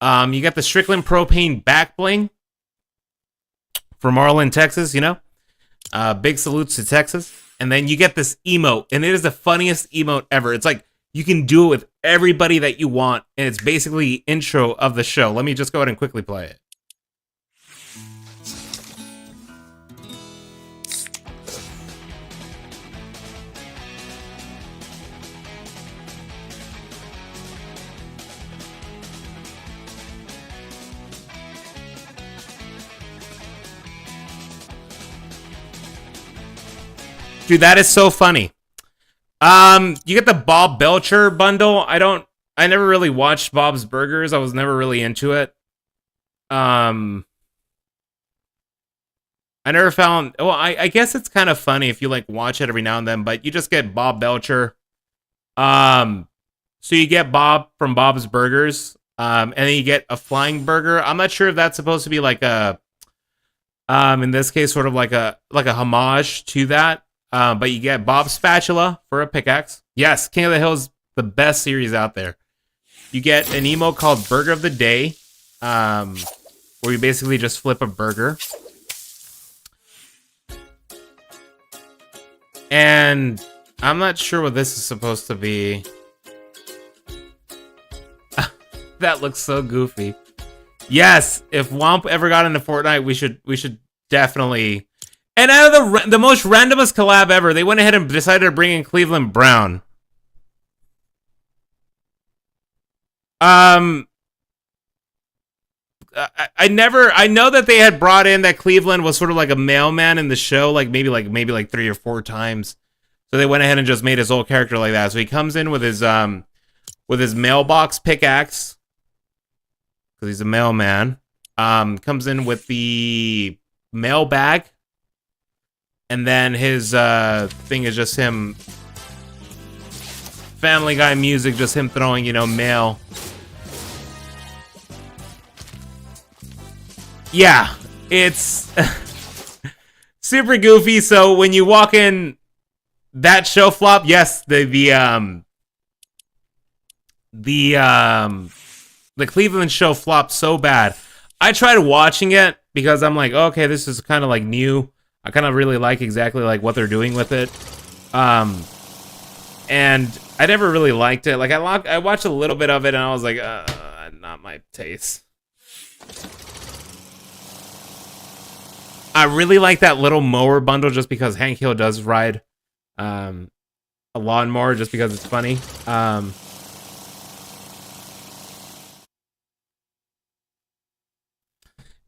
You got the Strickland propane back bling from Marlin, Texas, you know? Big salutes to Texas. And then you get this emote, and it is the funniest emote ever. It's like you can do it with everybody that you want, and it's basically the intro of the show. Let me just go ahead and quickly play it. Dude, that is so funny. You get the Bob Belcher bundle. I never really watched Bob's Burgers. I was never really into it. I never found, well, I guess it's kind of funny if you like watch it every now and then, but you just get Bob Belcher. So you get Bob from Bob's Burgers, and then you get a flying burger. I'm not sure if that's supposed to be like a, in this case, sort of like a homage to that. But you get Bob's spatula for a pickaxe. Yes, King of the Hill is the best series out there. You get an emote called Burger of the Day, where you basically just flip a burger. And I'm not sure what this is supposed to be. That looks so goofy. Yes, if Womp ever got into Fortnite, we should definitely. And out of the most randomest collab ever, they went ahead and decided to bring in Cleveland Brown. I know that they had brought in that Cleveland was sort of like a mailman in the show, like maybe 3 or 4 times. So they went ahead and just made his whole character like that. So he comes in with his mailbox pickaxe, because he's a mailman. Comes in with the mailbag. And then his thing is just him, Family Guy music, just him throwing, mail. Yeah, it's super goofy. So when you walk in that show flop, yes, the Cleveland show flopped so bad. I tried watching it because I'm like, okay, this is kind of like new. I kind of really like exactly like what they're doing with it. And I never really liked it. Like I watched a little bit of it and I was like, not my taste. I really like that little mower bundle just because Hank Hill does ride a lawnmower just because it's funny.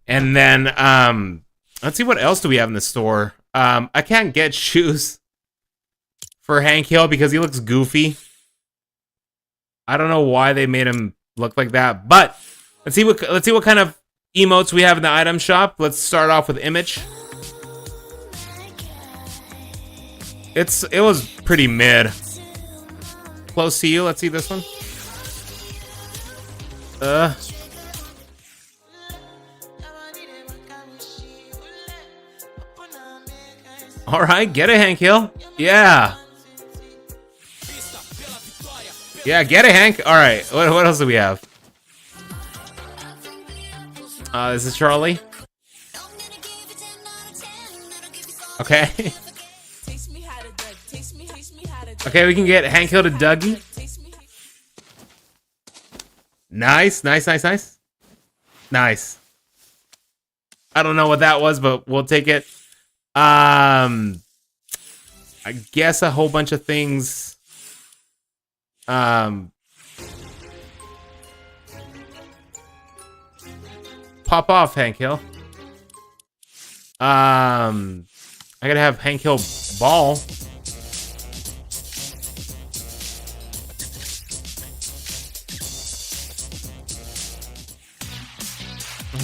And then let's see, what else do we have in the store? I can't get shoes for Hank Hill because he looks goofy. I don't know why they made him look like that, but let's see what kind of emotes we have in the item shop. Let's start off with Image. It was pretty mid. Close to you. Let's see this one. All right, get it, Hank Hill. Yeah. Yeah, get it, Hank. All right, what else do we have? This is Charlie. Okay. Okay, we can get Hank Hill to Dougie. Nice. Nice. I don't know what that was, but we'll take it. I guess a whole bunch of things. Pop off, Hank Hill. I gotta have Hank Hill ball.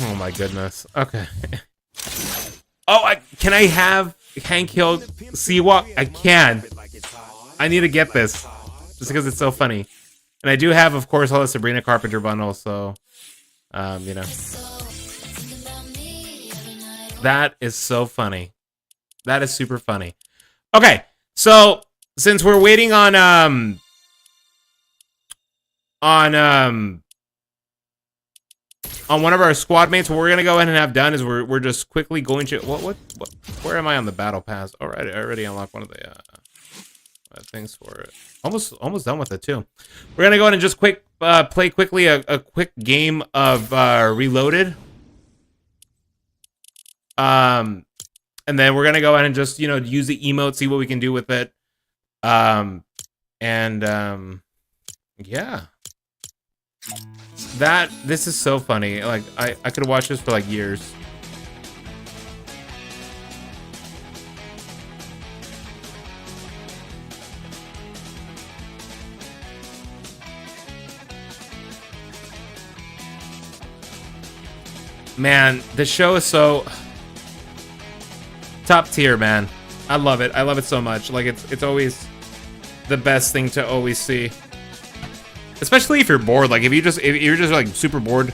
Oh my goodness. Okay. Oh, can I have Hank Hill Seawalk? I can. I need to get this just because it's so funny. And I do have, of course, all the Sabrina Carpenter bundles, so you know. That is so funny. That is super funny. Okay, so since we're waiting on one of our squad mates, what we're gonna go ahead and have done is we're just quickly going to what where am I on the battle pass? All right, I already unlocked one of the things for it. Almost done with it too. We're gonna go ahead and just play quickly a quick game of Reloaded. And then we're gonna go ahead and just use the emote, see what we can do with it. Yeah. This is so funny. Like I could watch this for like years. Man, the show is so top tier, man. I love it. I love it so much. Like it's always the best thing to always see. Especially if you're bored. Like if you're just like super bored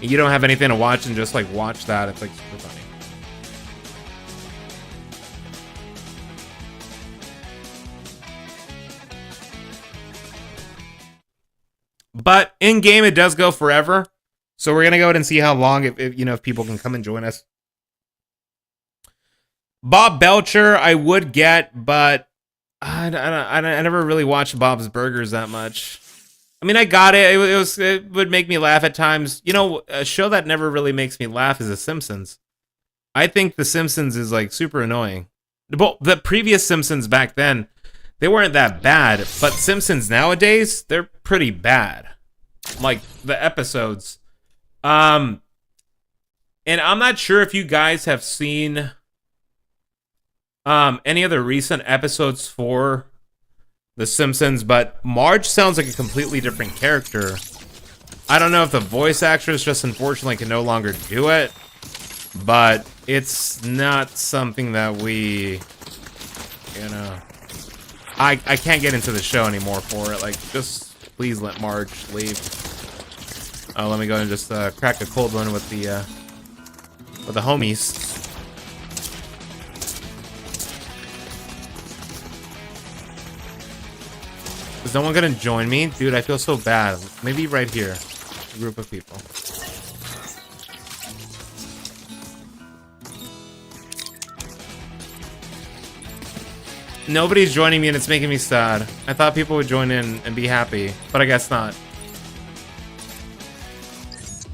and you don't have anything to watch and just like watch that, it's like super funny. But in game it does go forever. So we're gonna go ahead and see how long if people can come and join us. Bob Belcher I would get, but I never really watched Bob's Burgers that much. I mean, I got it. It would make me laugh at times. A show that never really makes me laugh is The Simpsons. I think The Simpsons is like super annoying. The previous Simpsons back then, they weren't that bad, but Simpsons nowadays, they're pretty bad. Like the episodes. And I'm not sure if you guys have seen any of the recent episodes for The Simpsons, but Marge sounds like a completely different character. I don't know if the voice actress just unfortunately can no longer do it, but it's not something that we, I can't get into the show anymore for it. Like, just please let Marge leave. Oh, let me go and just crack a cold one with the homies. Is no one gonna join me? Dude, I feel so bad. Maybe right here. A group of people. Nobody's joining me and it's making me sad. I thought people would join in and be happy, but I guess not.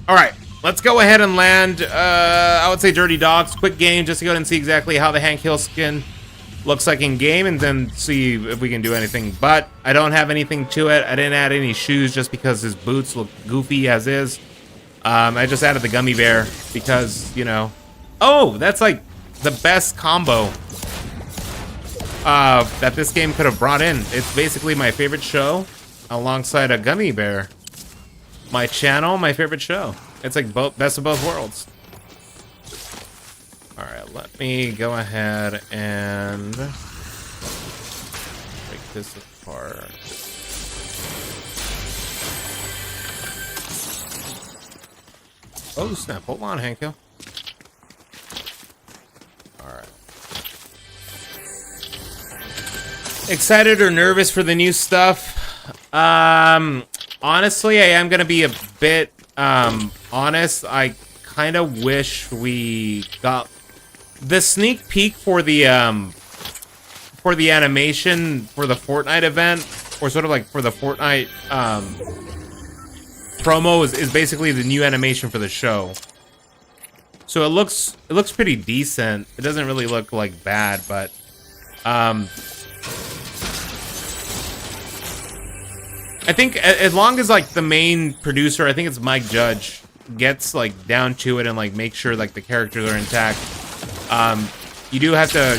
Alright, let's go ahead and land, I would say Dirty Dogs. Quick game, just to go ahead and see exactly how the Hank Hill skin looks like in game, and then see if we can do anything. But I don't have anything to it. I didn't add any shoes just because his boots look goofy as is. I just added the gummy bear because, oh, that's like the best combo that this game could have brought in. It's basically my favorite show alongside a gummy bear. My channel, my favorite show. It's like best of both worlds. Alright, let me go ahead and break this apart. Oh snap, hold on, Hanko. Alright. Excited or nervous for the new stuff? Honestly, I am gonna be a bit honest. I kind of wish we got the sneak peek for the animation for the Fortnite event, or sort of like for the Fortnite promo is basically the new animation for the show. So it looks pretty decent. It doesn't really look like bad, but I think as long as like the main producer, I think it's Mike Judge, gets like down to it and like make sure like the characters are intact. You do have to,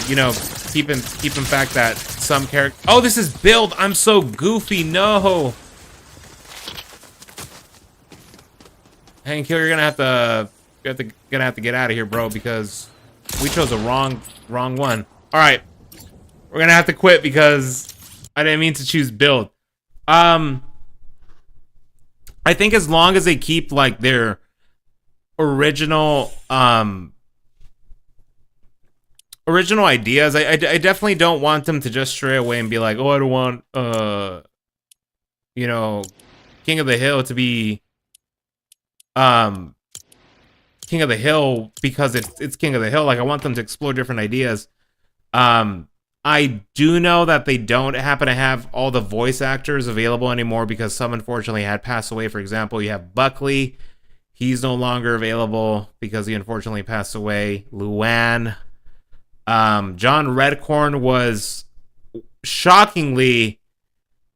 keep in fact that some character. Oh, this is build. I'm so goofy. No. Hank, you're gonna have to gonna have to get out of here, bro, because we chose a wrong one. All right, we're gonna have to quit because I didn't mean to choose build. I think as long as they keep like their original original ideas, I definitely don't want them to just stray away and be like, oh, I don't want you know, King of the Hill to be King of the Hill because it's King of the Hill. Like, I want them to explore different ideas. I do know that they don't happen to have all the voice actors available anymore because some unfortunately had passed away. For example, you have Buckley. He's no longer available because he unfortunately passed away. Luann. John Redcorn was shockingly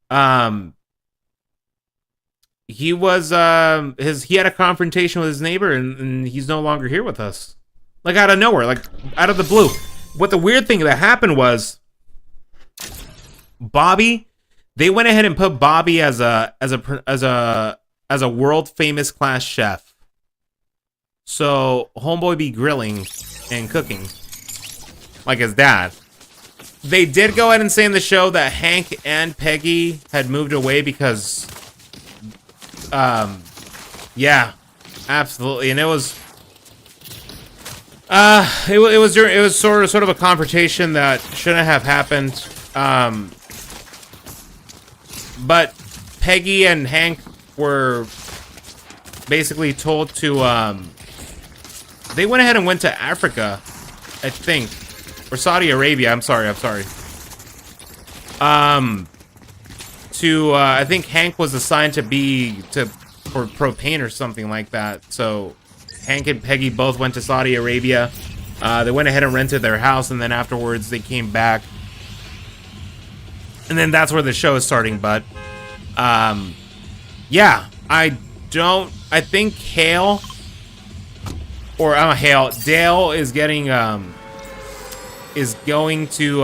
he had a confrontation with his neighbor and he's no longer here with us. Like out of nowhere, like out of the blue. What the weird thing that happened was Bobby, they went ahead and put Bobby as a world famous class chef. So homeboy be grilling and cooking like his dad. They did go ahead and say in the show that Hank and Peggy had moved away because yeah, absolutely. And it was it was sort of a confrontation that shouldn't have happened. But Peggy and Hank were basically told to they went ahead and went to Africa, I think, or Saudi Arabia. I'm sorry. I think Hank was assigned for propane or something like that. So Hank and Peggy both went to Saudi Arabia. They went ahead and rented their house, and then afterwards they came back. And then that's where the show is starting. But yeah, I think Dale is going to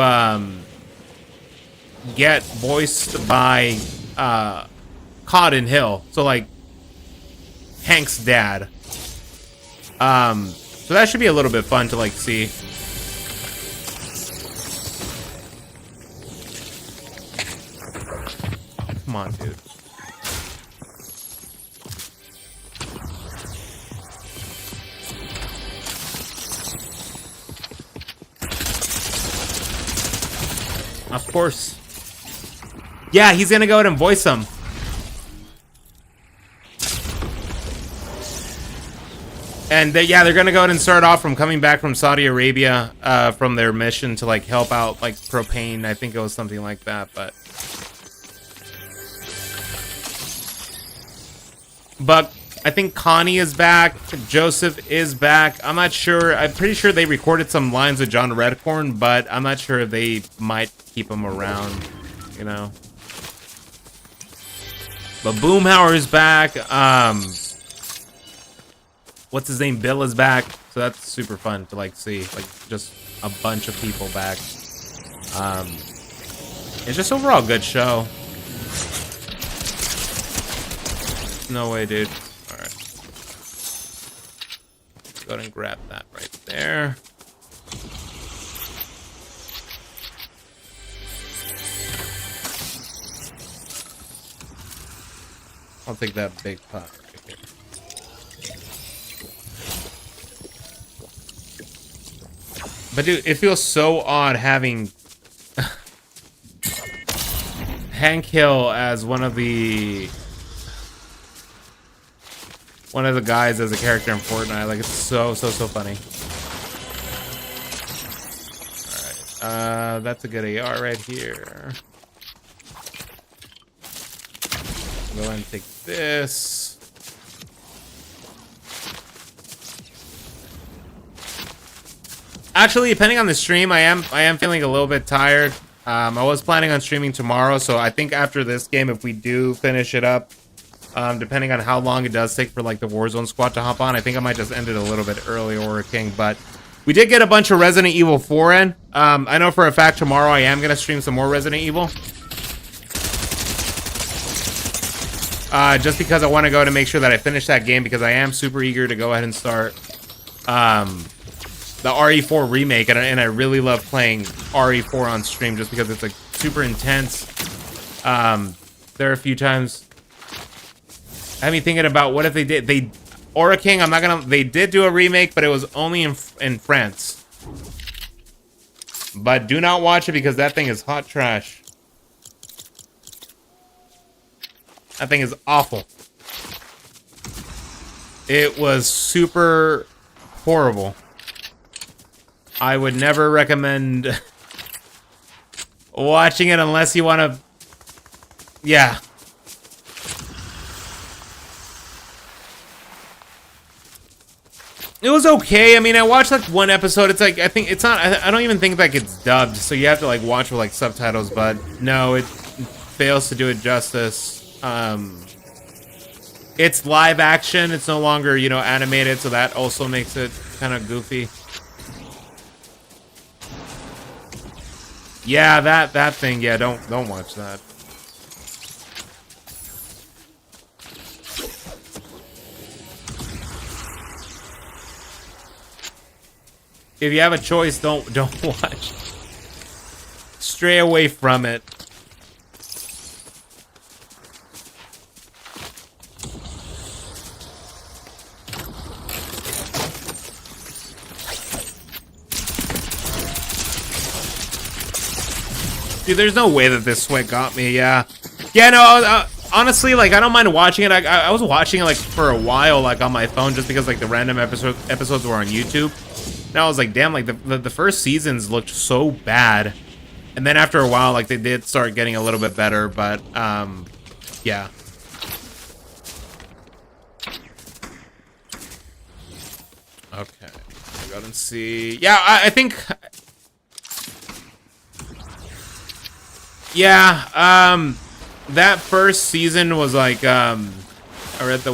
get voiced by Cotton Hill. So like Hank's dad. So that should be a little bit fun to like see. Come on, dude. Of course. Yeah, he's gonna go ahead and voice him. And they're gonna go ahead and start off from coming back from Saudi Arabia, from their mission to like help out like propane. I think it was something like that, but I think Connie is back. Joseph is back. I'm not sure. I'm pretty sure they recorded some lines with John Redcorn, but I'm not sure if they might keep him around, you know. But Boomhauer is back. What's his name? Bill is back. So that's super fun to like see, like just a bunch of people back. It's just overall a good show. No way, dude. All right. Go ahead and grab that right there. I'll take that big pot right here. But dude, it feels so odd having Hank Hill as one of the guys as a character in Fortnite. Like, it's so funny. Alright, that's a good AR right here. Go ahead and take this. Actually, depending on the stream, I am feeling a little bit tired. I was planning on streaming tomorrow, so I think after this game, if we do finish it up, depending on how long it does take for like the Warzone squad to hop on, I think I might just end it a little bit early, Aura King. But we did get a bunch of Resident Evil 4 in. I know for a fact tomorrow I am gonna stream some more Resident Evil. Just because I want to go to make sure that I finish that game, because I am super eager to go ahead and start the RE4 remake, and I really love playing RE4 on stream just because it's like super intense. There are a few times I have me thinking about what if they Aura King. They did do a remake, but it was only in France. But do not watch it because that thing is hot trash. That thing is awful. It was super horrible. I would never recommend watching it unless you want to... Yeah. It was okay. I mean, I watched like one episode. It's like, I think it's not... I don't even think like it's dubbed, so you have to like watch with like subtitles, but no, it fails to do it justice. It's live action. It's no longer, you know, animated, so that also makes it kind of goofy. Yeah, that thing. Yeah, don't watch that. If you have a choice, don't watch. Stray away from it. Dude, there's no way that this sweat got me, yeah. Yeah, no, honestly, like, I don't mind watching it. I was watching it, like, for a while, like, on my phone, just because, like, the random episodes were on YouTube. And I was like, damn, like, the first seasons looked so bad. And then after a while, like, they did start getting a little bit better, but, yeah. Okay, go and see. Yeah, I think... Yeah, that first season was like, I read the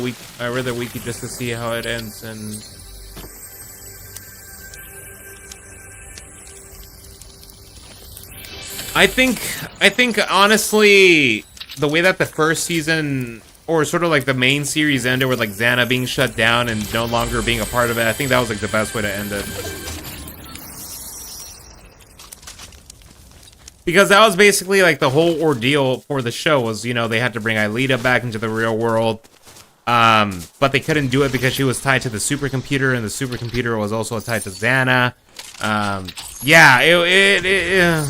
wiki just to see how it ends, and I think honestly, the way that the first season, or sort of like the main series ended with like Xana being shut down and no longer being a part of it, I think that was like the best way to end it. Because that was basically like the whole ordeal for the show was, you know, they had to bring Aelita back into the real world. But they couldn't do it because she was tied to the supercomputer, and the supercomputer was also tied to Xana. Yeah,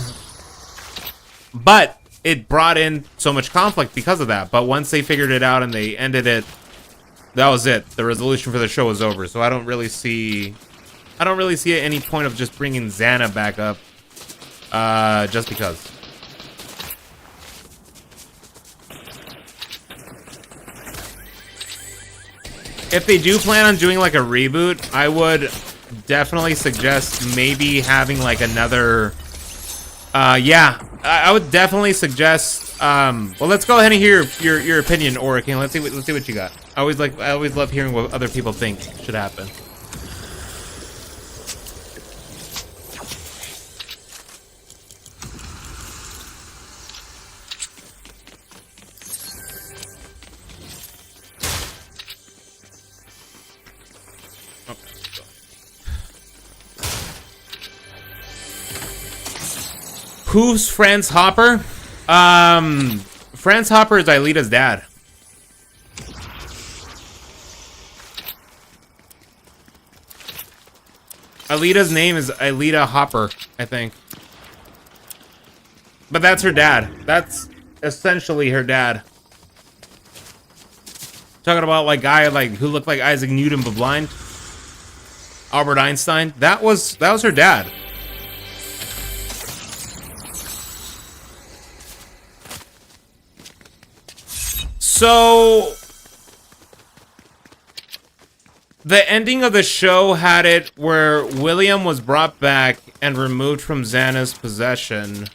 but it brought in so much conflict because of that. But once they figured it out and they ended it, that was it. The resolution for the show was over. So I don't really see any point of just bringing Xana back up. Just because. If they do plan on doing like a reboot, I would definitely suggest maybe having like another, yeah, I would definitely suggest, well, let's go ahead and hear your opinion, Orakin. Let's see what you got. I always love hearing what other people think should happen. Who's Franz Hopper? Franz Hopper is Aelita's dad. Aelita's name is Aelita Hopper, I think. But that's her dad. That's essentially her dad. Talking about like guy like who looked like Isaac Newton but blind. Albert Einstein. That was her dad. So, the ending of the show had it where William was brought back and removed from Xana's possession.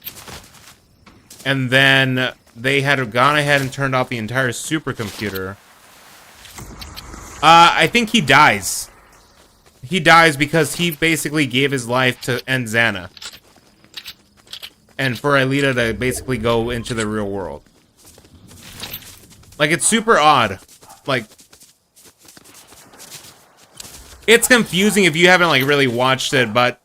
And then they had gone ahead and turned off the entire supercomputer. I think he dies. He dies because he basically gave his life to end Xana. And for Aelita to basically go into the real world. Like, it's super odd. Like, it's confusing if you haven't like really watched it, but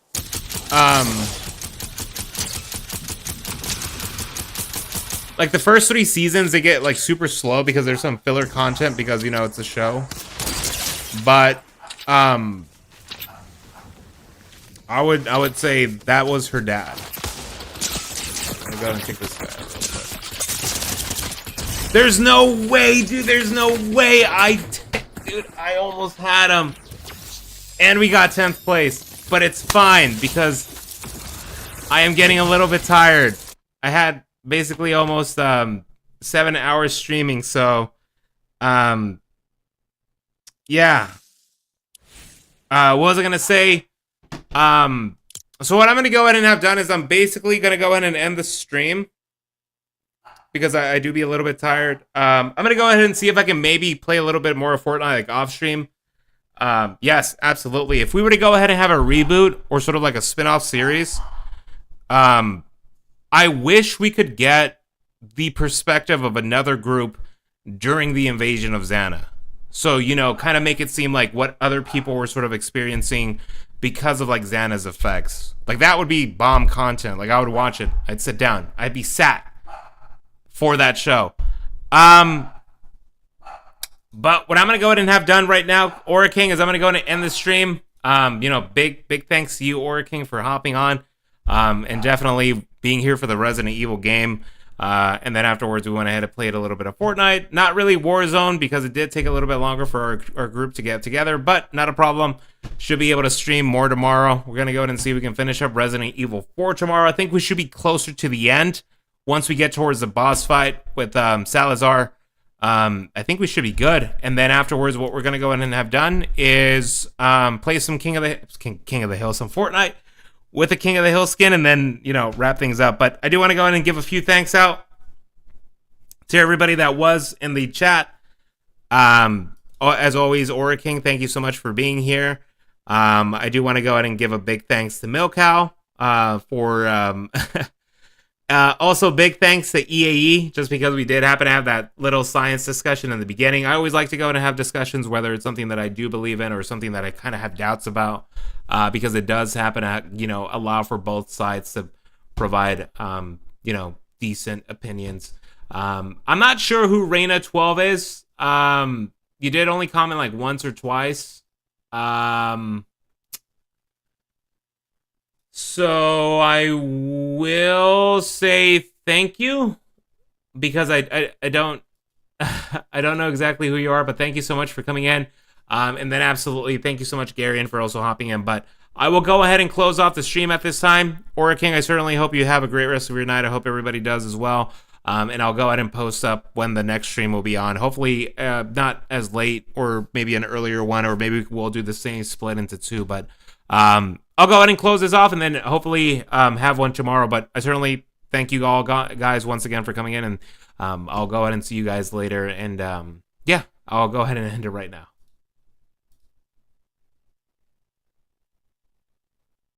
like the first 3 seasons they get like super slow because there's some filler content because you know it's a show. But I would say that was her dad. I'm gonna go and take this guy real quick. There's no way, dude. There's no way. Dude, I almost had him, and we got 10th place. But it's fine because I am getting a little bit tired. I had basically almost 7 hours streaming, so yeah. What was I gonna say? So what I'm gonna go ahead and have done is I'm basically gonna go ahead and end the stream because I do be a little bit tired. I'm gonna go ahead and see if I can maybe play a little bit more of Fortnite like off stream. Yes, absolutely. If we were to go ahead and have a reboot or sort of like a spin-off series, I wish we could get the perspective of another group during the invasion of Xana. So, you know, kind of make it seem like what other people were sort of experiencing because of like Xana's effects. Like that would be bomb content. Like I would watch it. I'd sit down. I'd be sat for that show. But what I'm gonna go ahead and have done right now, Aura King, is I'm gonna go ahead and end the stream. You know, big thanks to you, Aura King, for hopping on. And definitely being here for the Resident Evil game. And then afterwards, we went ahead and played a little bit of Fortnite. Not really Warzone because it did take a little bit longer for our group to get together, but not a problem. Should be able to stream more tomorrow. We're going to go ahead and see if we can finish up Resident Evil 4 tomorrow. I think we should be closer to the end once we get towards the boss fight with Salazar. I think we should be good. And then afterwards, what we're going to go ahead and have done is play some King of the Hill, some Fortnite with the King of the Hill skin, and then, you know, wrap things up. But I do want to go ahead and give a few thanks out to everybody that was in the chat. As always, Aura King, thank you so much for being here. I do want to go ahead and give a big thanks to Milkow for also big thanks to EAE, just because we did happen to have that little science discussion in the beginning. I always like to go and have discussions, whether it's something that I do believe in or something that I kind of have doubts about, because it does happen to, you know, allow for both sides to provide, you know, decent opinions. I'm not sure who Reina 12 is. You did only comment like once or twice. So I will say thank you, because I don't I don't know exactly who you are, but thank you so much for coming in. And then absolutely thank you so much, Gary, and for also hopping in. But I will go ahead and close off the stream at this time. Aura King, I certainly hope you have a great rest of your night. I hope everybody does as well. And I'll go ahead and post up when the next stream will be on. Hopefully not as late, or maybe an earlier one, or maybe we'll do the same split into 2. But I'll go ahead and close this off, and then hopefully have one tomorrow. But I certainly thank you all guys once again for coming in, and I'll go ahead and see you guys later. And yeah, I'll go ahead and end it right now.